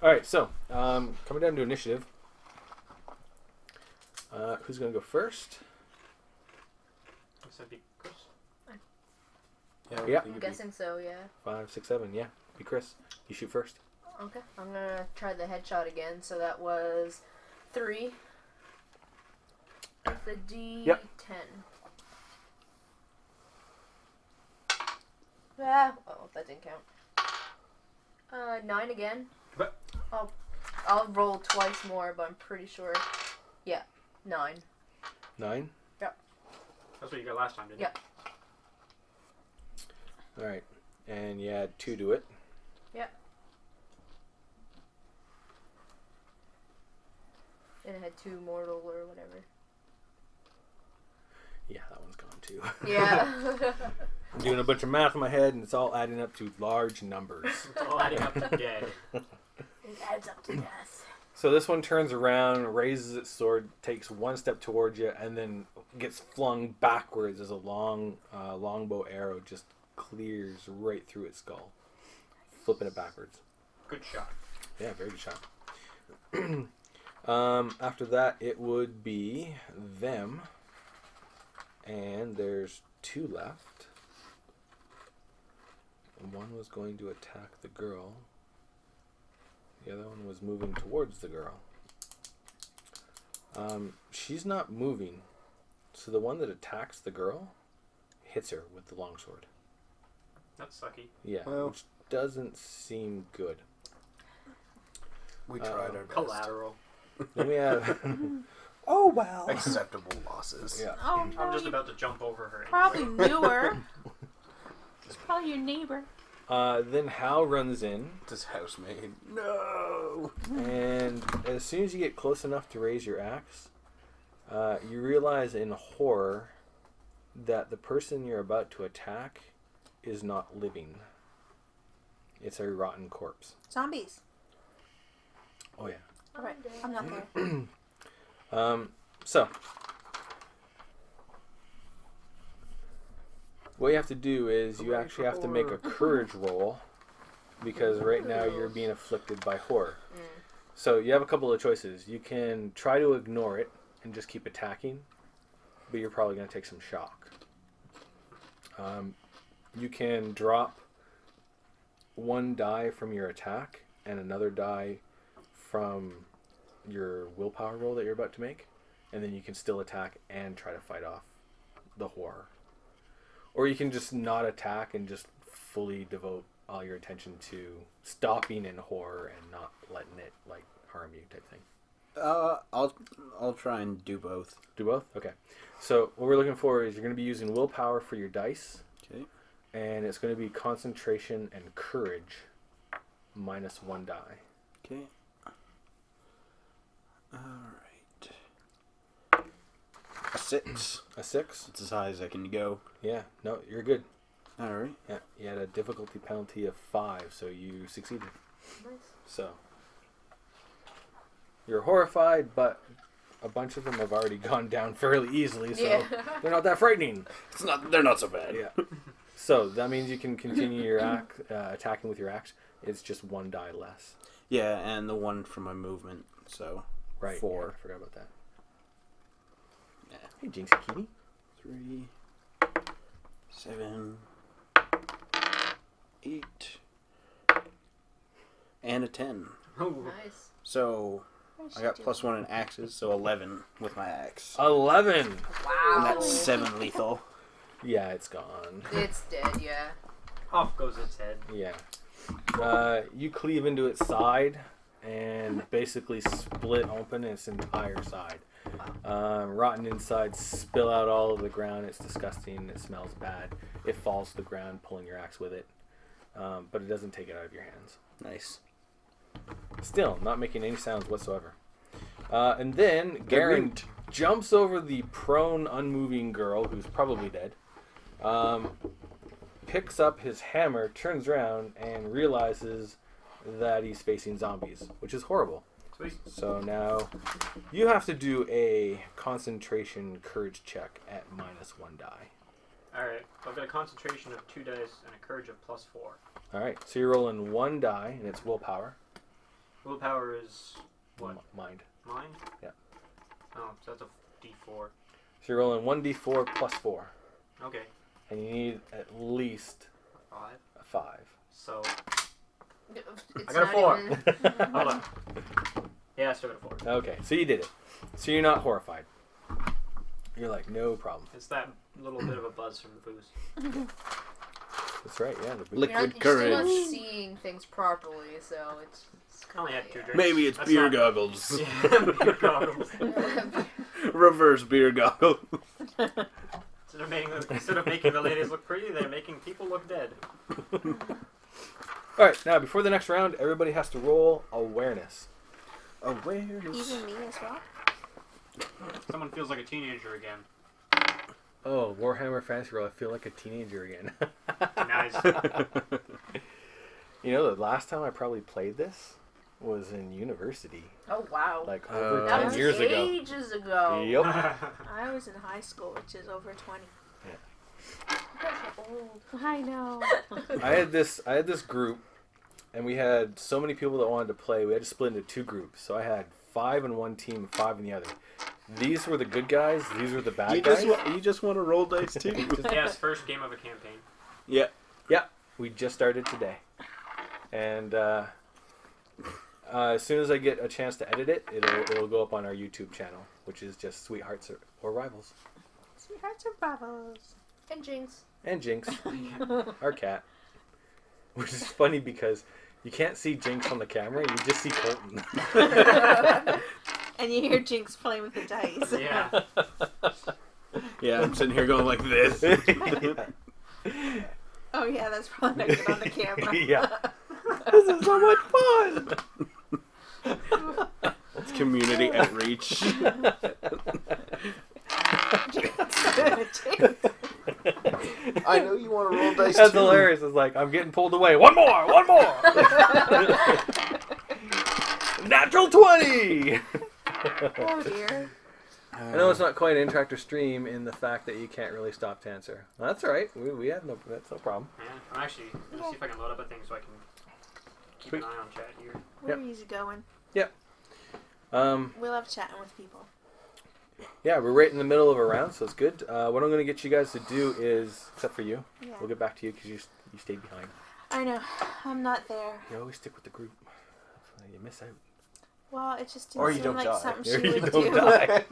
Alright, so, coming down to initiative. Who's going to go first? Guess that'd be Chris. Yeah. you I'm could guessing so. Yeah. 5, 6, 7, yeah. Be Chris. You shoot first. Okay. I'm gonna try the headshot again. So that was 3. With the D10. Yep. Ah, oh, that didn't count. 9 again. But- I'll roll twice more, but I'm pretty sure. Yeah, 9. 9. That's what you got last time, didn't Yeah. Alright. And you add 2 to it. And it had 2 mortal or whatever. Yeah, that one's gone too. Yeah. I'm doing a bunch of math in my head, and it's all adding up to large numbers. you? It's all adding up to dead. It adds up to death. So this one turns around, raises its sword, takes 1 step towards you, and then gets flung backwards as a longbow arrow just clears right through its skull, flipping it backwards. Good shot. Yeah, very good shot. After that, it would be them, and there's 2 left. And one was going to attack the girl. The other one was moving towards the girl. She's not moving, so the one that attacks the girl hits her with the longsword. That's sucky. Yeah, Well- which doesn't seem good. We tried our best. Collateral. Then we have... oh, well. Acceptable losses. Yeah. Oh no. I'm just you about to jump over her. probably Anyway. knew her. It's probably your neighbor. Then Hal runs in, This housemaid. No. and as soon as you get close enough to raise your axe, you realize in horror that the person you're about to attack is not living. It's a rotten corpse. Zombies. Oh yeah. Alright, I'm not there. So what you have to do is you actually have to make a courage roll, because right now you're being afflicted by horror. So you have a couple of choices. You can try to ignore it and just keep attacking, but you're probably going to take some shock. You can drop one die from your attack and another die from your willpower roll that you're about to make, and then you can still attack and try to fight off the horror. Or you can just not attack and just fully devote all your attention to stopping in horror and not letting it like harm you type thing. I'll try and do both. Do both? Okay. So what we're looking for is you're going to be using willpower for your dice. Okay. And it's going to be concentration and courage minus one die. Okay. Alright. A 6. A 6? It's as high as I can go. Yeah. No, you're good. Alright. Yeah. You had a difficulty penalty of 5, so you succeeded. Nice. So you're horrified, but a bunch of them have already gone down fairly easily, so they're not that frightening. They're not so bad. Yeah. So that means you can continue your attacking with your axe. It's just one die less. Yeah, and the one from my movement, so Right. 4. Yeah, I forgot about that. Yeah. Hey, Jinxie Kitty. 3, 7, 8, and a 10. Oh, Nice. So I got +1 in axes, so 11 with my axe. 11. Wow. And that's 7 lethal. Yeah, it's gone. It's dead, yeah. off goes its head. Yeah. You cleave into its side and basically split open its entire side. Rotten insides spill out all over the ground. It's disgusting. It smells bad. It falls to the ground, pulling your axe with it. But it doesn't take it out of your hands. Nice. Still, not making any sounds whatsoever. And then Garen jumps over the prone, unmoving girl, who's probably dead. Picks up his hammer, turns around, and realizes that he's facing zombies, which is horrible. Sweet. So now you have to do a concentration courage check at -1 die. Alright, I've got a concentration of 2 dice and a courage of +4. Alright, so you're rolling 1 die, and it's willpower. Willpower is what? Mind. Mind? Yeah. Oh, so that's a D4. So you're rolling 1d4 plus 4. Okay. And you need at least 5. a 5. So, It's I got a not 4. even- Hold on. Yeah, I still got a 4. Okay, so you did it. So you're not horrified. You're like, no problem. It's that little bit of a buzz from the booze. That's right, yeah. The Liquid You're still courage. not seeing things properly, so it's I only had 2 drinks. Maybe it's That's beer not- goggles. Yeah, beer goggles. Reverse beer goggles. Instead of making the ladies look pretty, they're making people look dead. Alright, now before the next round, everybody has to roll awareness. Awareness. Even me as well? Someone feels like a teenager again. Oh, Warhammer Fantasy Roll, I feel like a teenager again. Nice. You know, the last time I probably played this was in university. Oh wow. Like over that 10 was years ago. ages ago. Yep. I was in high school, which is over 20. You guys are old. I know. I had this group, and we had so many people that wanted to play. We had to split into 2 groups. So I had 5 in one team, 5 in the other. These were the good guys. These were the bad guys. You just want to roll dice too. Yes, first game of a campaign. Yeah. We just started today, and as soon as I get a chance to edit it, it'll go up on our YouTube channel, which is just Sweethearts or Rivals. Sweethearts or bravos. And Jinx. And Jinx, our cat. Which is funny because you can't see Jinx on the camera, you just see Colton. And you hear Jinx playing with the dice. Yeah. Yeah, I'm sitting here going like this. Oh yeah, that's probably not good on the camera. Yeah. This is so much fun. It's community outreach. I know you want to roll dice That's too. hilarious. It's like, I'm getting pulled away. One more! Natural 20! Oh dear. I know it's not quite an interactive stream in the fact that you can't really stop to answer. Well, that's all right. We have that's no problem. Yeah, I'm actually going to see if I can load up a thing so I can keep Sweet. an eye on chat here. We're easy going. Um, We love chatting with people. Yeah, we're right in the middle of a round, so it's good. What I'm going to get you guys to do is, except for you, Yeah. we'll get back to you because you stayed behind. I know. I'm not there. You always stick with the group. You miss out. Well, it just Or didn't you seem don't like die. something Or she you would don't do. die.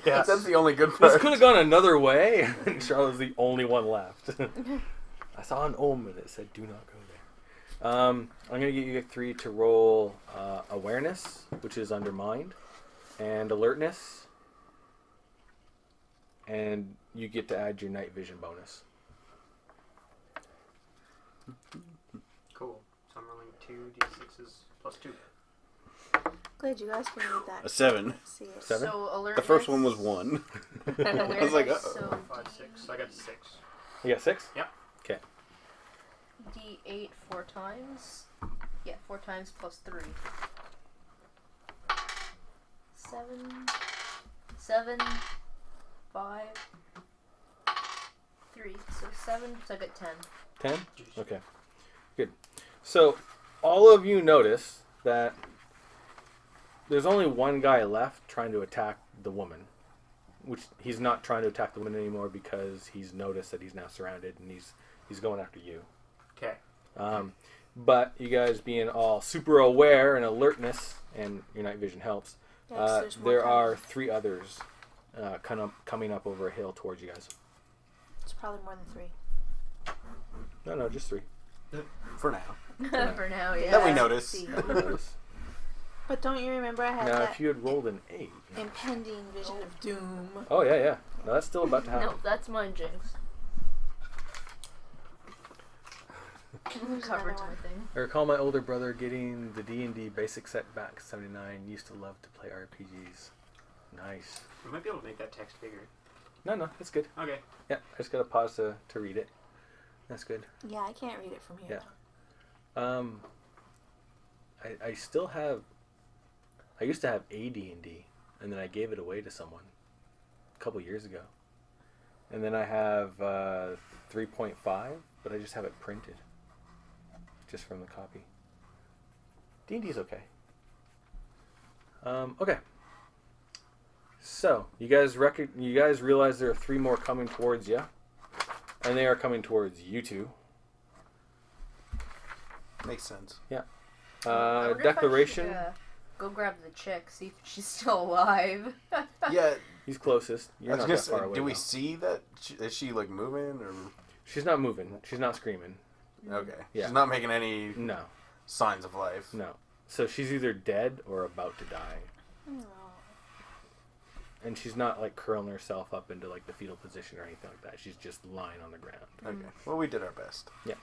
Yes. That's the only good part. This could have gone another way, and Charlotte's the only one left. I saw an omen that said, "Do not go there." I'm going to get you 3 to roll awareness, which is under mind, and alertness, and you get to add your night vision bonus. Cool. So I'm rolling 2d6s plus 2. Glad you guys can read that. A 7. Let's see it. 7? So alertness. The first one was 1. I was like, uh-oh. So 5, 6. I got 6. You got 6? Yep. Okay. D8 4 times. Yeah, 4 times plus 3. 7, 5, 3. So 7. So I got 10. 10? Okay. Good. So, all of you notice that there's only one guy left trying to attack the woman. Which he's not trying to attack the woman anymore because he's noticed that he's now surrounded and he's going after you. Okay. But you guys being all super aware and alertness, and your night vision helps, Yes, there's more there coming. are 3 others coming up over a hill towards you guys. It's probably more than 3. No, just 3. For now. For now, yeah. That we notice. See. Notice. But don't you remember I had Now, that if you had rolled an 8. impending vision of doom? Oh, yeah. No, that's still about to happen. No, that's mine, Jinx. Covered to my thing. I recall my older brother getting the D&D basic set back in 79. Used to love to play RPGs. Nice. We might be able to make that text bigger. No, it's good. Okay. Yeah, I just got to pause to read it. That's good. Yeah, I can't read it from here. Yeah. I still have... I used to have a D&D, and then I gave it away to someone a couple years ago. And then I have 3.5, but I just have it printed. Just from the copy. D&D's okay. Okay. So, you guys realize there are 3 more coming towards you. And they are coming towards you 2. Makes sense. Yeah. I wonder Declaration. If I should, go grab the chick, see if she's still alive. Yeah. He's closest. I You're was not gonna that say, far away. do we though. see that? Is she like moving or? She's not moving. She's not screaming. Okay. Yeah. She's not making any No. signs of life. No. So she's either dead or about to die. Oh. And she's not like curling herself up into like the fetal position or anything like that. She's just lying on the ground. Okay. Well, we did our best. Yeah.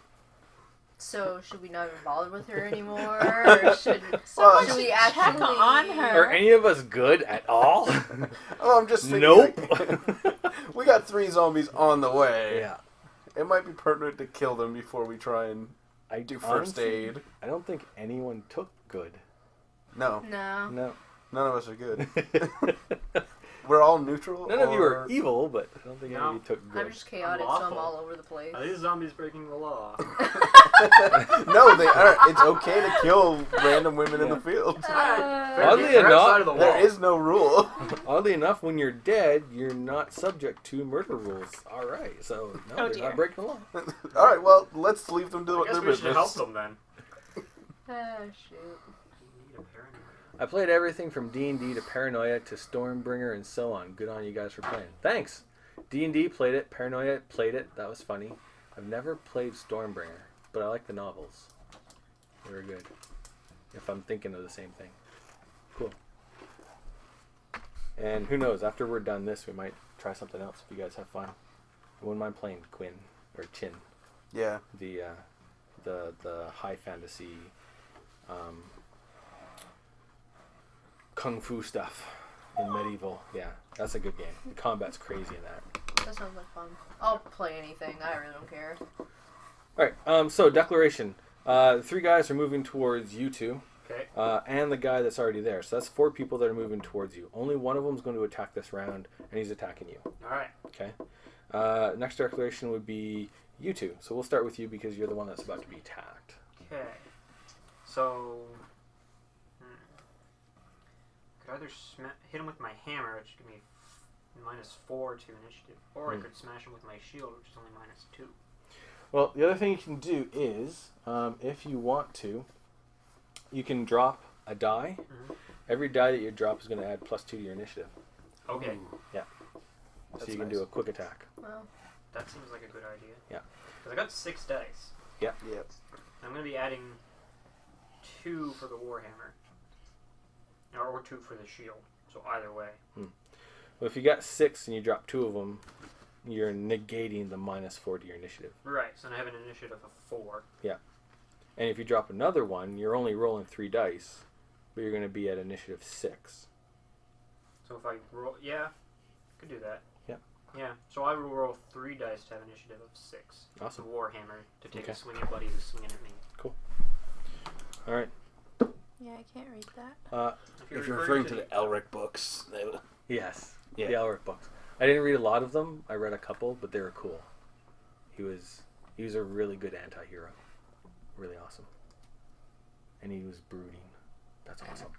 So should we not even bother with her anymore? Or should Well, we check actually on her. Are any of us good at all? Oh, I'm just thinking, Nope. like, we got 3 zombies on the way. Yeah. It might be pertinent to kill them before we try and I do first honestly, aid. I don't think anyone took good. No, No. No. none of us are good. We're all neutral. None of you are or- evil, but I don't think any of No. you took good. I'm just chaotic, so I'm Unlawful. all over the place. Are these zombies breaking the law? No, they are. It's okay to kill random women in the field. Oddly They're outside of the enough, wall. There is no rule. oddly enough, when you're dead, you're not subject to murder rules. All right, so no, Oh, you're dear. not breaking the law. All right, well, let's leave them to I guess their we should help business. them then. Ah, shoot. Need a paranoia. I played everything from D&D to Paranoia to Stormbringer and so on. Good on you guys for playing. Thanks. D&D played it. Paranoia played it. That was funny. I've never played Stormbringer, but I like the novels. They were good. If I'm thinking of the same thing. Cool. And who knows, after we're done this, we might try something else if you guys have fun. I wouldn't mind playing Quinn, or Chin, Yeah. the high fantasy kung fu stuff in medieval. Yeah, that's a good game. The combat's crazy in that. That sounds like fun. I'll play anything. I really don't care. Alright, so declaration. 3 guys are moving towards you 2. Okay. And the guy that's already there. So that's 4 people that are moving towards you. Only one of them is going to attack this round, and he's attacking you. Alright. Okay. Next declaration would be you 2. So we'll start with you because you're the one that's about to be attacked. Okay. So. Could either hit him with my hammer, which would give me -4 to initiative. Or I could smash him with my shield, which is only -2. Well, the other thing you can do is, if you want to, you can drop a die. Every die that you drop is going to add +2 to your initiative. Okay. Yeah. That's so you can nice. do a quick attack. Well, That seems like a good idea. Yeah. Because I got 6 dice. Yep. I'm going to be adding 2 for the Warhammer. Or 2 for the shield. So either way. Well, if you got 6 and you drop 2 of them, you're negating the -4 to your initiative. Right, so I have an initiative of 4. And if you drop another one, you're only rolling 3 dice, but you're going to be at initiative 6. So if I roll... Yeah, could do that. Yeah. Yeah, so I will roll 3 dice to have initiative of 6. Awesome. The Warhammer to take Okay. a swing at buddy who's swinging at me. All right. Yeah, I can't read that. If you're referring to the Elric books, Yes. Yeah. The Elric books. I didn't read a lot of them. I read a couple, but they were cool. He was a really good anti-hero. Really awesome. And he was brooding. That's awesome.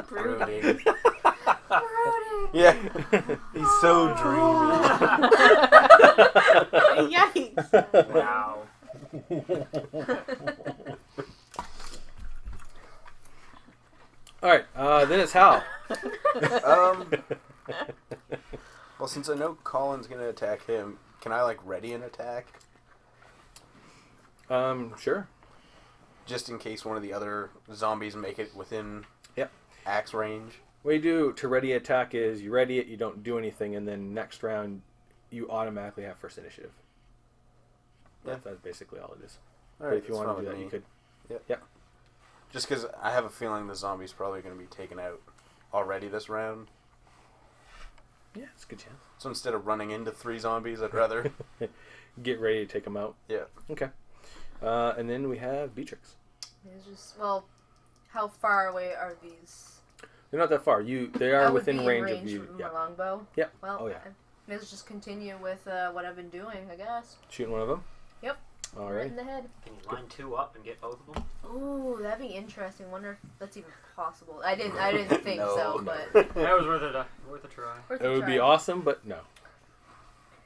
brooding. Brooding. Yeah, he's so dreamy. Yikes! Wow. All right. Then it's Hal. Well, since I know Colin's gonna attack him, can I ready an attack Sure. just in case one of the other zombies make it within Yep. axe range? What you do to ready attack is you ready it, you don't do anything, and then next round you automatically have first initiative. Yeah. That's basically all it is. All But right, if you that's want to fine do that, with you me. could. Just because I have a feeling the zombie's probably going to be taken out already this round. Yeah, it's a good chance. So instead of running into 3 zombies, I'd rather... Get ready to take them out. Yeah. Okay. And then we have Beatrix. It's just, well, how far away are these? They're not that far. They I are would within be in range range of you. from Yeah. my longbow. Yeah. Well, Oh, yeah. I may as well just continue with what I've been doing, I guess. Shooting one of them. Yep. All Right right. in the head. Can you line 2 up and get both of them? Ooh, that'd be interesting. Wonder if that's even possible. I didn't think No. so, but That was worth a try. worth It a would be try. awesome, but no.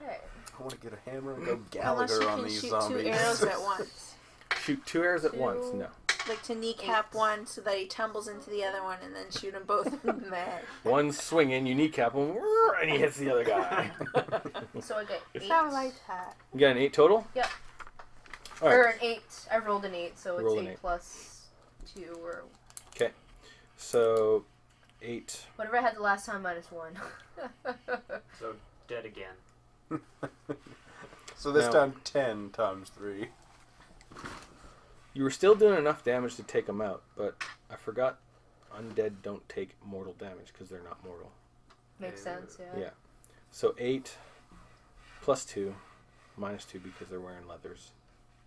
Okay. I want to get a hammer and go Unless you Gallagher on can these shoot zombies. 2 arrows at once. Shoot 2 arrows at once. Two. No. Like to kneecap 8. one so that he tumbles into the other one and then shoot them both in the head. One swinging, you kneecap him, and he hits the other guy. So I get 8. Sound like that. You got an 8 total? Yep. All Or right. an 8. I rolled an 8, so Roll it's an 8 8. plus 2 or So 8. whatever I had the last time minus 1. So, dead again. So this Now- time 10 times 3. You were still doing enough damage to take them out, but I forgot undead don't take mortal damage because they're not mortal. Makes sense, yeah. Yeah. So 8 plus 2 minus 2 because they're wearing leathers.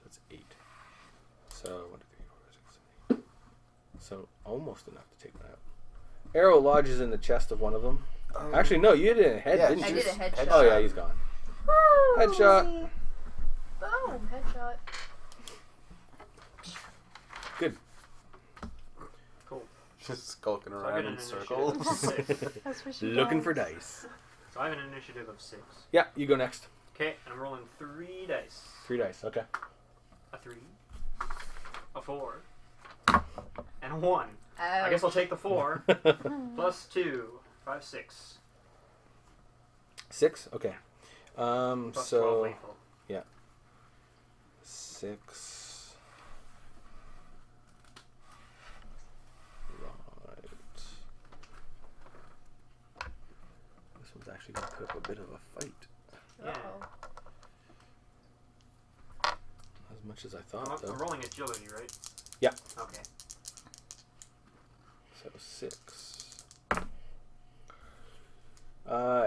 That's 8. So 1, 2, 3, 4, 5, 6, 7, 8. So almost enough to take them out. Arrow lodges in the chest of one of them. Actually, no, you did a head, Yeah, didn't I you? did a headshot. Oh yeah, he's gone. Woo! Headshot. Boom! Headshot. Good. Cool. Just skulking So I around get an in initiative circles. of 6. That's what she Looking does. for dice. So I have an initiative of 6. Yeah, you go next. Okay, and I'm rolling 3 dice. 3 dice. Okay. A 3, a 4, and a 1. I Ouch. guess I'll take the 4. Plus 2, 5, 6. 6. Okay. Plus 12 So lethal. 6. Right. This one's actually going to put up a bit of a fight. Yeah. Uh-oh. As much as I thought, I'm though. rolling agility, right? Yeah. Okay. So 6.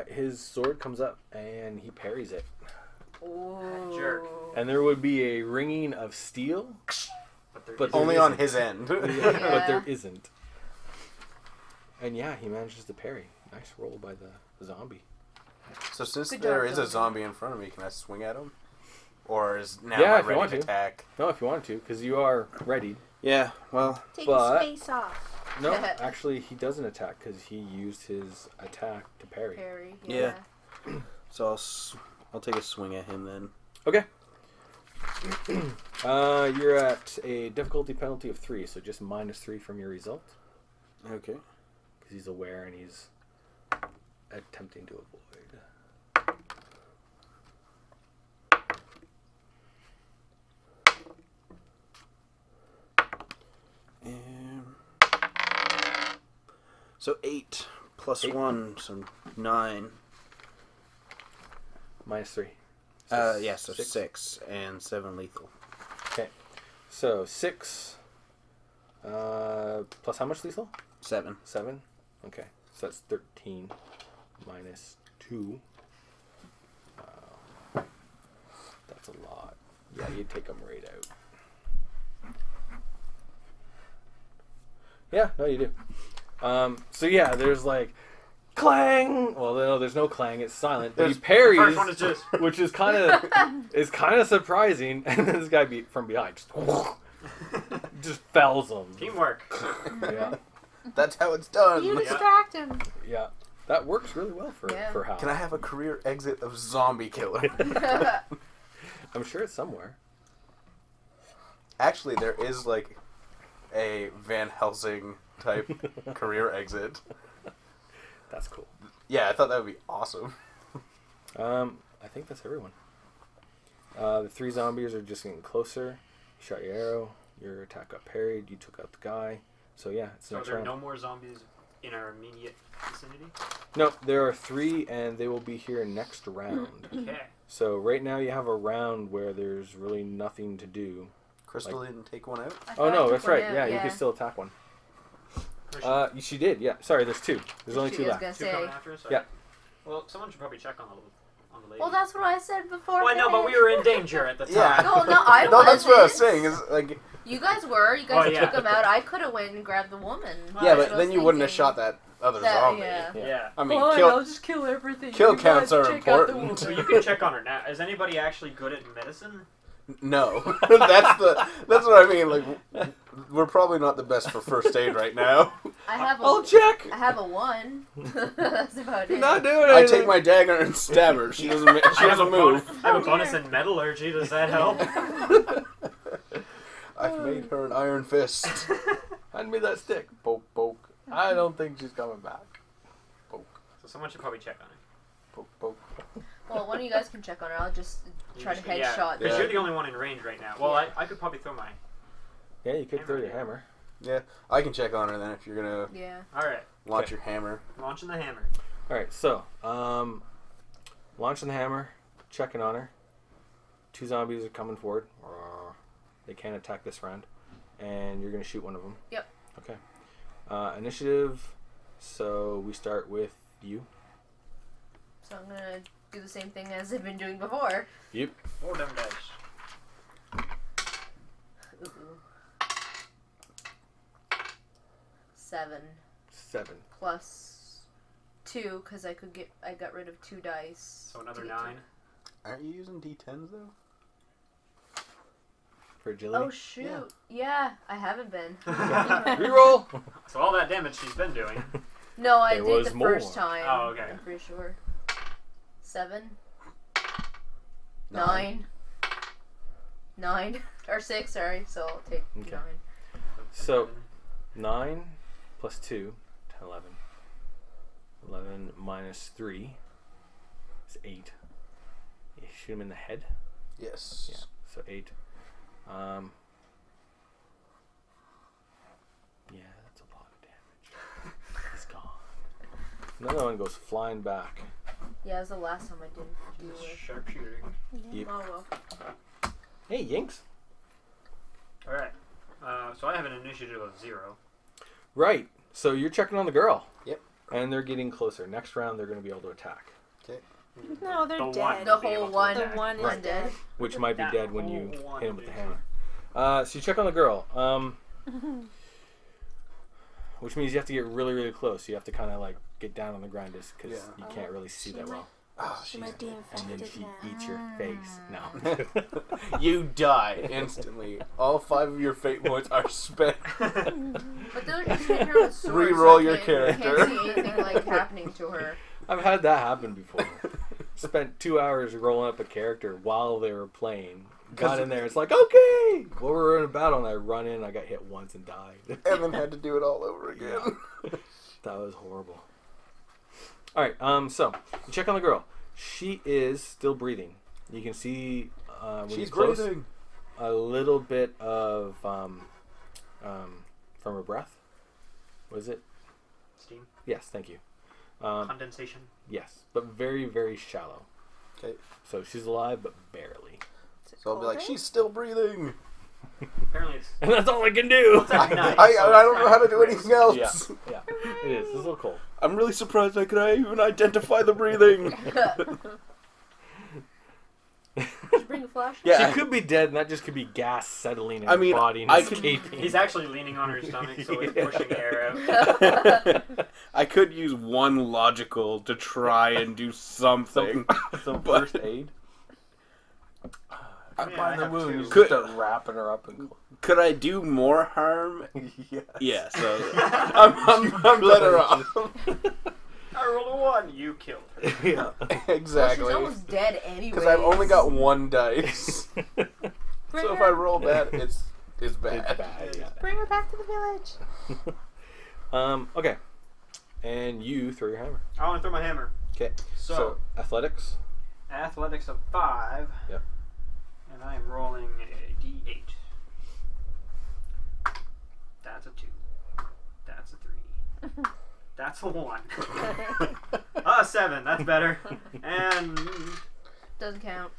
His sword comes up and he parries it. Ooh. Jerk. And there would be a ringing of steel, But Only there on isn't. his end. but there isn't. And yeah, he manages to parry. Nice roll by the zombie. So since Good there job, is a zombie. zombie in front of me, can I swing at him? Or is now Yeah, my if you ready want to to. attack? No, if you wanted to, because you are ready. Yeah, well, Take But- his face off. No, actually, he doesn't attack because he used his attack to parry. Parry. Yeah. So I'll take a swing at him then. Okay. You're at a difficulty penalty of 3, so just -3 from your result. Okay. Because he's aware and he's attempting to avoid. So 8 plus 1, so 9. -3. Yeah, so 6 and 7 lethal. Okay. So 6 plus how much lethal? 7. 7? Okay. So that's 13 minus 2. That's a lot. Yeah, you take them right out. Yeah, no, you do. So yeah, there's like clang. Well, no, there's no clang. It's silent. But he parries, The first one is just... which is kind of surprising. And then this guy from behind just fells him. Teamwork. Yeah, That's how it's done. You distract him. yeah, that works really well for Hal. Can I have a career exit of zombie killer? I'm sure it's somewhere. Actually, there is like a Van Helsing type career exit. That's cool. Yeah, I thought that would be awesome. I think that's everyone. The 3 zombies are just getting closer. You shot your arrow. Your attack got parried. You took out the guy. So yeah, it's So are next there round. no more zombies in our immediate vicinity? No, there are 3, and they will be here next round. Okay. So right now you have a round where there's really nothing to do. Crystal didn't take one out? I Oh thought I no, took that's one right. out, Yeah, you can still attack one. She did. Yeah. Sorry, there's 2. There's only 2 I was left. gonna Two say. coming after us? Yeah. Well, someone should probably check on the lady. Well, that's what I said before. Well, I know, but we were in danger at the time. Yeah. No, I No, that's what I was wasn't. saying. Is like, You guys were. You guys Oh, yeah. took him out. I could have went and grabbed the woman. yeah, That's but what I then was you wouldn't have thinking. shot that other That- zombie. yeah. Yeah. I mean, Fine, kill. I'll just kill everything. kill You guys counts are check out the important. So woman. you can check on her now. Is anybody actually good at medicine? No, that's what I mean. Like, we're probably not the best for first aid right now. I have a. I'll check. I have a 1. That's about You're it. not doing I anything. take my dagger and stab her. She doesn't. She doesn't move. I have a bonus in metallurgy. Does that help? I've made her an iron fist. Hand me that stick. Poke, poke. I don't think she's coming back. Poke, So someone should probably check on her. poke, poke. Well, one of you guys can check on her. I'll just try to Yeah, headshot. because Yeah. you're the only one in range right now. Well, Yeah. I could probably throw my... Yeah, you could Hammer, throw your yeah. hammer. Yeah, I can check on her then if you're gonna Yeah. Alright, launch Okay. your hammer. launching the hammer. All right, so launching the hammer, checking on her. 2 zombies are coming forward. They can't attack this round, and you're gonna shoot one of them. Yep. Okay. Initiative. So we start with you. So I'm gonna do the same thing as I've been doing before. Yep. Roll them dice. Ooh. 7 7. plus 2 because I got rid of 2 dice. So another to get 9. Aren't you using D10s though? For agility. Oh shoot! Yeah, I haven't been. Reroll. So all that damage she's been doing. No, I There did was the more. first time. Oh, okay. I'm pretty sure. 7, 9. 9 or 6. Sorry, so I'll take Okay. 9. So 9 plus 2, 10, 11. 11 minus 3 is 8. You shoot him in the head. Yes. Yeah. So 8. Yeah, that's a lot of damage. He's gone. Another one goes flying back. Yeah, it was the last time I didn't do it. Sharpshooter. Yep. Oh well. Hey, Yinks. Alright. So I have an initiative of 0. Right. So you're checking on the girl. Yep. And they're getting closer. Next round, they're going to be able to attack. No, they're The dead. one. The Be able whole to one. The attack. one is Right. dead. Which might be That dead when you whole one hit him with the is- hammer. So you check on the girl. Which means you have to get really, really close. You have to kind of like get down on the ground because Yeah. you can't really see that well. Oh, She she's might be dead. And then infected she now. eats your face. No. You die instantly. All 5 of your fate points are spent. But those just hit her with swords. Reroll so your you character. Can't see anything like happening to her. I've had that happen before. Spent 2 hours rolling up a character while they were playing. Got in there, it's like, okay! Well, we're in a battle, and I run in, I got hit once and died. And then had to do it all over again. That was horrible. Alright, so, you check on the girl. She is still breathing. You can see, when She's you're close, breathing. a little bit of, from her breath. Was it? Steam. Yes, thank you. Condensation. Yes, but very, very shallow. Okay. So she's alive, but barely. So I'll be like, she's still breathing. Apparently it's... And that's all I can do! It's at night, I so don't it's know how to not do great. anything else. Yeah, it is. It's a little cold. I'm really surprised I could even identify the breathing. Did you bring a flashlight? Yeah. She could be dead, and that just could be gas settling in I her mean, body and I could- escaping. He's actually leaning on her stomach, so he's Yeah. pushing air out. I could use one logical to try and do something. Some but- first aid. Yeah, I the have wound. two. You Could- start wrapping her up and Could I do more harm? yes. Yeah, so I'm better off. I rolled a 1. You killed her. Yeah. Well, Exactly. she's almost dead anyway. Because I've only got 1 dice. Bring So if her- I roll bad, it's bad. It's bad, yeah. Bring her back to the village. Okay. And you throw your hammer. I want to throw my hammer. Okay. So, athletics. athletics of 5. Yep. And I am rolling a d8. That's a 2. That's a 3. That's a 1. 7. That's better. And Doesn't count.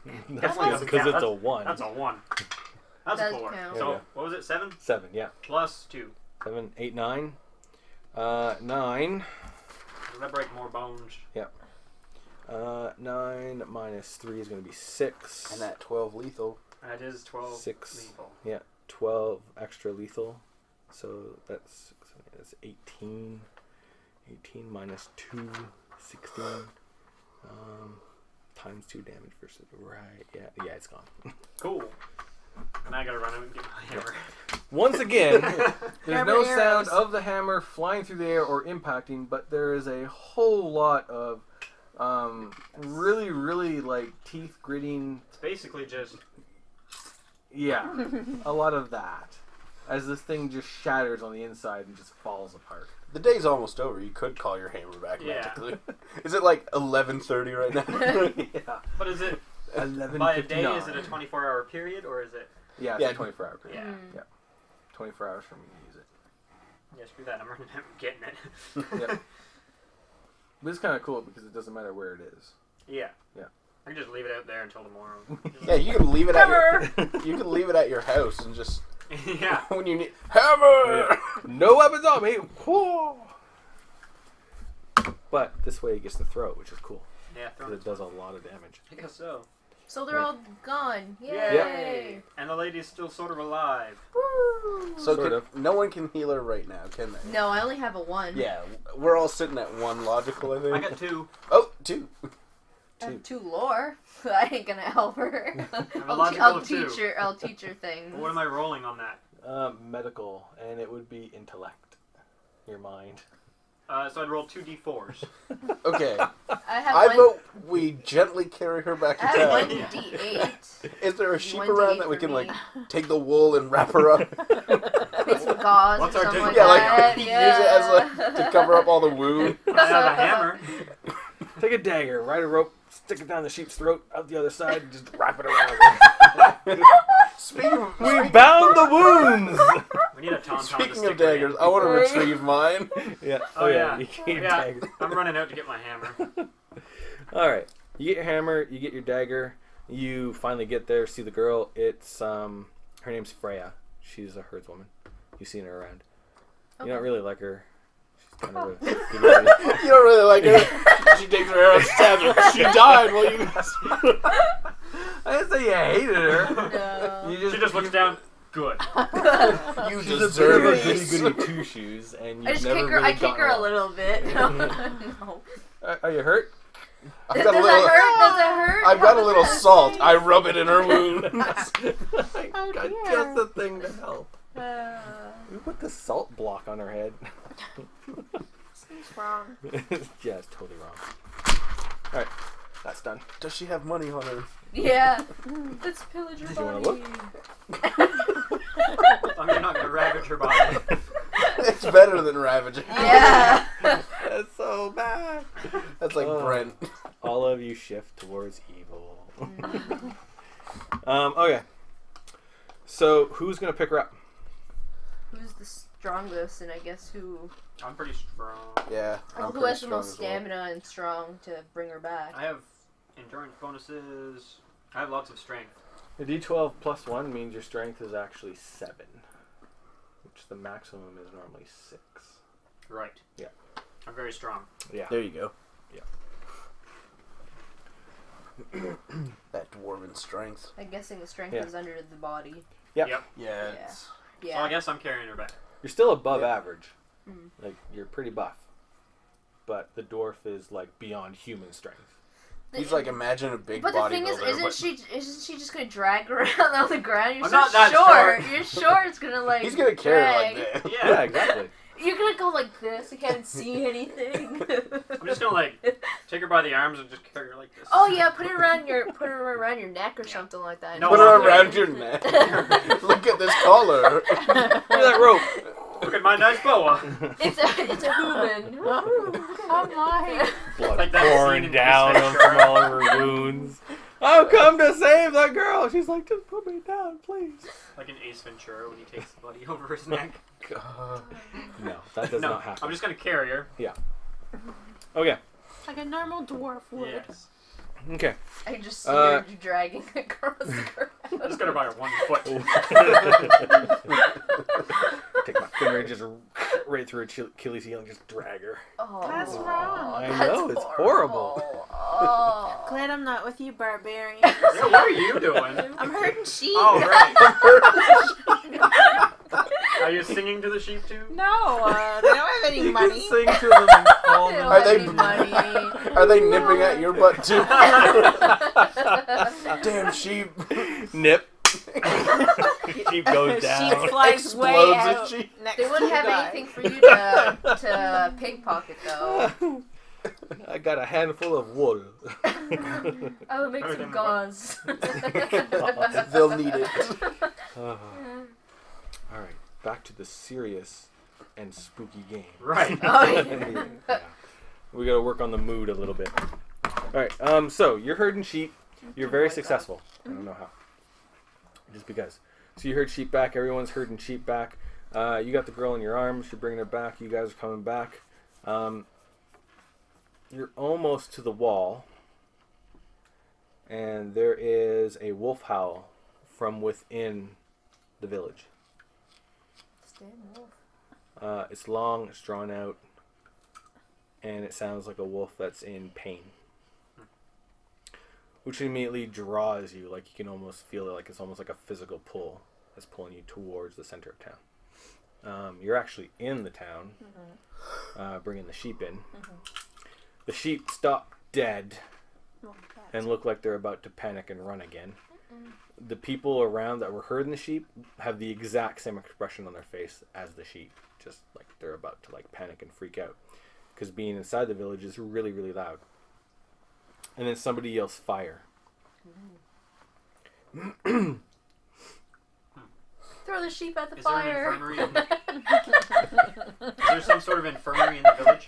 That's Definitely doesn't because count. it's a 1. that's a 1. That's a Does 4. count. So Yeah. what was it? 7 7, yeah. plus 2. 7, 8, 9. 9. Does that break more bones? 9 minus 3 is going to be 6. And that 12 lethal. That is 12 6. lethal. Yeah, 12 extra lethal. So that's 18. 18 minus 2, 16. Times 2 damage versus right. Yeah, it's gone. Cool. Now I gotta run out and get my hammer. Once again, there's Hammer no arrows. sound of the hammer flying through the air or impacting, but there is a whole lot of really, really like teeth gritting. It's basically just Yeah, a lot of that. As this thing just shatters on the inside and just falls apart. The day's almost over. You could call your hammer back Yeah. magically. Is it like 11:30 right now? Yeah. But is it 11:59. by a day? Is it a 24-hour period or is it? Yeah, it's Yeah. a 24-hour period. Yeah. 24 hours for me to use it. Yeah, screw that. I'm running out and getting it. Yeah. But it's kind of cool because it doesn't matter where it is. Yeah. Yeah. I can just leave it out there until tomorrow. Yeah, you can leave it at Hammer! you can leave it at your house and just Yeah. when you need hammer. Yeah. No weapons on me! Whoa! But this way it gets to throw it, which is cool. Yeah. Because it does a lot of damage. I guess so. So they're all gone. Yay! Yay! And the lady's still sort of alive. Woo! So Sort can- of. no one can heal her right now, can they? No, I only have a 1. Yeah, we're all sitting at 1 logical, I think. I got 2. Oh, 2. I have 2 lore. I ain't gonna help her. have a logical of 2. I'll teach her things. What am I rolling on that? Medical, and it would be intellect. Your mind. So I'd roll 2 d4s. Okay, I have I 1. vote we gently carry her back to I have 1 town. Yeah. d8. Is there a sheep 1 around d8 that we for can me. like take the wool and wrap her up? Make some gauze What's or our something like difference? Yeah, like that. use it as to cover up all the wound. I have a hammer. Take a dagger, ride a rope, stick it down the sheep's throat, out the other side, and just wrap it around. We bound the wounds! We need a tauntaun to Speaking stick of daggers, her I want to retrieve mine. Yeah. Oh, yeah. You get your Yeah, dagger. I'm running out to get my hammer. Alright. You get your hammer, you get your dagger, you finally get there, see the girl. It's, her name's Freya. She's a herdswoman. You've seen her around. You don't really like her. She's kind of a... You don't really like her. She takes her arrow and stabs her. She died while you... I didn't say you hated her. No. She just looks down. Good. You She's deserve a it. goody goody two shoes, and I you've just never kick her. really I kick gotten her a along. little bit. No. Are you hurt? I've Does got a that little. hurt? Does that hurt? I've got a little salt. I rub it in her wound. Oh, I dear. just the thing to help. Uh, We put the salt block on her head. Seems wrong. Yeah, it's totally wrong. Alright, that's done. Does she have money on her? Yeah. Let's pillage your Did you wanna body. I'm not gonna ravage her body. It's better than ravaging. Yeah. That's so bad. That's like Brent. All of you shift towards evil. Okay. So, who's going to pick her up? Who's the strongest, and I guess who I'm pretty strong. Yeah. who pretty has the strong most as well. stamina and strong to bring her back? I have endurance bonuses. I have lots of strength. The D12 plus 1 means your strength is actually 7. Which the maximum is normally 6. Right. Yeah. I'm very strong. Yeah. There you go. Yeah. That dwarven strength. I'm guessing the strength Yeah. is under the body. Yep. Yep. Yeah. Yeah. So Yeah. I guess I'm carrying her back. You're still above Yeah. average. Like, you're pretty buff. But the dwarf is, like, beyond human strength. He's like, imagine a big But the thing is, bodybuilder, isn't she just gonna drag around on the ground? You're I'm so not that short. short. You're short. It's gonna like. He's gonna carry drag. like that. Yeah. Yeah, exactly. You're gonna go like this. You can't see anything. I'm just gonna like take her by the arms and just carry her like this. Oh yeah, put her around your neck or something like that. No, Put I'm her not around there. your neck. Look at this collar. Look at that rope. Look at my nice boa. It's a human. Oh my. Blood Like that scene pouring in down Ace from Ventura. all of her wounds. I've come to save the girl. She's like, just put me down, please. Like in Ace Ventura when he takes the buddy over his neck. God. No, that does No, not happen. I'm just gonna carry her. Okay. Like a normal dwarf would. Yes. Okay. I just heard you dragging across the ground. I'm just gonna buy her 1 foot. Take my finger and just right through her Achilles heel and just drag her. Oh, That's wrong. I know, it's horrible. Oh. Glad I'm not with you, barbarian. Yeah, what are you doing? I'm herding sheep. Oh, right. Are you singing to the sheep too? No, they don't have any money. Sing to them all They the don't Are have they- any money. Are they nipping at your butt too? Damn sheep. Nip. Sheep goes down. Sheep flies way Explodes a out. sheep. Next They wouldn't to have you guys. anything for you to pickpicket though. I got a handful of water. I will make some gauze. They'll need it. Alright, back to the serious and spooky game. Right. Oh, yeah. Yeah. We gotta work on the mood a little bit. Alright, so you're herding sheep. You're very successful. I don't know how. Just because. So you herd sheep back. Everyone's herding sheep back. You got the girl in your arms. You're bringing her back. You guys are coming back. You're almost to the wall. And there is a wolf howl from within the village. It's long, it's drawn out, and it sounds like a wolf that's in pain. Which immediately draws you, like you can almost feel it, like it's almost like a physical pull that's pulling you towards the center of town. You're actually in the town, bringing the sheep in. The sheep stop dead and look like they're about to panic and run again. The people around that were herding the sheep have the exact same expression on their face as the sheep, just like they're about to like panic and freak out, because being inside the village is really, really loud. And then somebody yells fire. Throw the sheep at the Is fire. there an infirmary? Is there some sort of infirmary in the village?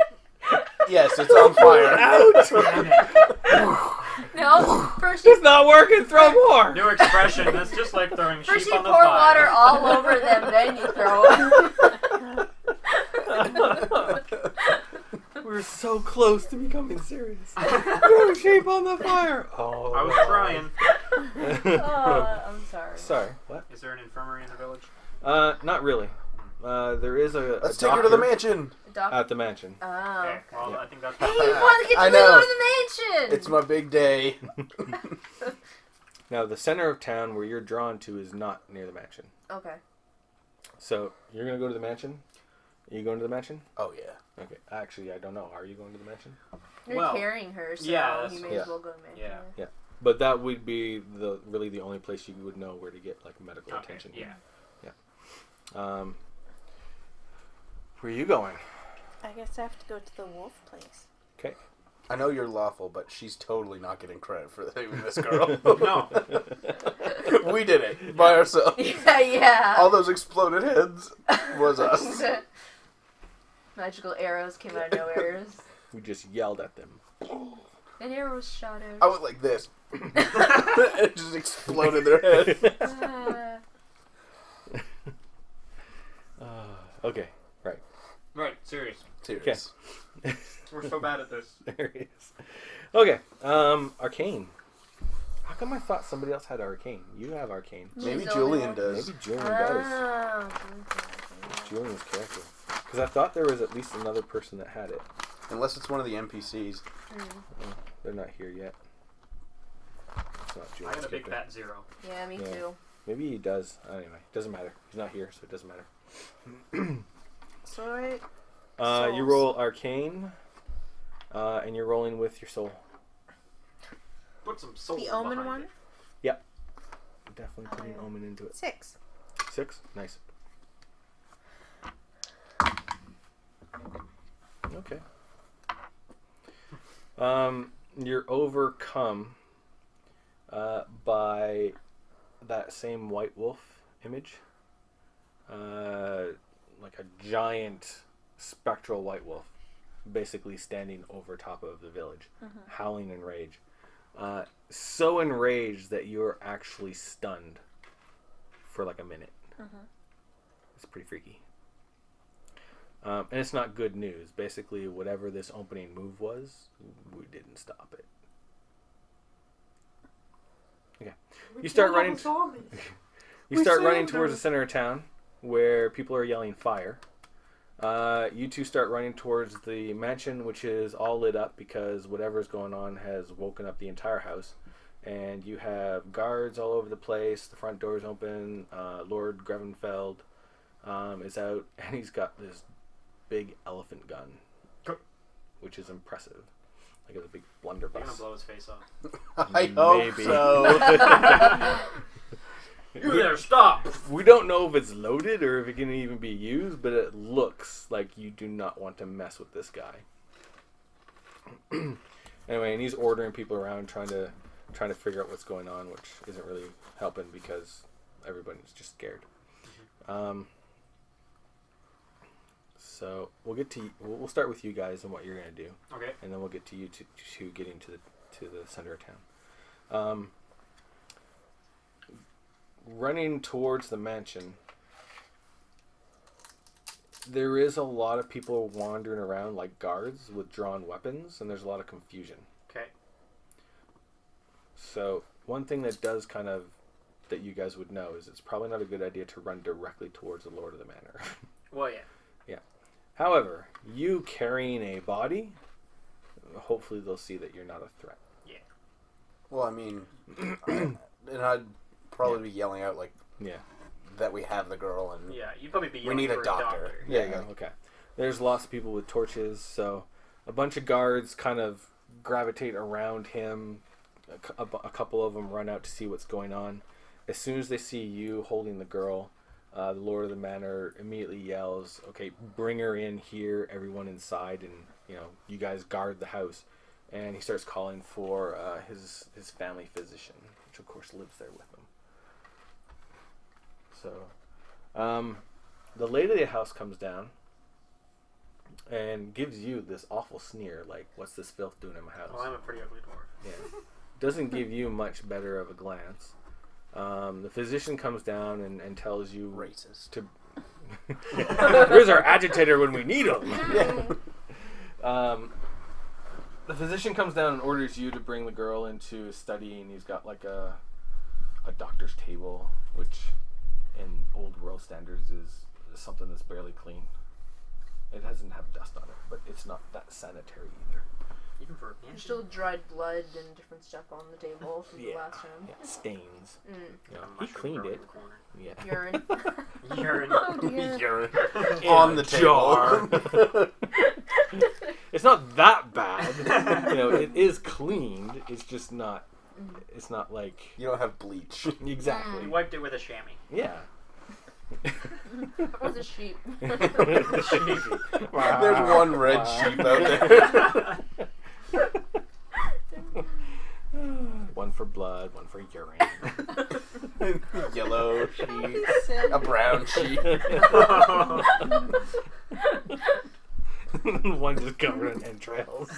Yes, it's on fire. Damn it. No, first It's not working. Throw more. New expression. That's just like throwing first sheep you on the pour fire. water all over them, then you throw them. We're so close to becoming serious. Throw sheep on the fire. Oh, I was trying. Oh, I'm sorry. Sorry. What? Is there an infirmary in the village? Not really. There is a. Let's a take her to the doctor mansion. at the mansion. Oh, Okay, okay. well, Yeah. I think that's Hey, you finally get I to go know. to the mansion! It's my big day. Now, the center of town where you're drawn to is not near the mansion. Okay. So you're gonna go to the mansion. Are you going to the mansion? Oh yeah. Okay. Actually, I don't know. Are you going to the mansion? You're carrying her, so yeah, you may as well go to mansion. Yeah. Yeah. But that would be really the only place you would know where to get like medical attention. Yeah. Yeah. Where are you going? I guess I have to go to the wolf place. Okay. I know you're lawful, but she's totally not getting credit for saving this girl. No. We did it by ourselves. Yeah. All those exploded heads was us. Magical arrows came out of nowhere. We just yelled at them. And arrows shot out. I went like this. It just exploded their head. Okay. Right. Right. Serious. Serious. We're so bad at this. There it is. Okay. Arcane. How come I thought somebody else had Arcane? You have Arcane. Maybe Julian does. Maybe Julian does. Julian's character. Because I thought there was at least another person that had it. Unless it's one of the NPCs. Oh, they're not here yet. It's not I Julian's got a big character. fat 0. Yeah, me too. Maybe he does. Anyway, doesn't matter. He's not here, so it doesn't matter. So You roll Arcane, and you're rolling with your soul. Put some soul the omen behind one? it. Yep. Definitely putting Omen into it. 6. 6? Nice. Okay. You're overcome by that same white wolf image. Like a giant spectral white wolf basically standing over top of the village, howling in rage. So enraged that you're actually stunned for like a minute. It's pretty freaky. And it's not good news. Basically, whatever this opening move was, we didn't stop it. Okay. You start running. You start running towards the center of town, where people are yelling fire. You two start running towards the mansion, which is all lit up because whatever's going on has woken up the entire house. And you have guards all over the place. The front door's open. Lord Grevinfeld is out, and he's got this big elephant gun, which is impressive. Like a big blunderbuss. You're gonna blow his face off. I hope so. You there, stop! We don't know if it's loaded or if it can even be used, but it looks like you do not want to mess with this guy. Anyway, and he's ordering people around, trying to figure out what's going on, which isn't really helping because everybody's just scared. So we'll start with you guys and what you're gonna do. Okay. And then we'll get to you to getting to the center of town. Running towards the mansion, there is a lot of people wandering around like guards with drawn weapons, and there's a lot of confusion. Okay. So one thing that does that you guys would know is it's probably not a good idea to run directly towards the Lord of the Manor. Well, yeah. Yeah. However, you carrying a body, hopefully they'll see that you're not a threat. Yeah. Well, I mean, and I'd probably be yelling out like, that we have the girl and you'd probably be we yelling need for a doctor. There you go. Okay. There's lots of people with torches, so a bunch of guards kind of gravitate around him. A couple of them run out to see what's going on. As soon as they see you holding the girl, the Lord of the Manor immediately yells, "Okay, bring her in here, everyone inside, and you guys guard the house." And he starts calling for his family physician, which of course lives there with him. So, the lady of the house comes down and gives you this awful sneer, like, "What's this filth doing in my house?" Well, I'm a pretty ugly dwarf. Yeah. Doesn't give you much better of a glance. The physician comes down and tells you Racist. to where's our agitator when we need him? The physician comes down and orders you to bring the girl into study, and he's got like a doctor's table, which in old world standards is something that's barely clean. It doesn't have dust on it, but it's not that sanitary either. Even for a There's mansion. still dried blood and different stuff on the table from the last room. Yeah, stains. Mm. You know, A he mushroom cleaned growing it. in the corner. Yeah. Urine. Urine. Oh dear. Urine In on a the jar. table. It's not that bad. You know, it is cleaned. It's just not. It's not like You don't have bleach. You exactly. wiped it with a chamois. Yeah. Or the sheep. There's one red sheep out there. One for blood, one for urine. Yellow sheep. A brown sheep. One just covered in entrails.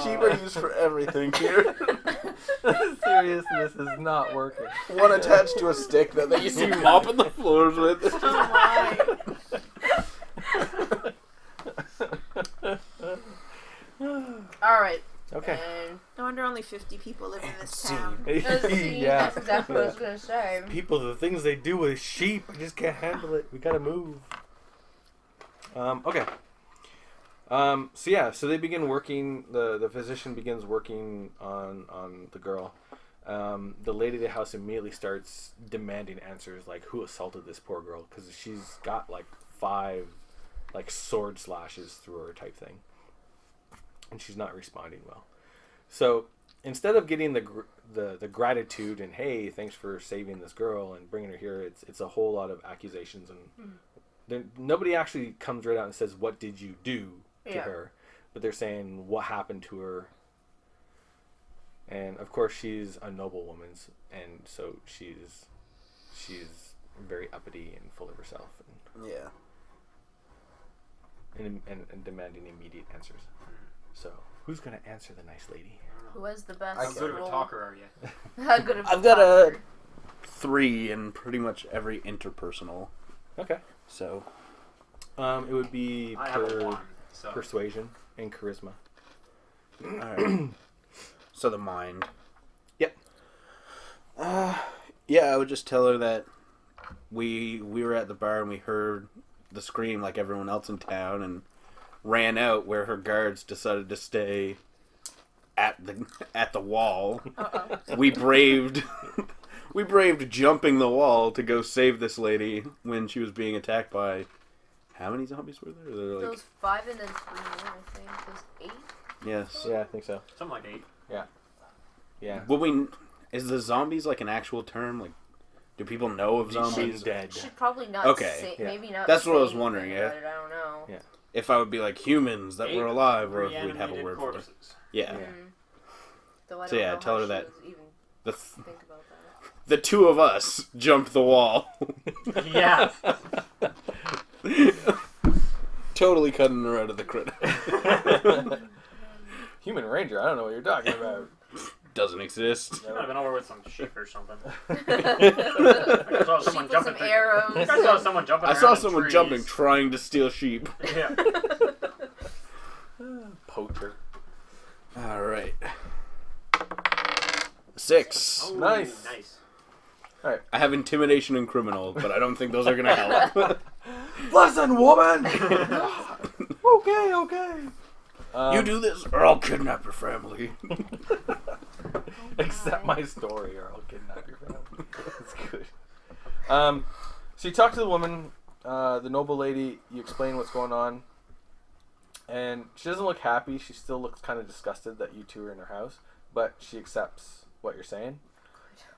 Sheep are used for everything here. Seriousness is not working. One attached to a stick that they used to mopping the floors with. Oh my. Alright. Okay. And No wonder only 50 people live in this Scene. town. Yeah. That's exactly what I was going to say. People, the things they do with sheep, I just can't handle it. We gotta move. Okay. So they begin working. The physician begins working on the girl. The lady of the house immediately starts demanding answers, like who assaulted this poor girl, because she's got like 5 sword slashes through her type thing, and she's not responding well. So instead of getting the gratitude and hey, thanks for saving this girl and bringing her here, it's a whole lot of accusations, and nobody actually comes right out and says what did you do to her, but they're saying what happened to her. And of course she's a noble woman, and so she's very uppity and full of herself, Yeah. and demanding immediate answers. So who's gonna answer the nice lady? Who has the best How good of a roll? talker are you? How good of I've got a talker? 3 in pretty much every interpersonal. Okay. So It would be I have a 1. So. persuasion and charisma. alright. So the mind. Yep. Yeah, I would just tell her that we were at the bar and we heard the scream like everyone else in town and ran out where her guards decided to stay at the wall. Uh-oh. We braved jumping the wall to go save this lady when she was being attacked by how many zombies were there? There were Those 5 and then 3 more, I think. Those 8? yes. Yeah, I think so. Something like 8. Yeah. Is the zombies like an actual term? Like, do people know of zombies? She's dead. Should probably not Okay. say, Yeah. maybe not. That's what I say was wondering, anything yeah. about it, I don't know. Yeah. If I would be like humans that were 8 alive, or if we'd have a reanimated word for it. corpses. Yeah. Though I So don't yeah, know tell how her she that. was even The think about that. the 2 of us jumped the wall. Yeah. Totally cutting her out of the credit. Human Ranger, I don't know what you're talking about. Doesn't exist. You might have been over with some sheep or something. I Sheep saw someone with jumping some through- arrows. I saw someone jumping I around saw in someone trees. jumping trying to steal sheep. Yeah. Poacher. All right. 6. Oh, Nice. Nice. I have intimidation and criminal, but I don't think those are gonna help. Listen, woman! Okay. You do this, or I'll kidnap your family. Accept my story or I'll kidnap your family. That's good. So you talk to the woman, the noble lady, you explain what's going on, and she doesn't look happy. She still looks kind of disgusted that you two are in her house, but she accepts what you're saying.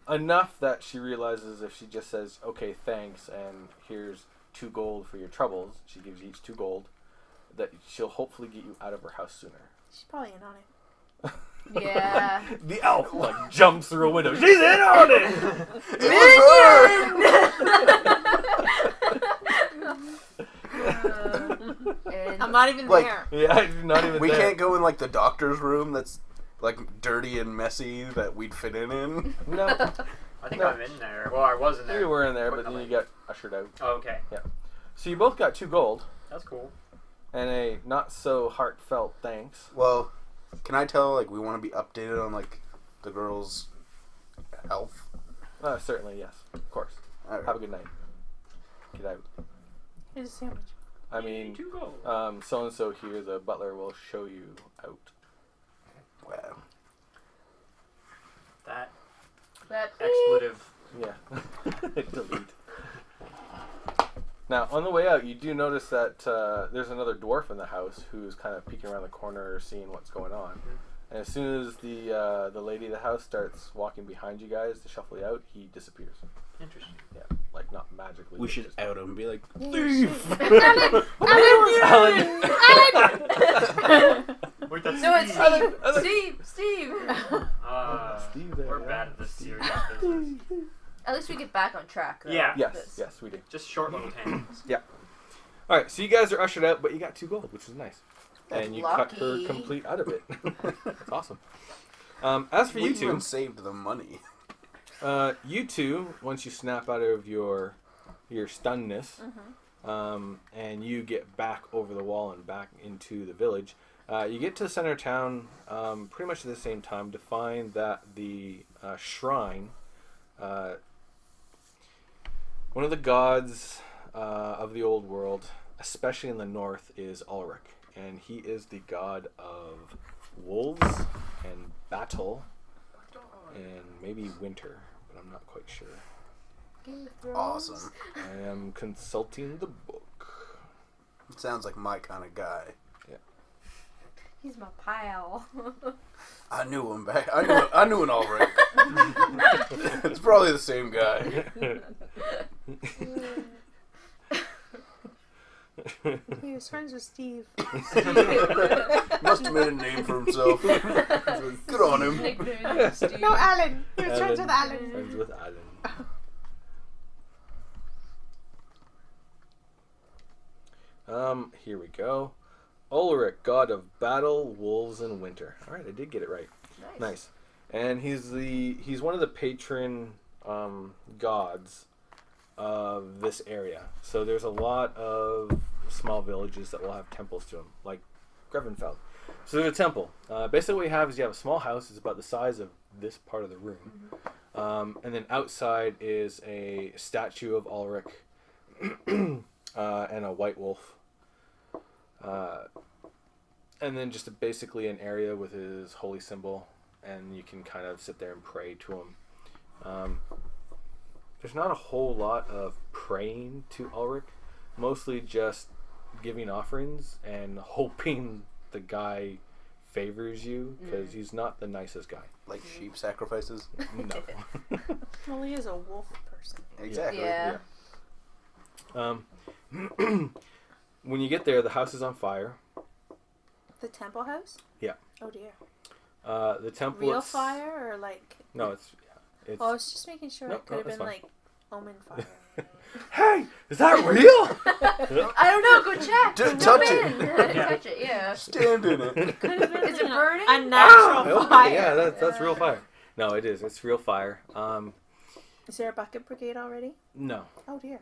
Enough that she realizes if she just says, okay, thanks, and here's 2 gold for your troubles, she gives you each 2 gold, that she'll hopefully get you out of her house sooner. She's probably in on it. Yeah. The elf like jumps through a window. She's in on it. And I'm not even Like- there. Yeah, not even We there. can't go in like the doctor's room that's like dirty and messy that we'd fit in. No, I think No. I'm in there. Well, I was in there. you were in there, but Putting then the you got ushered out. Oh, okay. So you both got 2 gold That's cool. and a not so heartfelt thanks. Well, can I tell like we want to be updated on like the girl's health? Certainly, yes, of course. All right. Have a good night. Get it out. Here's a sandwich. I mean, 2 gold. so and so here, the butler will show you out. Wow. That That expletive. Yeah. Delete. Now, on the way out, you do notice that there's another dwarf in the house who's kind of peeking around the corner, seeing what's going on. And as soon as the lady of the house starts walking behind you guys to shuffle you out, he disappears. Interesting. Yeah, like not magically. We but should just- out him and be like, thief. Alan! Wait, that's No, it's Steve. Steve. Steve. Steve there, We're yeah. bad at this serious business. At least we get back on track. Though, Yeah. Yes, we do. Just short little tangents. All right, so you guys are ushered out, but you got 2 gold, which is nice. And you cut her Lucky. complete out of it. That's awesome. As for We you two, even saved the money. you two, once you snap out of your stunnedness, and you get back over the wall and back into the village, you get to the center of town pretty much at the same time to find that the shrine, one of the gods of the old world, especially in the north, is Ulrich. And he is the god of wolves and battle and maybe winter, but I'm not quite sure. Game of Thrones. Awesome. I am consulting the book. Sounds like my kind of guy. He's my pal. I knew him back. I knew an Ulrich. It's probably the same guy. He was friends with Steve. Must have made a name for himself. Good on him. Nickname is Steve. No, Alan. He was friends with Alan. Alan. Friends with Alan. Here we go. Ulrich, god of battle, wolves, and winter. All right, I did get it right. Nice. And he's one of the patron gods of this area. So there's a lot of small villages that will have temples to him, like Grevinfeld. So there's a temple. Basically what you have is you have a small house. It's about the size of this part of the room. And then outside is a statue of Ulrich and a white wolf. And then just basically an area with his holy symbol, and you can kind of sit there and pray to him. There's not a whole lot of praying to Ulrich, mostly just giving offerings and hoping the guy favors you, because he's not the nicest guy. Like sheep sacrifices. No. Well, he is a wolf person. Exactly. Yeah. When you get there, the house is on fire. The temple house? Yeah. Oh dear. The temple. Real fire or like? No, it's. Oh, I was just making sure No, it could have it's been fine. like omen fire. Hey, is that real? I don't know. Go check. Don't Jump touch in. it. Touch it. Yeah. Stand in it. Could have been Is it burning? a natural Okay, fire. yeah, that's real fire. No, it is. It's real fire. Is there a bucket brigade already? No, Oh dear.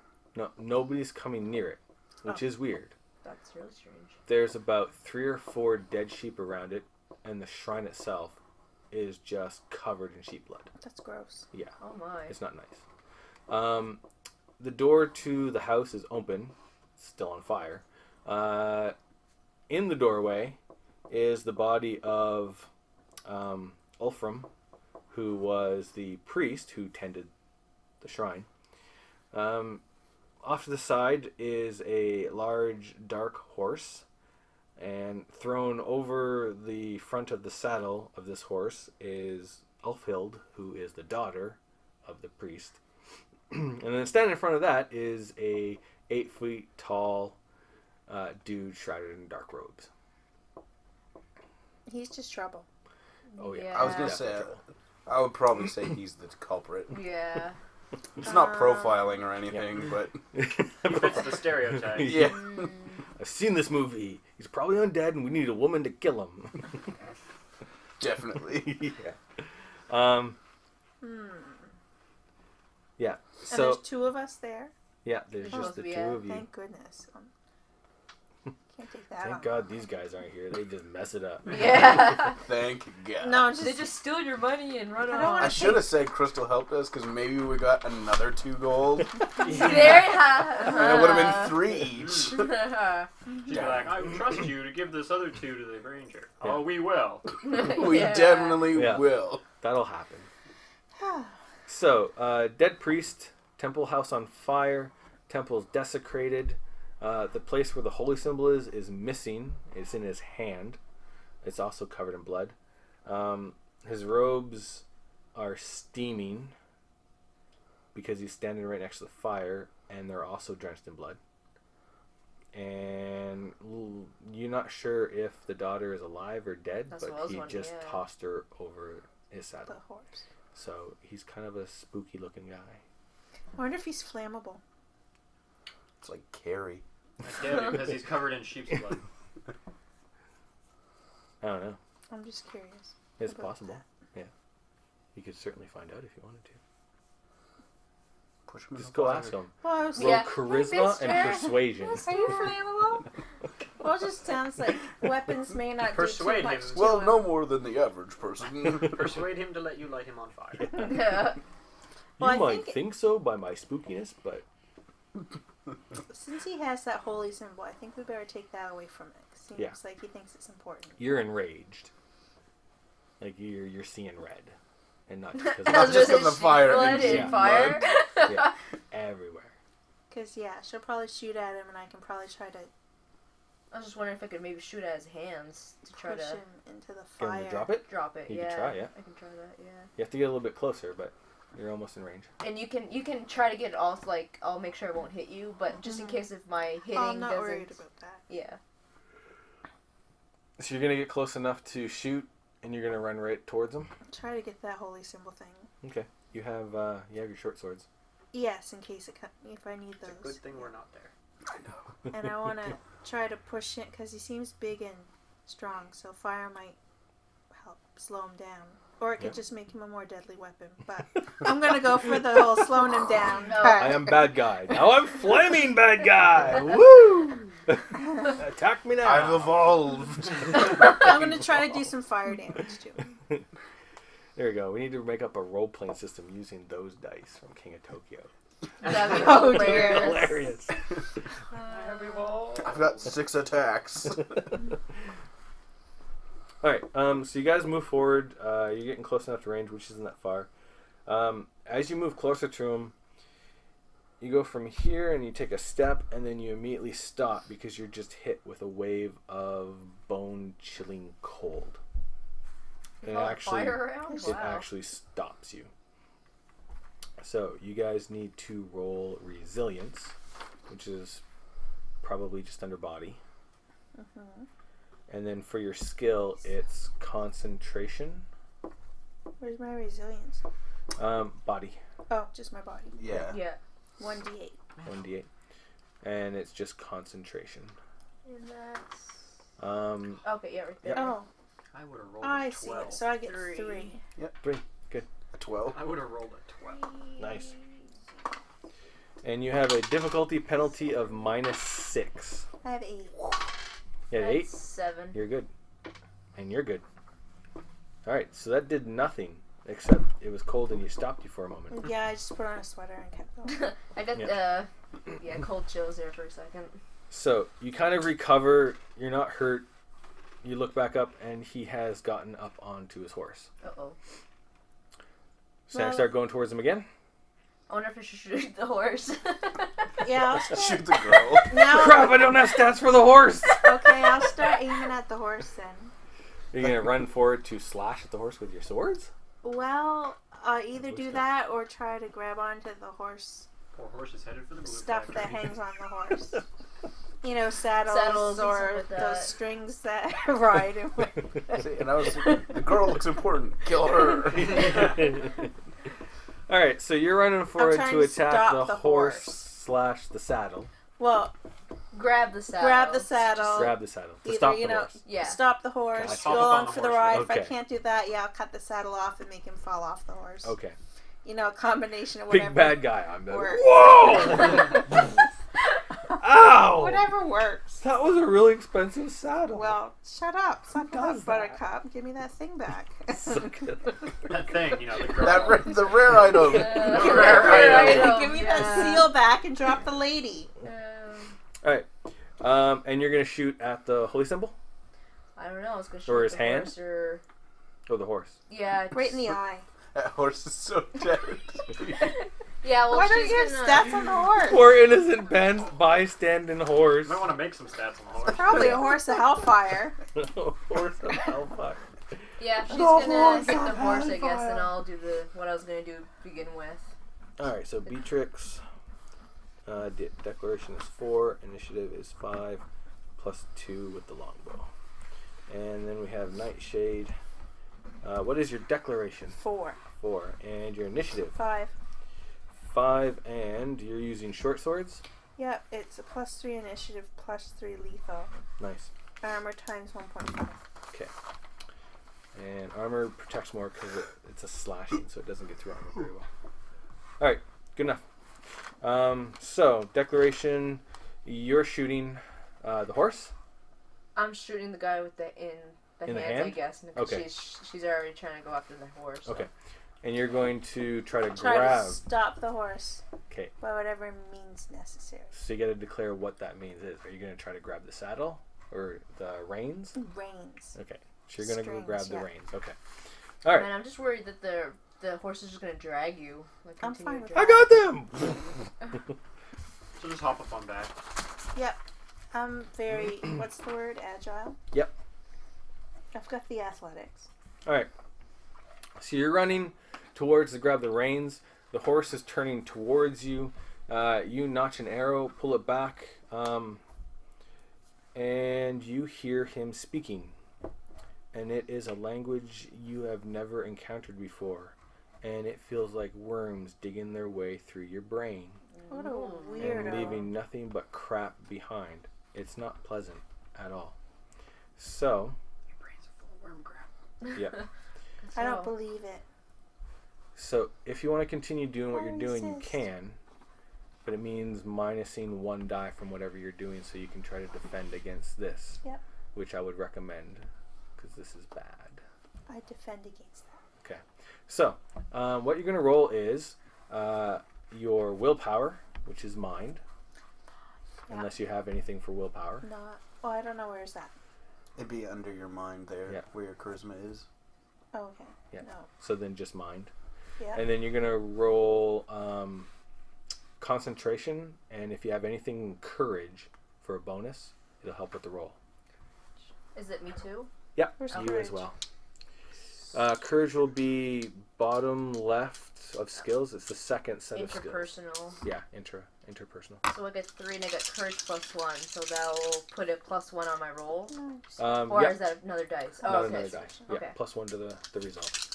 nobody's coming near it, which is weird. That's really strange. There's about 3 or 4 dead sheep around it, and the shrine itself is just covered in sheep blood. That's gross. Yeah, Oh my. it's not nice. The door to the house is open, still on fire. In the doorway is the body of Ulfram, who was the priest who tended the shrine. Off to the side is a large dark horse, and thrown over the front of the saddle of this horse is Ulfhild, who is the daughter of the priest. And then standing in front of that is a 8 feet tall dude shrouded in dark robes. He's just trouble. Oh yeah, I was gonna say, I would probably say he's the culprit. Yeah. It's not profiling or anything, but It's the stereotype. yeah. I've seen this movie. He's probably undead, and we need a woman to kill him. Definitely. yeah. Yeah. And So there's 2 of us there. yeah, there's Supposed just the to be 2 of you. Thank goodness. Can't take that. Thank God these guys aren't here. They just mess it up. Yeah. Thank God. No, They just steal your money and run don't off. wanna I should have said Crystal helped us because maybe we got another 2 gold. There you have. And it would have been 3 each. She'd be like, I trust you to give this other 2 to the ranger. Yeah. Oh, we will. We definitely Yeah. will. That'll happen. So, dead priest, temple house on fire, temple's desecrated. The place where the holy symbol is missing. It's in his hand. It's also covered in blood. His robes are steaming because he's standing right next to the fire, and they're also drenched in blood. And you're not sure if the daughter is alive or dead, That's but what I was he wondering, just yeah. tossed her over his The saddle. horse. So he's kind of a spooky looking guy. I wonder if he's flammable. It's like Carrie. I doubt it because he's covered in sheep's blood. I don't know. I'm just curious. It's about possible. Yeah. You could certainly find out if you wanted to. Push him in Just the go fire. ask him. Well, I was Roll Yeah. charisma Hey, and mister. persuasion. Are you flammable? Well, it just sounds like weapons may not Persuade do too much him. to Well, him. no more than the average person. Persuade him to let you light him on fire. Yeah. You Well, I might think- think so by my spookiness, but Since he has that holy symbol, I think we better take that away from it. Seems Yeah. like he thinks it's important. you're enraged. Like you're seeing red, and not because I Not was just gonna in the say fire, blood in and the fire. yeah, everywhere. Because, yeah, she'll probably shoot at him, and I can probably try to I was just wondering if I could maybe shoot at his hands to try push to him into the Get him fire. to drop it. drop it. You yeah. can try, yeah. I can try that. Yeah. You have to get a little bit closer, but you're almost in range. And you can try to get it off. Like I'll make sure it won't hit you, but just in case if my hitting Oh, I'm not doesn't. worried about that. Yeah. So you're gonna get close enough to shoot, and you're gonna run right towards him. Try to get that holy symbol thing. Okay. You have your short swords. Yes, in case if I need It's a those. good thing we're not there. I know. And I want to try to push it because he seems big and strong, so fire might help slow him down. Or it could Yeah. just make him a more deadly weapon. But I'm going to go for the whole slowing him down No. part. I am bad guy. Now I'm flaming bad guy. Woo! Attack me now. I've evolved. I'm going to try to do some fire damage to him. There we go. We need to make up a role-playing system using those dice from King of Tokyo. That'd be Oh, hilarious. Hilarious. I've got 6 attacks. Alright, so you guys move forward. You're getting close enough to range, which isn't that far. As you move closer to him, you go from here and you take a step, and then you immediately stop because you're just hit with a wave of bone-chilling cold. And Oh, fire around? it Wow. actually stops you. So you guys need to roll resilience, which is probably just under body. Mhm. And then for your skill, it's concentration, Where's my resilience? body, Oh, just my body. Yeah. Yeah. 1d8. 1d8, and it's just concentration. And that's Okay, yeah, right there. Oh, I would have rolled I a see. 12. So I get Three. 3. A 12. I would have rolled a 12. nice. And you have a difficulty penalty of -6. I have 8. Yeah, That's 8. 7. You're good, and you're good. All right, so that did nothing except it was cold and you stopped you for a moment. Yeah, I just put on a sweater and kept going. I got cold chills there for a second. So you kind of recover. You're not hurt. You look back up, and he has gotten up onto his horse. Uh-oh. So I Well- start going towards him again. I wonder if I should shoot the horse. Yeah, I'll start. Shoot the girl. Now, Crap! I don't have stats for the horse. okay, I'll start aiming at the horse then. You're gonna run forward to slash at the horse with your swords. Well, either do that or try to grab onto the horse Poor horse is headed for the blue stuff that factory. hangs on the horse. You know, saddles, Saddles and stuff or like that. those strings that ride him. See, and I was thinking, the girl looks important. Kill her. All right, so you're running forward trying to to attack stop the the horse horse. slash the saddle. Well, Grab the saddle. grab the saddle. Grab the saddle to Either, stop you the know, horse. Yeah. stop the horse, Gotcha. go Hop up along on the for the horse, ride. yeah. If I Okay. can't do that, yeah, I'll cut the saddle off and make him fall off the horse. Okay. You know, a combination of whatever. Big bad guy. I'm better. works. Whoa! Ow! Whatever works. That was a really expensive saddle. Well, shut up. Suck it does up, Buttercup. Give me that thing back. That thing, you know, the girl. The rare item. The rare item. Give me that seal back and drop the lady. Alright. And you're going to shoot at the holy symbol? I don't know. I was going to shoot Or at his the hand? horse or... Oh, the horse. Yeah. Right in the eye. That horse is so dead. Yeah, well, Why don't she's you have gonna... stats on the horse? Poor innocent bystanding horse. You might want to make some stats on the horse. Probably a horse of hellfire. Horse of hellfire. Yeah, she's The gonna horse hit the of horse, I guess, hellfire. and I'll do what I was gonna do to begin with. Alright, so Beatrix, declaration is 4, initiative is 5, plus 2 with the longbow. And then we have Nightshade. What is your declaration? 4. 4. And your initiative? 5. 5, and you're using short swords? Yep, it's a +3 initiative, +3 lethal. Nice. Armor times 1.5. Okay. And armor protects more because it's a slashing, so it doesn't get through armor very well. Alright, good enough. So, declaration, you're shooting the horse? I'm shooting the guy with the In the hands, hand? I guess. Because Okay. she's already trying to go after the horse. So. Okay. And you're going to try to Try grab. to stop the horse Okay. by whatever means necessary. So you got to declare what that means is. Are you going to try to grab the saddle or the reins? Reins. Okay. So you're going to go Strings, grab the yeah. reins. Okay. All right. Man, I'm just worried that the horse is just gonna drag you. Like, I'm continue fine with to I drag. got them. So just hop up on back. Yep. I'm very, what's the word? Agile? Yep. I've got the athletics. All right. So you're running towards to grab the reins. The horse is turning towards you. You notch an arrow, pull it back, and you hear him speaking. And it is a language you have never encountered before. And it feels like worms digging their way through your brain What a and weirdo. leaving nothing but crap behind. It's not pleasant at all. So, Your brain's full of worm crap. yeah. I don't believe it. So if you want to continue doing what you're doing, you Racist. can. But it means minusing 1 die from whatever you're doing so you can try to defend against this. Yep. Which I would recommend because this is bad. I defend against that. Okay. So, what you're going to roll is your willpower, which is mind. Yeah. Unless you have anything for willpower. Not. Oh, I don't know where's that. It'd be under your mind there, Yeah. where your charisma is. Oh, okay. Yeah. No. So then just mind. Yeah. And then you're going to roll concentration. And if you have anything courage for a bonus, it'll help with the roll. Is it me too? Yep, Where's you courage? as well. Courage will be bottom left of skills. It's the second set of skills. Interpersonal. Yeah, interpersonal. So I get 3 and I get courage +1, so that'll put a +1 on my roll. Nice. Or Yep, is that another dice? Oh, not okay. another die. Yeah, Okay. +1 to the result.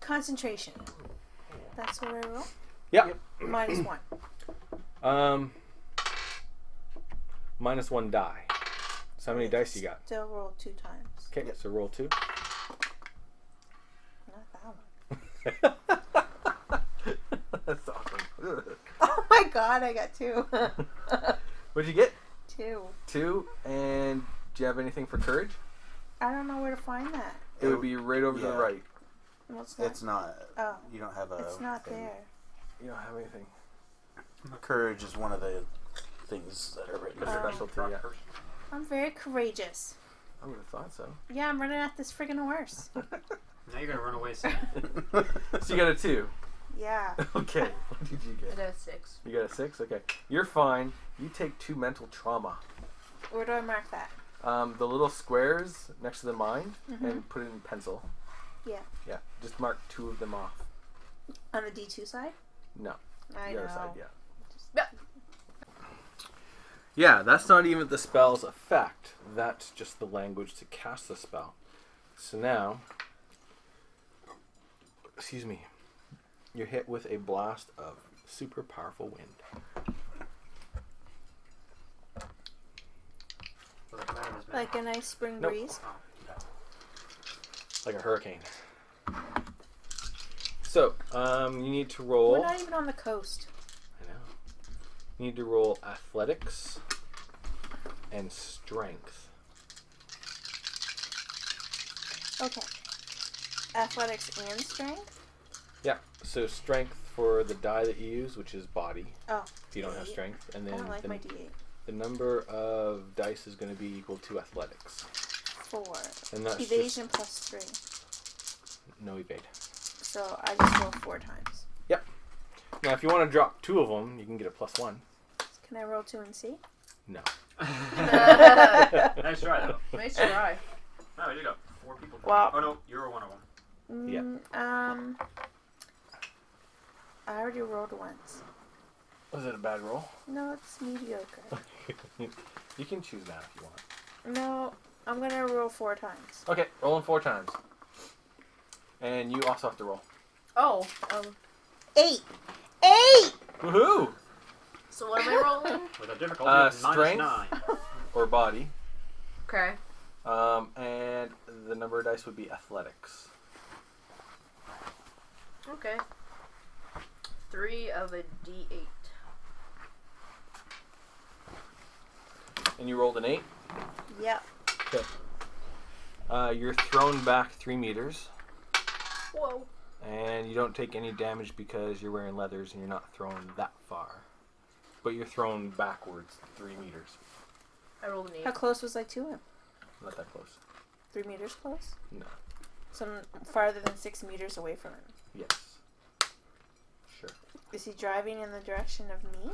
Concentration. That's what I roll? Yep. -1. -1 die. So how many dice you got? Still roll 2 times. Okay, so roll 2. Not that one. That's awesome. Oh my god, I got 2. What'd you get? 2. 2. And do you have anything for courage? I don't know where to find that. It would be right over to the Yeah. right. Well, it's not. It's not. Oh. You don't have a. It's not thing. there. You don't have anything. Courage is one of the things that are written. It's a there. specialty, yeah. I'm very courageous. I would have thought so. Yeah, I'm running at this friggin' horse. Now you're gonna run away soon. So you got a 2. Yeah. Okay. What did you I get? got a 6. You got a 6? Okay. You're fine. You take 2 mental trauma. Where do I mark that? The little squares next to the mind Mhm. and put it in pencil. Yeah. Yeah. Just mark 2 of them off. On the D2 side? No. I The know. other side, yeah. Yeah. Yeah, that's not even the spell's effect. That's just the language to cast the spell. So now, excuse me, you're hit with a blast of super powerful wind. Like a nice spring Nope. breeze? Like a hurricane. So, you need to roll. We're not even on the coast. I know. You need to roll athletics and strength. Okay. Athletics and strength? Yeah. So strength for the die that you use, which is body. Oh. If you don't have strength, and I then don't like my D8. the number of dice is going to be equal to athletics. 4. And that's Evasion plus 3. No evade. So I just roll 4 times. Yep. Now, if you want to drop 2 of them, you can get a +1. Can I roll 2 and see? No. Nice try, though. Nice try. No, we just got 4 people. Well- Oh, no, you were one of them. I already rolled once. Was it a bad roll? No, it's mediocre. You can choose now if you want. No, I'm gonna roll 4 times. Okay, rolling 4 times. And you also have to roll. Oh. 8! 8! Woohoo! So what am I rolling? With a difficulty of strength. -9. Or body. Okay. And the number of dice would be athletics. Okay. 3 of a D8. And you rolled an 8. Yep. Okay. You're thrown back 3 meters. Whoa. And you don't take any damage because you're wearing leathers and you're not thrown that far. But you're thrown backwards 3 meters. I rolled an 8. How close was I to him? Not that close. 3 meters close? No. So I'm farther than 6 meters away from him. Yes. Sure. Is he driving in the direction of me?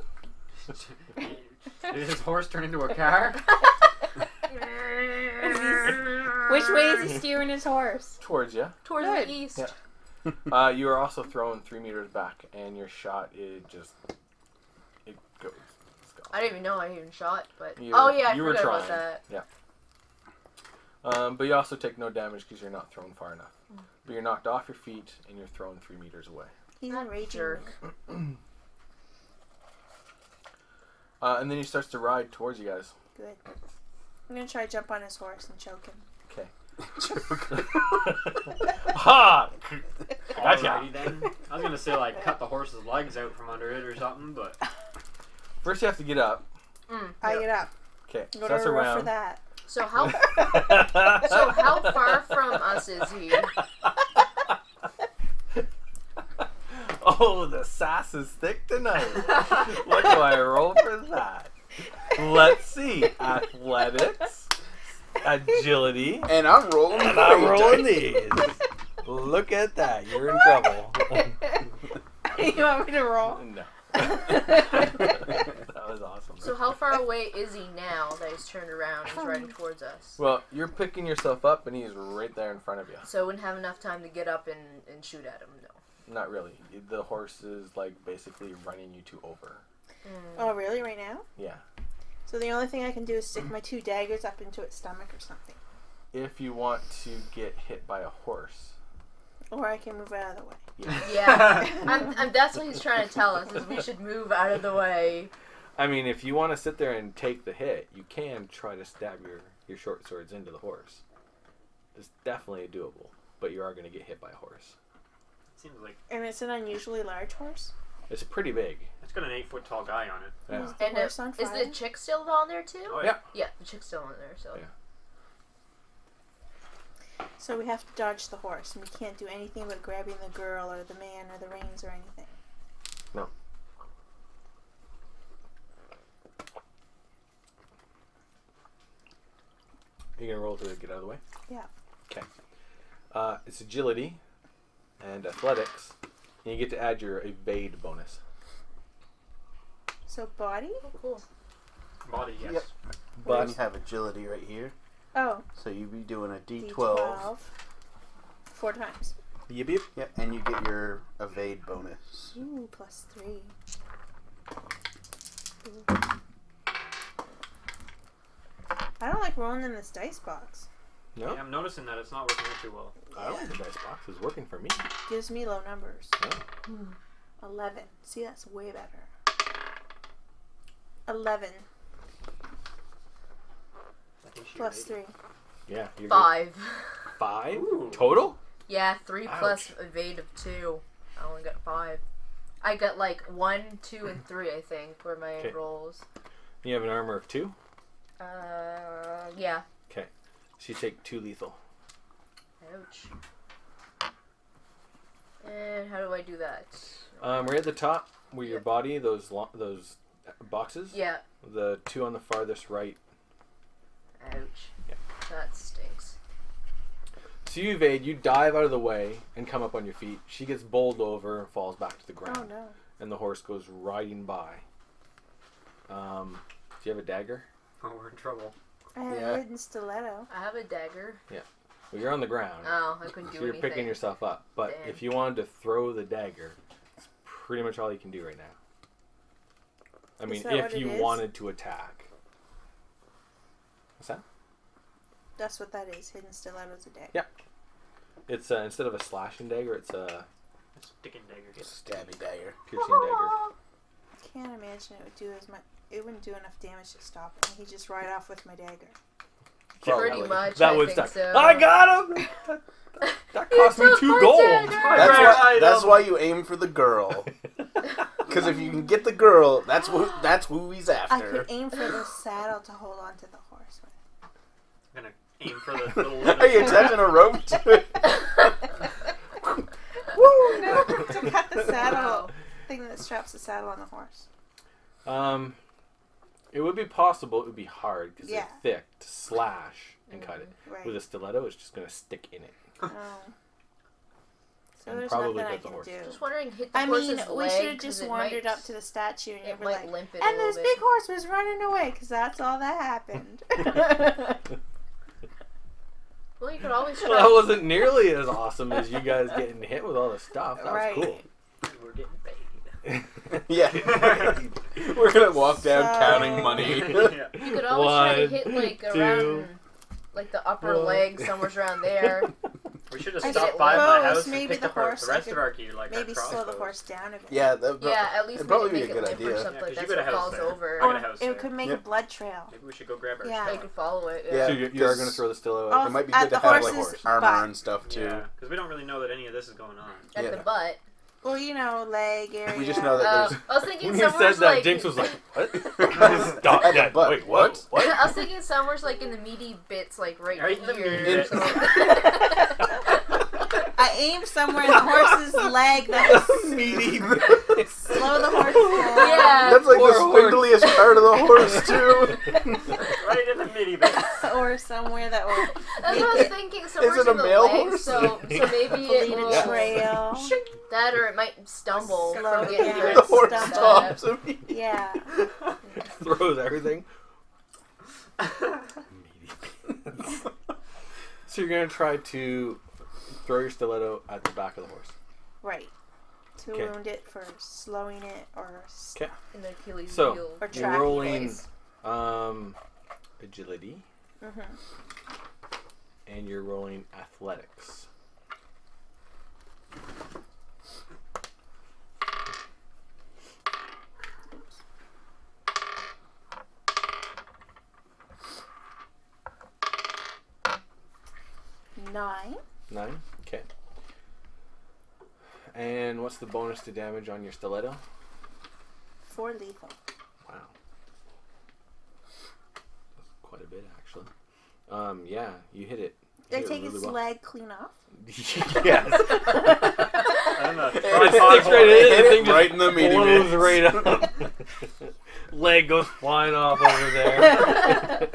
Did his horse turn into a car? Which way is he steering his horse? Towards you. Towards Good. the east. Yeah. You are also thrown 3 meters back, and your shot it goes. It's gone. I didn't even know I even shot, but You oh were- yeah, I you were forgot about trying. that. But you also take no damage because you're not thrown far enough. But you're knocked off your feet, and you're thrown 3 meters away. He's That a raging jerk. And then he starts to ride towards you guys. Good. I'm gonna try to jump on his horse and choke him. Okay. Ha! Gotcha. Alrighty then. I was gonna say like cut the horse's legs out from under it or something, but First, you have to get up. I get up. Okay, I'm so gonna that's a roll for round. that. So how far from us is he? Oh, the sass is thick tonight. What do I roll for that? Let's see. Athletics, agility, And I'm rolling. and I'm rolling these. Look at that. You're in trouble. You want me to roll? No. That was awesome. So how far away is he now that he's turned around and he's riding towards us? Well, you're picking yourself up, and he's right there in front of you. So I wouldn't have enough time to get up and shoot at him, no. Not really. The horse is like basically running you 2 over. Oh, really? Right now? Yeah. So the only thing I can do is stick my 2 daggers up into its stomach or something. If you want to get hit by a horse. Or I can move out of the way. Yeah. That's what he's trying to tell us, is we should move out of the way. I mean, if you want to sit there and take the hit, you can try to stab your short swords into the horse. It's definitely doable, but you are going to get hit by a horse. seems like And it's an unusually large horse. It's pretty big. it's got an 8-foot tall guy on it. Yeah. Is the And horse on is fire? the chick still on there too? Oh Yeah. Yeah, the chick's still on there, so. Yeah. So we have to dodge the horse, and we can't do anything but grabbing the girl or the man or the reins or anything. No. You're going to roll to get out of the way? Yeah. Okay. It's agility and athletics. And you get to add your evade bonus. So body? Oh, cool. Body, yes. Yep. But You have agility right here, Oh, so you'd be doing a D12. D12. 4 times. yip yip. Yep, and you get your evade bonus. Ooh, plus 3. Ooh. I don't like rolling in this dice box. No? Yeah, I'm noticing that it's not working out too well. I don't think the dice box is working for me. Gives me low numbers. No. 11. See, that's way better. 11 I think she plus made 3. Yeah. You're 5. Good. 5? Ooh. Total? Yeah, 3 plus Ouch. evade of 2. only got 5. I got like 1, 2, and 3. I think were my rolls. You have an armor of 2. Yeah. Okay, so you take 2 lethal. Ouch. And how do I do that? Right at the top, where your body, those boxes. Yeah. The 2 on the farthest right. Ouch. Yeah. That stinks. So you evade, you dive out of the way, and come up on your feet. She gets bowled over and falls back to the ground. Oh no. And the horse goes riding by. Do you have a dagger? Oh, we're in trouble. I have a hidden stiletto. I have a dagger. Yeah. Well, you're on the ground. Oh, I couldn't do So you're anything. picking yourself up. But Damn. if you wanted to throw the dagger, it's pretty much all you can do right now. I mean, that if what it you is? wanted to attack. What's that? That's what that is. Hidden stiletto's a dagger. Yeah. It's instead of a slashing dagger, it's a Sticking dagger. Stabby dagger. piercing dagger. I can't imagine it would do as much. It wouldn't do enough damage to stop it. He'd just ride off with my dagger. Pretty much. That I would think suck. so. I got him! That cost me took 2 my gold! dagger! That's why you aim for the girl. Because if you can get the girl, that's who he's I after. could aim for the saddle to hold on to the horse with. I'm gonna aim for the little. Are you attaching a rope to it? Woo! No, to cut the saddle thing that straps the saddle on the horse. It would be possible, it would be hard, because Yeah. they're thick, to slash and cut it. Right. With a stiletto, it's just going to stick in it. Oh. So And there's probably nothing I hit the can horse. do. Just wondering, hit the I horse's mean, leg. we should have 'cause just it wandered might- up to the statue and you It were might like, limp it and a little this bit. big horse was running away because that's all that happened. Well, you could always try. Well, that wasn't nearly as awesome as you guys getting hit with all the stuff. That Right. was cool. We're getting paid. Yeah. We're going to walk down So- counting money. Yeah. You could always try to One, hit like two, around, like the upper one. leg, somewhere around there. We should have I stopped suppose by my house maybe and picked the up the horse rest could of our gear, like Maybe our slow the crossbows. horse down a bit. Yeah, Yeah, at least it'd probably make be a it good limp or idea. something Yeah, like 'cause that you so got a it house falls there. over. I got a Or house it there. could make Yep. a blood trail. Maybe we should go grab our Yeah. So you could follow it. Yeah. So you are going to throw the stiletto Oh, at It might be at good to the have horse's like armor butt. and stuff too. Yeah, because we don't really know that any of this is going on. At Yeah. the butt. Well, you know, leg area. We just know that there's... I was thinking When you somewhere said that, like Jinx was like, what? Stop At the butt. Wait, what? What? I was thinking somewhere like in the meaty bits, like right Right in the here. meaty or bits. something. I aimed somewhere in the horse's leg that was Meaty. slow the horse down. Yeah. That's like Poor the horse. spindliest part of the horse too. Right in the mini bit. Or somewhere that will That's make what I was it thinking. Somewhere it a in the male legs, horse? so maybe it lead will a trail. that, or it might stumble Slow from getting down. your The horse Stumble. stops him. Yeah. Throws everything. So you're going to try to throw your stiletto at the back of the horse. Right. To Okay. wound it for slowing it or Okay. in the Achilles So, heel. Or you're tracking rolling it. agility, Mhm. and you're rolling athletics. Nine. 9? Okay. And what's the bonus to damage on your stiletto? 4 lethal. Wow. That's quite a bit, actually. Yeah, you hit it. Did I You hit it take really its well. leg clean off? Yes. I don't know. It sticks right in it, Hit the it thing just right in the meaty blows bits. right up. Leg goes flying off over there.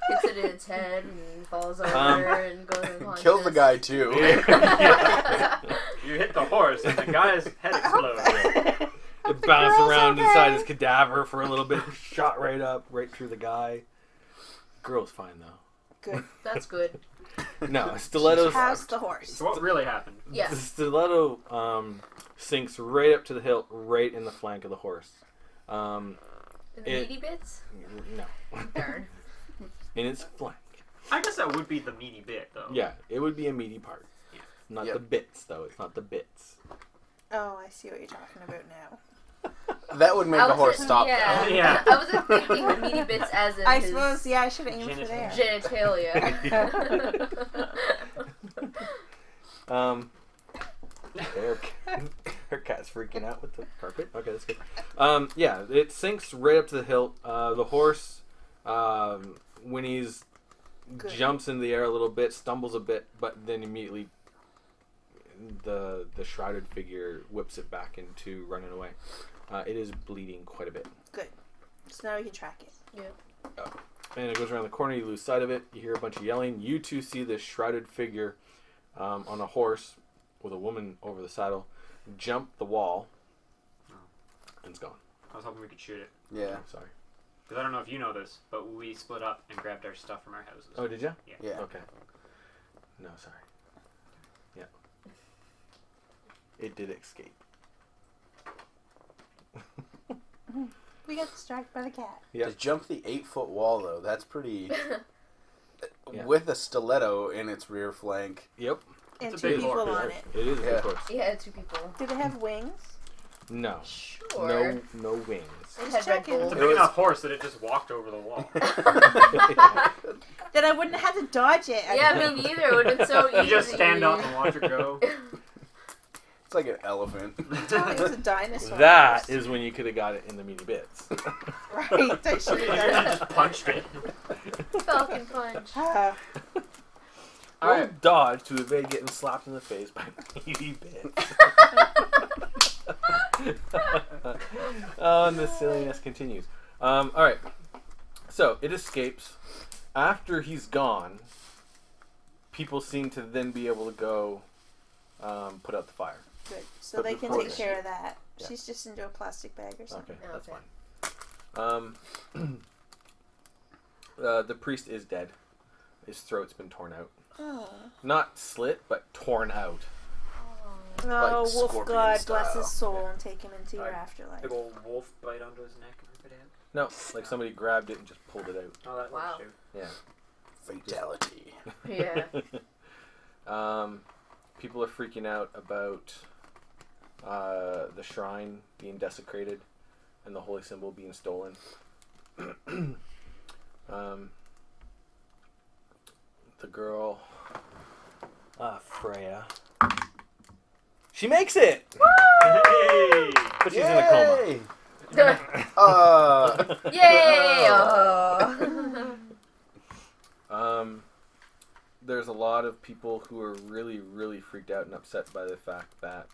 Hits it in its head and falls over and goes unconscious. Kills the guy too. You hit the horse and the guy's head explodes. It bounced girl's around okay. inside his cadaver for a little bit, shot right up, right through the guy. Girl's fine though. Good. That's good. No, stilettos. How's the horse? So what really happened? Yeah. The stiletto sinks right up to the hilt, right in the flank of the horse. In the It- meaty bits? No, Darn. in its flank. I guess that would be the meaty bit, though. Yeah, it would be a meaty part. Yeah. Not Yep. the bits though. It's not the bits. Oh, I see what you're talking about now. That would make I the was horse in- stop. Yeah. though. Yeah. I wasn't thinking the meaty bits as in I his suppose, yeah, I should have aimed for Genitalia. there. genitalia. Her cat's freaking out with the carpet. Okay, that's good. Yeah, it sinks right up to the hilt. The horse, when he's jumps in the air a little bit, stumbles a bit, but then immediately the shrouded figure whips it back into running away. It is bleeding quite a bit. Good. So now we can track it. Yeah. And it goes around the corner. You lose sight of it. You hear a bunch of yelling. You two see this shrouded figure on a horse with a woman over the saddle jump the wall, and it's gone. I was hoping we could shoot it. Yeah. Sorry. Because I don't know if you know this, but we split up and grabbed our stuff from our houses. Oh, did you? Yeah. Okay. No, sorry. Yeah. It did escape. We got distracted by the cat. Yeah. To jump the 8-foot wall, though, that's pretty... Yeah. With a stiletto in its rear flank. Yep. And It's a 2 big people horse. on it. It is a Yeah. big horse. Yeah, 2 people. Do they have wings? No. Sure. No wings. It had Red checking. Bull. It's a It big was- enough horse that it just walked over the wall. Then I wouldn't have to dodge it. Yeah, me neither. It would have been so easy. You just stand up and watch it go. It's like an elephant. It's a dinosaur. That is when you could have got it in the mini bits. Right. I should have done it. Just punched it. Falcon punch. Roll dodge to evade getting slapped in the face by mini bits. And the silliness continues. Alright. So, it escapes. After he's gone, people seem to then be able to go put out the fire. Good. So But they the can take horse- care of that. Yeah. She's just into a plastic bag or something. Okay, that's Okay. fine. The priest is dead. His throat's been torn out. Oh. Not slit, but torn out. Oh, Like Wolf Scorpion God style. bless his soul and take him into your Like, afterlife. Big old wolf bite onto his neck and rip it out. No, like somebody grabbed it and just pulled it out. Oh, that Wow. works too. Yeah. Fatality. Yeah. People are freaking out about the shrine being desecrated and the holy symbol being stolen. The girl, Freya, she makes it, Hey! but she's in a coma. Yay! Yay! There's a lot of people who are really, really freaked out and upset by the fact that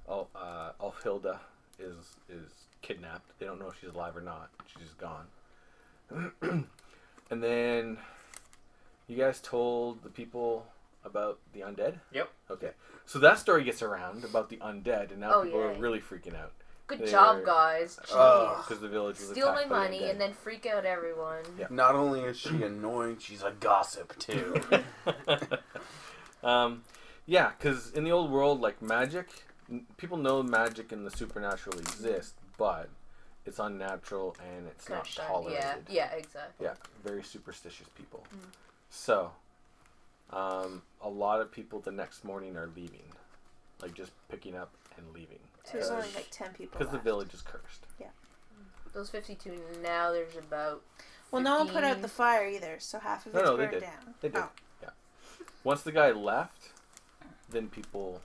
Alfhilda is kidnapped. They don't know if she's alive or not. She's just gone. And then you guys told the people about the undead? Yep. Okay. So that story gets around about the undead, and now Oh, people yeah. are really freaking out. Good They're- job, guys. Jeez. Because the village was Steal my attacked by the money undead. and then freak out everyone. Yeah. Not only is she annoying, she's a gossip too. Yeah, because in the old world, like magic, people know magic and the supernatural exist, but it's unnatural and it's Kinda not shunned. tolerated. Yeah, exactly. Yeah, very superstitious people. So, a lot of people the next morning are leaving, like just picking up and leaving. So there's only like 10 people Because the left. village is cursed. Those 52 now, there's about. Well, no one put out 15. the fire either, so half of it's No, they burned did. down. They did. Oh. Yeah. Once the guy left, then people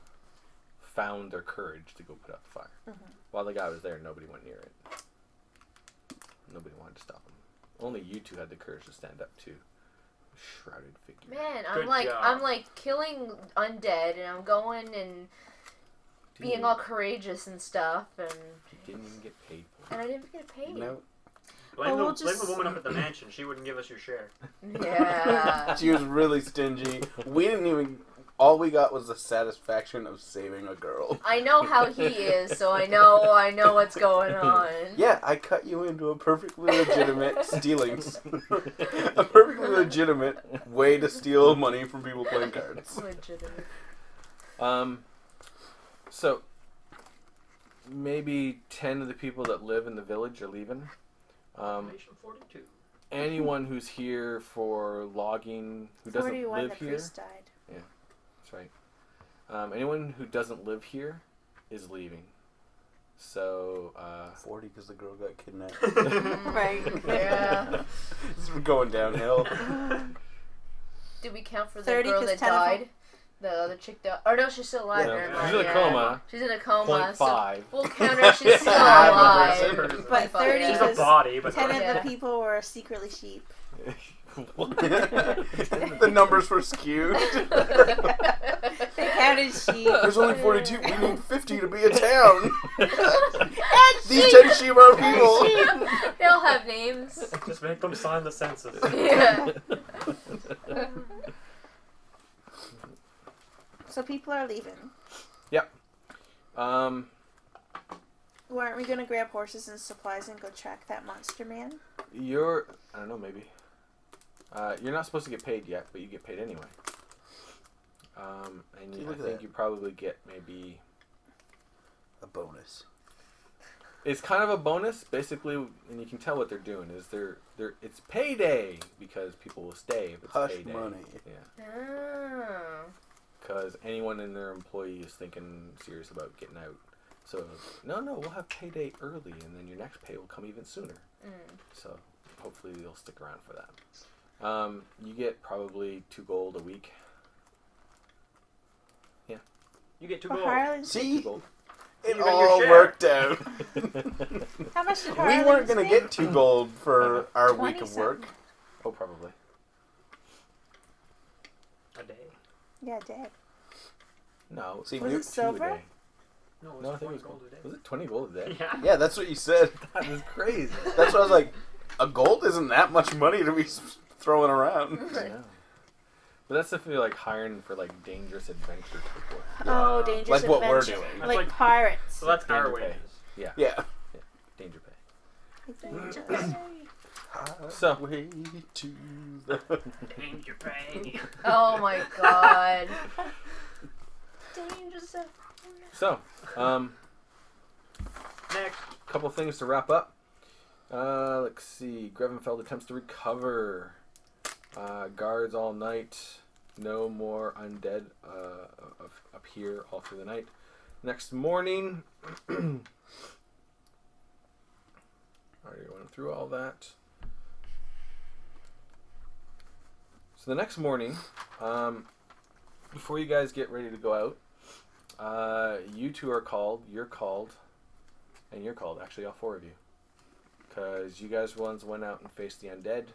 found their courage to go put out the fire. Mhm. While the guy was there, nobody went near it. Nobody wanted to stop him. Only you two had the courage to stand up to a shrouded figure. Man, Good job. I'm like killing undead, and I'm going and being all courageous and stuff, and You didn't even get paid for it. I didn't get paid. No. Blame, Well, we'll blame the just- woman up at the mansion. She wouldn't give us your share. Yeah. She was really stingy. We didn't even. All we got was the satisfaction of saving a girl. I know how he is, so I know what's going on. Yeah, I cut you into a perfectly legitimate stealings. A perfectly legitimate way to steal money from people playing cards. Legitimate. So, maybe 10 of the people that live in the village are leaving. Nation 42. Anyone who's here for logging, who doesn't 41, live the here, priest died. that's right. Anyone who doesn't live here is leaving. So, 40 because the girl got kidnapped. Right. Yeah. This is going downhill. Did we count for the 30 girl 'cause that 10 of them- died? The other chick, or no, she's still alive. Yeah. Never mind, She's in a coma. She's in a coma. 0.5. So we'll count her. She's still alive. But 30 She's a body, but 10 Yeah. of the people were secretly sheep. The numbers were skewed. They counted sheep. There's only 42. We need 50 to be a town. And These sheep! 10 sheep are people. They all have names. just make them sign the census. Yeah. So people are leaving. Um, Well, aren't we going to grab horses and supplies and go track that monster man? I don't know, maybe. You're not supposed to get paid yet, but you get paid anyway. And I think you probably get maybe A bonus. It's kind of a bonus, basically, and you can tell what they're doing is it's payday because people will stay if it's Hush payday. money. Yeah. Oh. Because anyone in their employee is thinking serious about getting out. So, no, we'll have payday early, and then your next pay will come even sooner. So, hopefully you'll stick around for that. You get probably 2 gold a week. Yeah. You get 2 For gold. Harlan, See? 2 gold. It You got your all share. worked out. how much did We Harlan weren't going to make? get 2 gold for our week of 20-something. work. Oh, probably. A day. Yeah, Dad. No. See, Was we- it silver? A day. No, No, I think it 20 was gold gold. a day. Was it 20 gold a day? Yeah. Yeah, that's what you said. That is crazy. That's what I was like, a gold isn't that much money to be throwing around. Yeah. But that's if you're like hiring for like dangerous adventure type work. Oh, dangerous Like what we're adventure. doing. That's Like like- pirates. So that's our Danger pay. wages. Yeah. Yeah. Danger pay. Adventure. So- Way to the... Danger pay. Oh my god. Dangerous. So, Next. couple things to wrap up. Let's see. Grevinfeld attempts to recover. Guards all night. No more undead up here all through the night. Next morning. Already went through all that. So the next morning, before you guys get ready to go out, you two are called. You're called. And you're called. Actually, all 4 of you. Because you guys ones went out and faced the undead.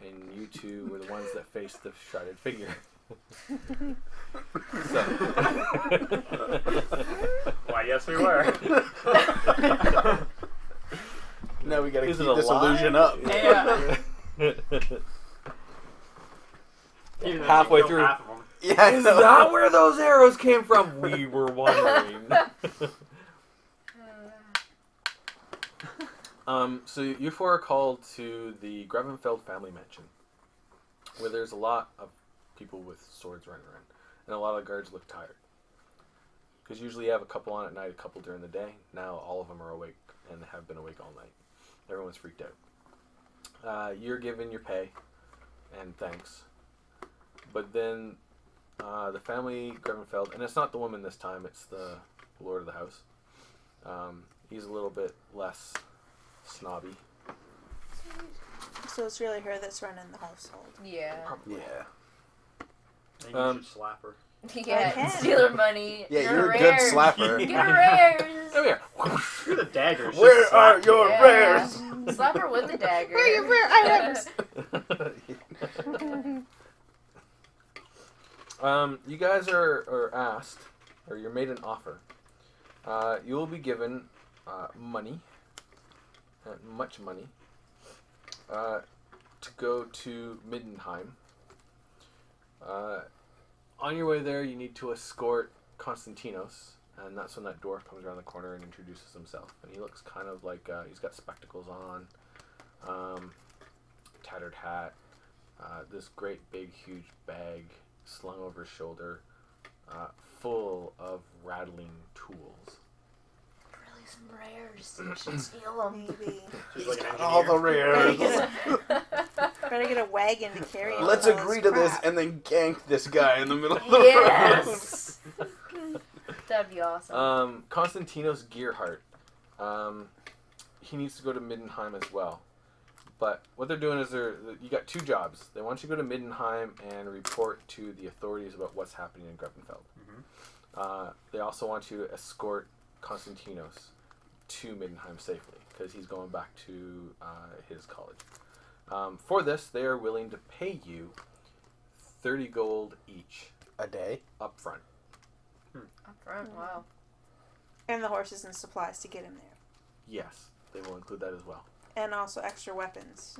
And you two were the ones that faced the shrouded figure. So. Why, yes, we were. Now we gotta Is keep it this alive? illusion up. Yeah. Even though Halfway you killed through. half of them. Yeah, I Is know. that where those arrows came from? We were wondering. So you 4 are called to the Grevinfeld family mansion, where there's a lot of people with swords running around, and a lot of the guards look tired. Because usually you have a couple on at night, a couple during the day. Now all of them are awake and have been awake all night. Everyone's freaked out. You're given your pay and thanks. But then the family Grevinfeld, and it's not the woman this time, it's the lord of the house. He's a little bit less snobby. So it's really her that's running the household. Yeah. Yeah. Maybe you should slap her. Yeah. can. Steal her money. Yeah, Get you're her a good rares. slapper. Get her rares. Come here. Screw the daggers. Where just are slap your Yeah. rares? Slap her with the dagger. Where are your rare items? You guys are asked, or you're made an offer. You will be given money, much money, to go to Middenheim. On your way there, you need to escort Konstantinos, and that's when that dwarf comes around the corner and introduces himself. And he looks kind of like he's got spectacles on, tattered hat, this great big huge bag slung over his shoulder, full of rattling tools. Really some rares. You should steal them. Maybe. She's He's like an got all the engineer. rares. Better get a wagon to carry him. Let's with all agree his to this crap. and then gank this guy in the middle of the road. Yes. That'd be awesome. Konstantinos Gearhart. He needs to go to Middenheim as well. But what they're doing is you got 2 jobs. They want you to go to Middenheim and report to the authorities about what's happening in Grevinfeld. They also want you to escort Konstantinos to Middenheim safely because he's going back to his college. For this, they are willing to pay you 30 gold each. A day? Up front. Up front, wow. And the horses and supplies to get him there. Yes, they will include that as well. And also extra weapons.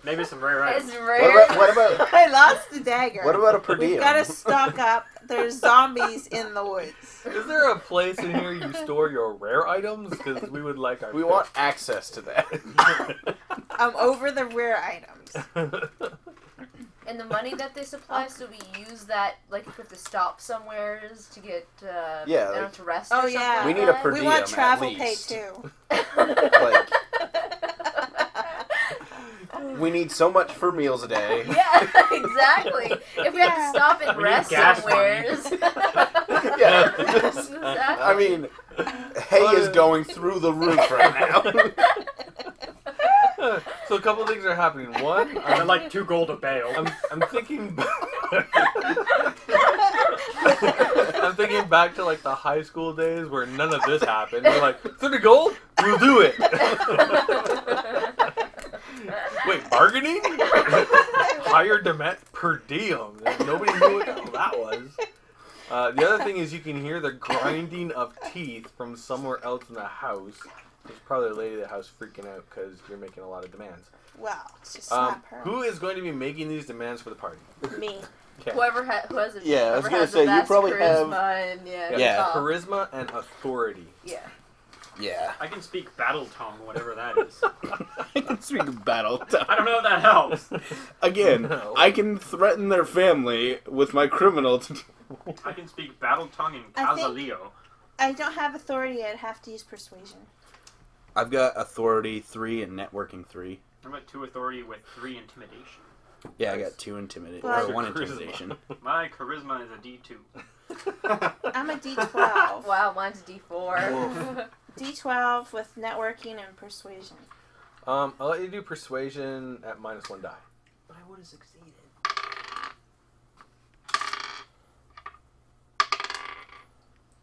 Maybe some rare items. It's rare. What about I lost the dagger. what about a per diem? We've got to stock up. There's zombies in the woods. Is there a place in here you store your rare items? Because we would like our. We want access to that. I'm over the rare items. And the money that they supply, so we use that, like, if we have to stop somewheres to get down to rest or something yeah. We like need a that. per We diem want at travel pay least. too. Like, we need so much for meals a day. Yeah, exactly. If we have to stop and We need rest gas somewheres. Yeah. Exactly. I mean, hay is going through the roof right now. So a couple of things are happening. One, I'd like 2 gold a bale. I'm thinking. I'm thinking back to like the high school days where none of this happened. We're like, 30 gold? We'll do it. Wait, bargaining? Higher demand per diem. Nobody knew what the hell that was. The other thing is you can hear the grinding of teeth from somewhere else in the house. There's probably a lady at the house freaking out because you're making a lot of demands. Well, it's just slap her. Who is going to be making these demands for the party? Me. Okay. Who has it? Yeah, I was whoever gonna has say, the you best probably have- charisma and Yeah. Charisma and authority. Yeah. Yeah. I can speak battle tongue, whatever that is. I can speak battle. I don't know if that helps. Again, No. I can threaten their family with my criminal. I can speak battle tongue in I think- Casaleo. I don't have authority. I'd have to use persuasion. I've got authority 3 and networking 3. I'm at 2 authority with 3 intimidation. Yeah, I got 2 intimidation. Well, Or 1 Charisma. intimidation. My charisma is a D2. I'm a D12. Wow, mine's a D4. D12 with networking and persuasion. I'll let you do persuasion at -1 die. But I would have succeeded.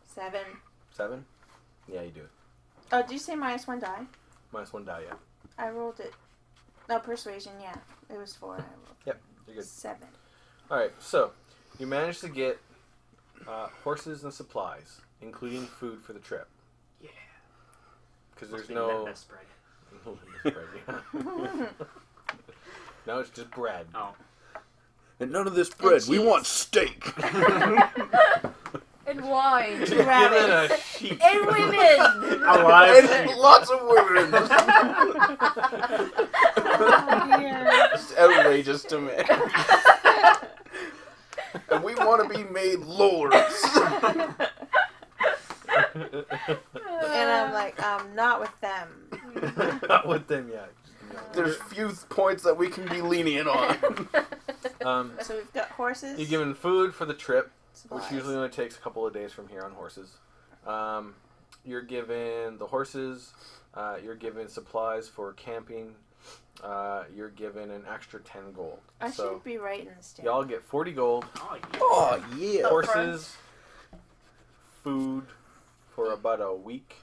7. 7? Yeah, you do it. Oh, did you say -1 die? -1 die, yeah. I rolled it. No, persuasion, yeah. It was 4. I rolled Yep, you're good. 7. Alright, so you managed to get horses and supplies, including food for the trip. Yeah. Because Must there's be no... Linda spread. No, it's just bread. Oh. And none of this bread. We cheese. want steak. And wine. Given a sheep. And women. Alive. And lots of women. Oh, dear. Just outrageous to me. And we want to be made lords. And I'm like, not with them. Not with them, yeah. There's few points that we can be lenient on. So we've got horses. You're given food for the trip, supplies. which usually only takes a couple of days from here on horses. You're given the horses. You're given supplies for camping. You're given an extra 10 gold. I So should be writing this down. y'all get 40 gold. Oh, yeah. Oh, yeah. Horses, food for about a week.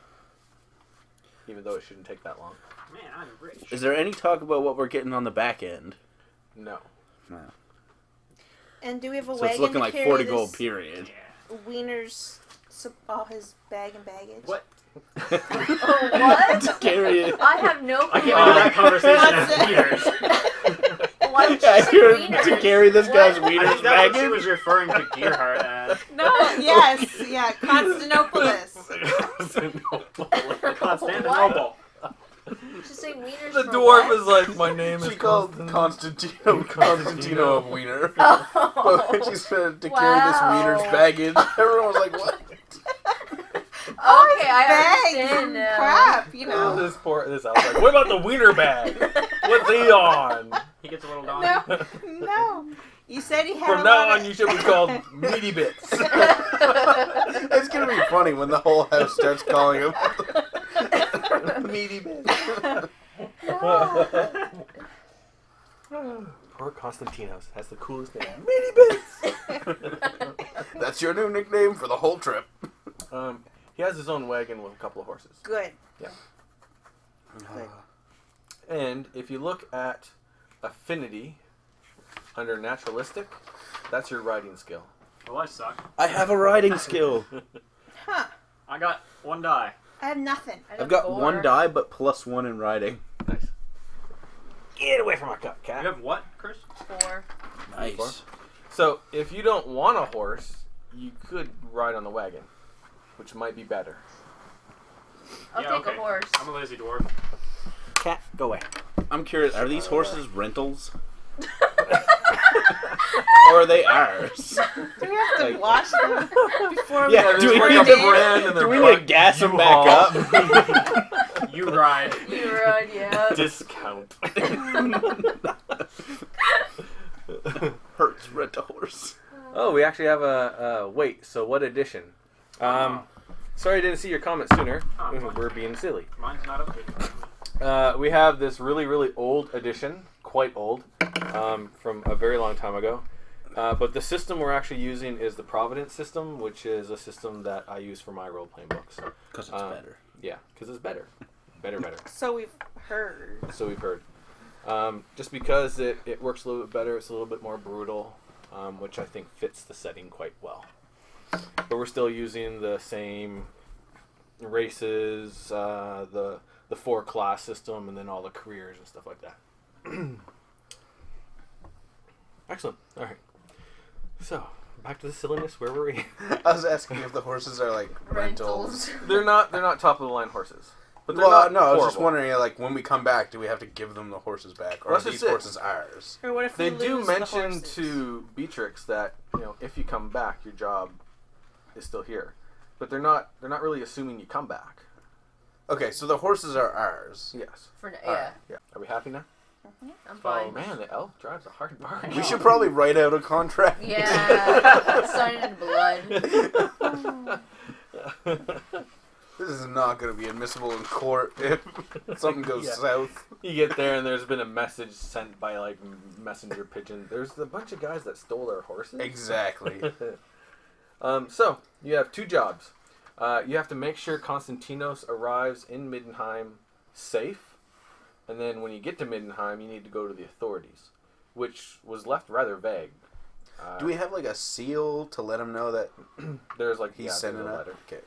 Even though it shouldn't take that long. Man, I'm rich. Is there any talk about what we're getting on the back end? No. No. And do we have a So wagon it's looking to like carry 40 this gold, period. Yeah. Wiener's, all his bag and baggage? What? Oh, what? To carry it. I have no I clue. can't do that conversation What's as it? Gears. Why would you I say heard wieners? to carry this guy's What? I wiener's think that's what she baggage. was referring to Gearheart as. No. Yes, yeah, Constantinopolis. Constantinople. Just say wieners The for dwarf what? is like, my name is She called Constantino of Wiener. Oh. But when she said to carry this Wow. Wiener's baggage, everyone was like, what? Okay, I Bags understand and now. crap, you know. This I was like, what about the wiener bag? What's he on? He gets a little donkey. No. You said he had From a now lot on, of... you should be called Meaty Bits. It's going to be funny when the whole house starts calling him. Meaty Bits. No, Poor Konstantinos has the coolest name. Mini Bits! That's your new nickname for the whole trip. He has his own wagon with a couple of horses. Good. Yeah. And if you look at affinity under naturalistic, that's your riding skill. Well, I suck. I have a riding skill. Huh. I got 1 die. I have nothing. I've got 1 die, but +1 in riding. Nice. Get away from my cup, cat. You have what, Chris? 4. Nice. So, if you don't want a horse, you could ride on the wagon, which might be better. I'll take a horse. I'm a lazy dwarf. Cat, go away. I'm curious, are these horses rentals? Or are they ours? Do we have to wash them before Yeah, we do we bring need them to in? brand and Do we need to gas them back up? You ride. You ride, yeah. Discount. Hertz rent a horse. Oh, we actually have a wait. So what edition? Sorry I didn't see your comment sooner. We're being silly. Mine's not updated. We have this really, really old edition, quite old, from a very long time ago. But the system we're actually using is the Providence system, which is a system that I use for my role-playing books. Because it's better. Yeah, because it's better. Better. So we've heard. So we've heard. Just because it works a little bit better, it's a little bit more brutal, which I think fits the setting quite well. But we're still using the same races, the 4-class system, and then all the careers and stuff like that. Excellent. All right. So, back to the silliness. Where were we? I was asking if the horses are like rentals. They're not top of the line horses. But they're Well, not no, I was horrible. just wondering, like, when we come back, do we have to give them the horses back, or Well, that's are these just it. horses ours? Or what if They we do lose the mention horses? to Beatrix that, you know, if you come back, your job is still here. But they're not really assuming you come back. Okay, so the horses are ours. Yes. For now, All yeah. right. Yeah. Are we happy now? I'm Oh fine. man, the elf drives a hard bargain. We should probably write out a contract. Yeah. Signed in blood. This is not going to be admissible in court if something goes Yeah. south. You get there and there's been a message sent by like messenger pigeon. There's a bunch of guys that stole our horses. Exactly. So you have 2 jobs. You have to make sure Konstantinos arrives in Middenheim safe, and then when you get to Middenheim, you need to go to the authorities, which was left rather vague. Do we have like a seal to let him know that There's like he's sending there's a a letter? letter. Okay.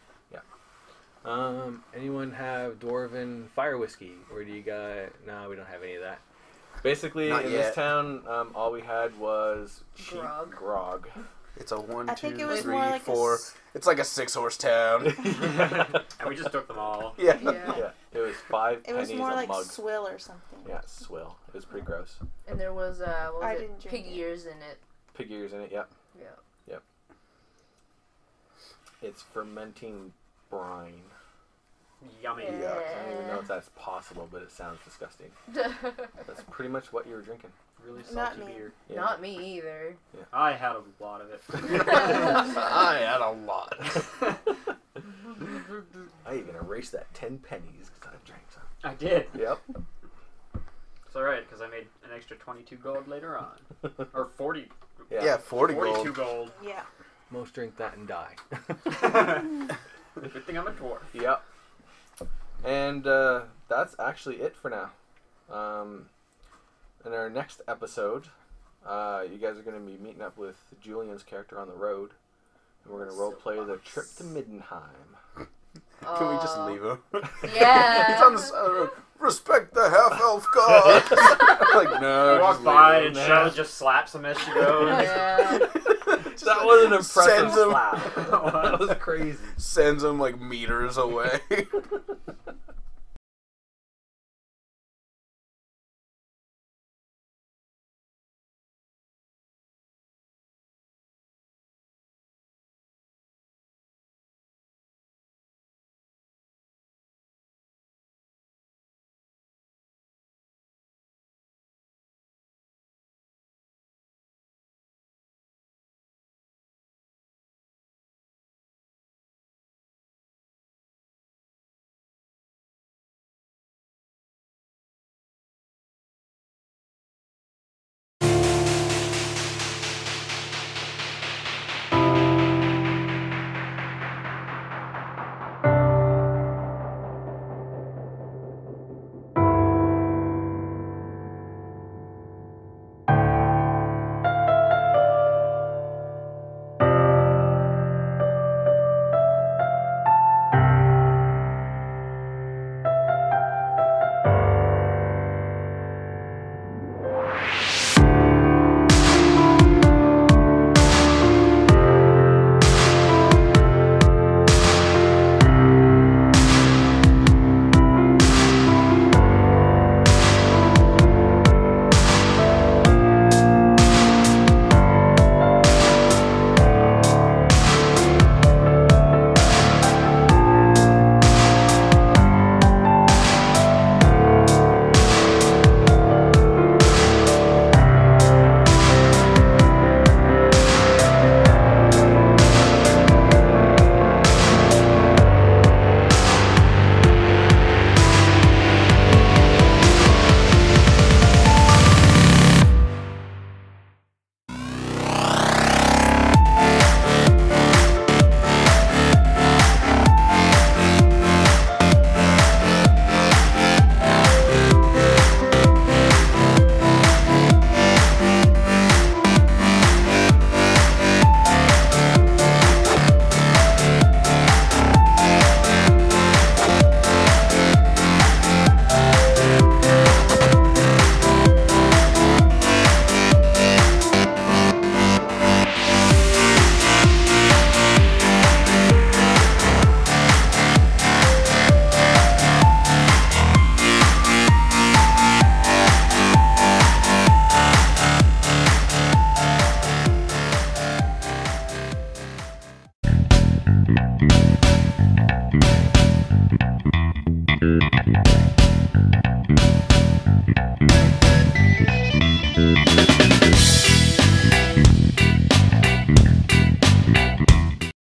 Anyone have Dwarven fire whiskey, or do you got? No, we don't have any of that. Basically, Not in yet. this town, all we had was cheap Grog. grog. It's a 1, I 2, think it was 3, more like 4. It's like a 6-horse town. And we just took them all. Yeah. Yeah. Yeah, it was 5 It was pennies more a like mug. swill or something. Yeah, swill. It was pretty gross. And there was, what I was didn't it? drink Pig it. ears in it. Pig ears in it. Yep. Yeah. It's fermenting brine. Yummy. Yeah. I don't even know if that's possible, but it sounds disgusting. That's pretty much what you were drinking. Really Not salty me. beer. Yeah. Not me either. I had a lot of it. I had a lot. I even erased that 10 pennies because I drank some. I did. Yep. It's alright, because I made an extra 22 gold later on. Or 40. Yeah, 40 42 gold. gold. Yeah. Most drink that and die. Good thing I'm a dwarf. Yep. And that's actually it for now. In our next episode, you guys are going to be meeting up with Julian's character on the road. And we're going to roleplay the trip to Middenheim. Can we just leave him? Yeah. He's on the side of the road. Respect the half-elf god. Like, no. I walk just by leave and him. Charlotte just slaps him as she goes. Yeah. That was an impressive Sends him, slap. That was crazy. sends him like meters away.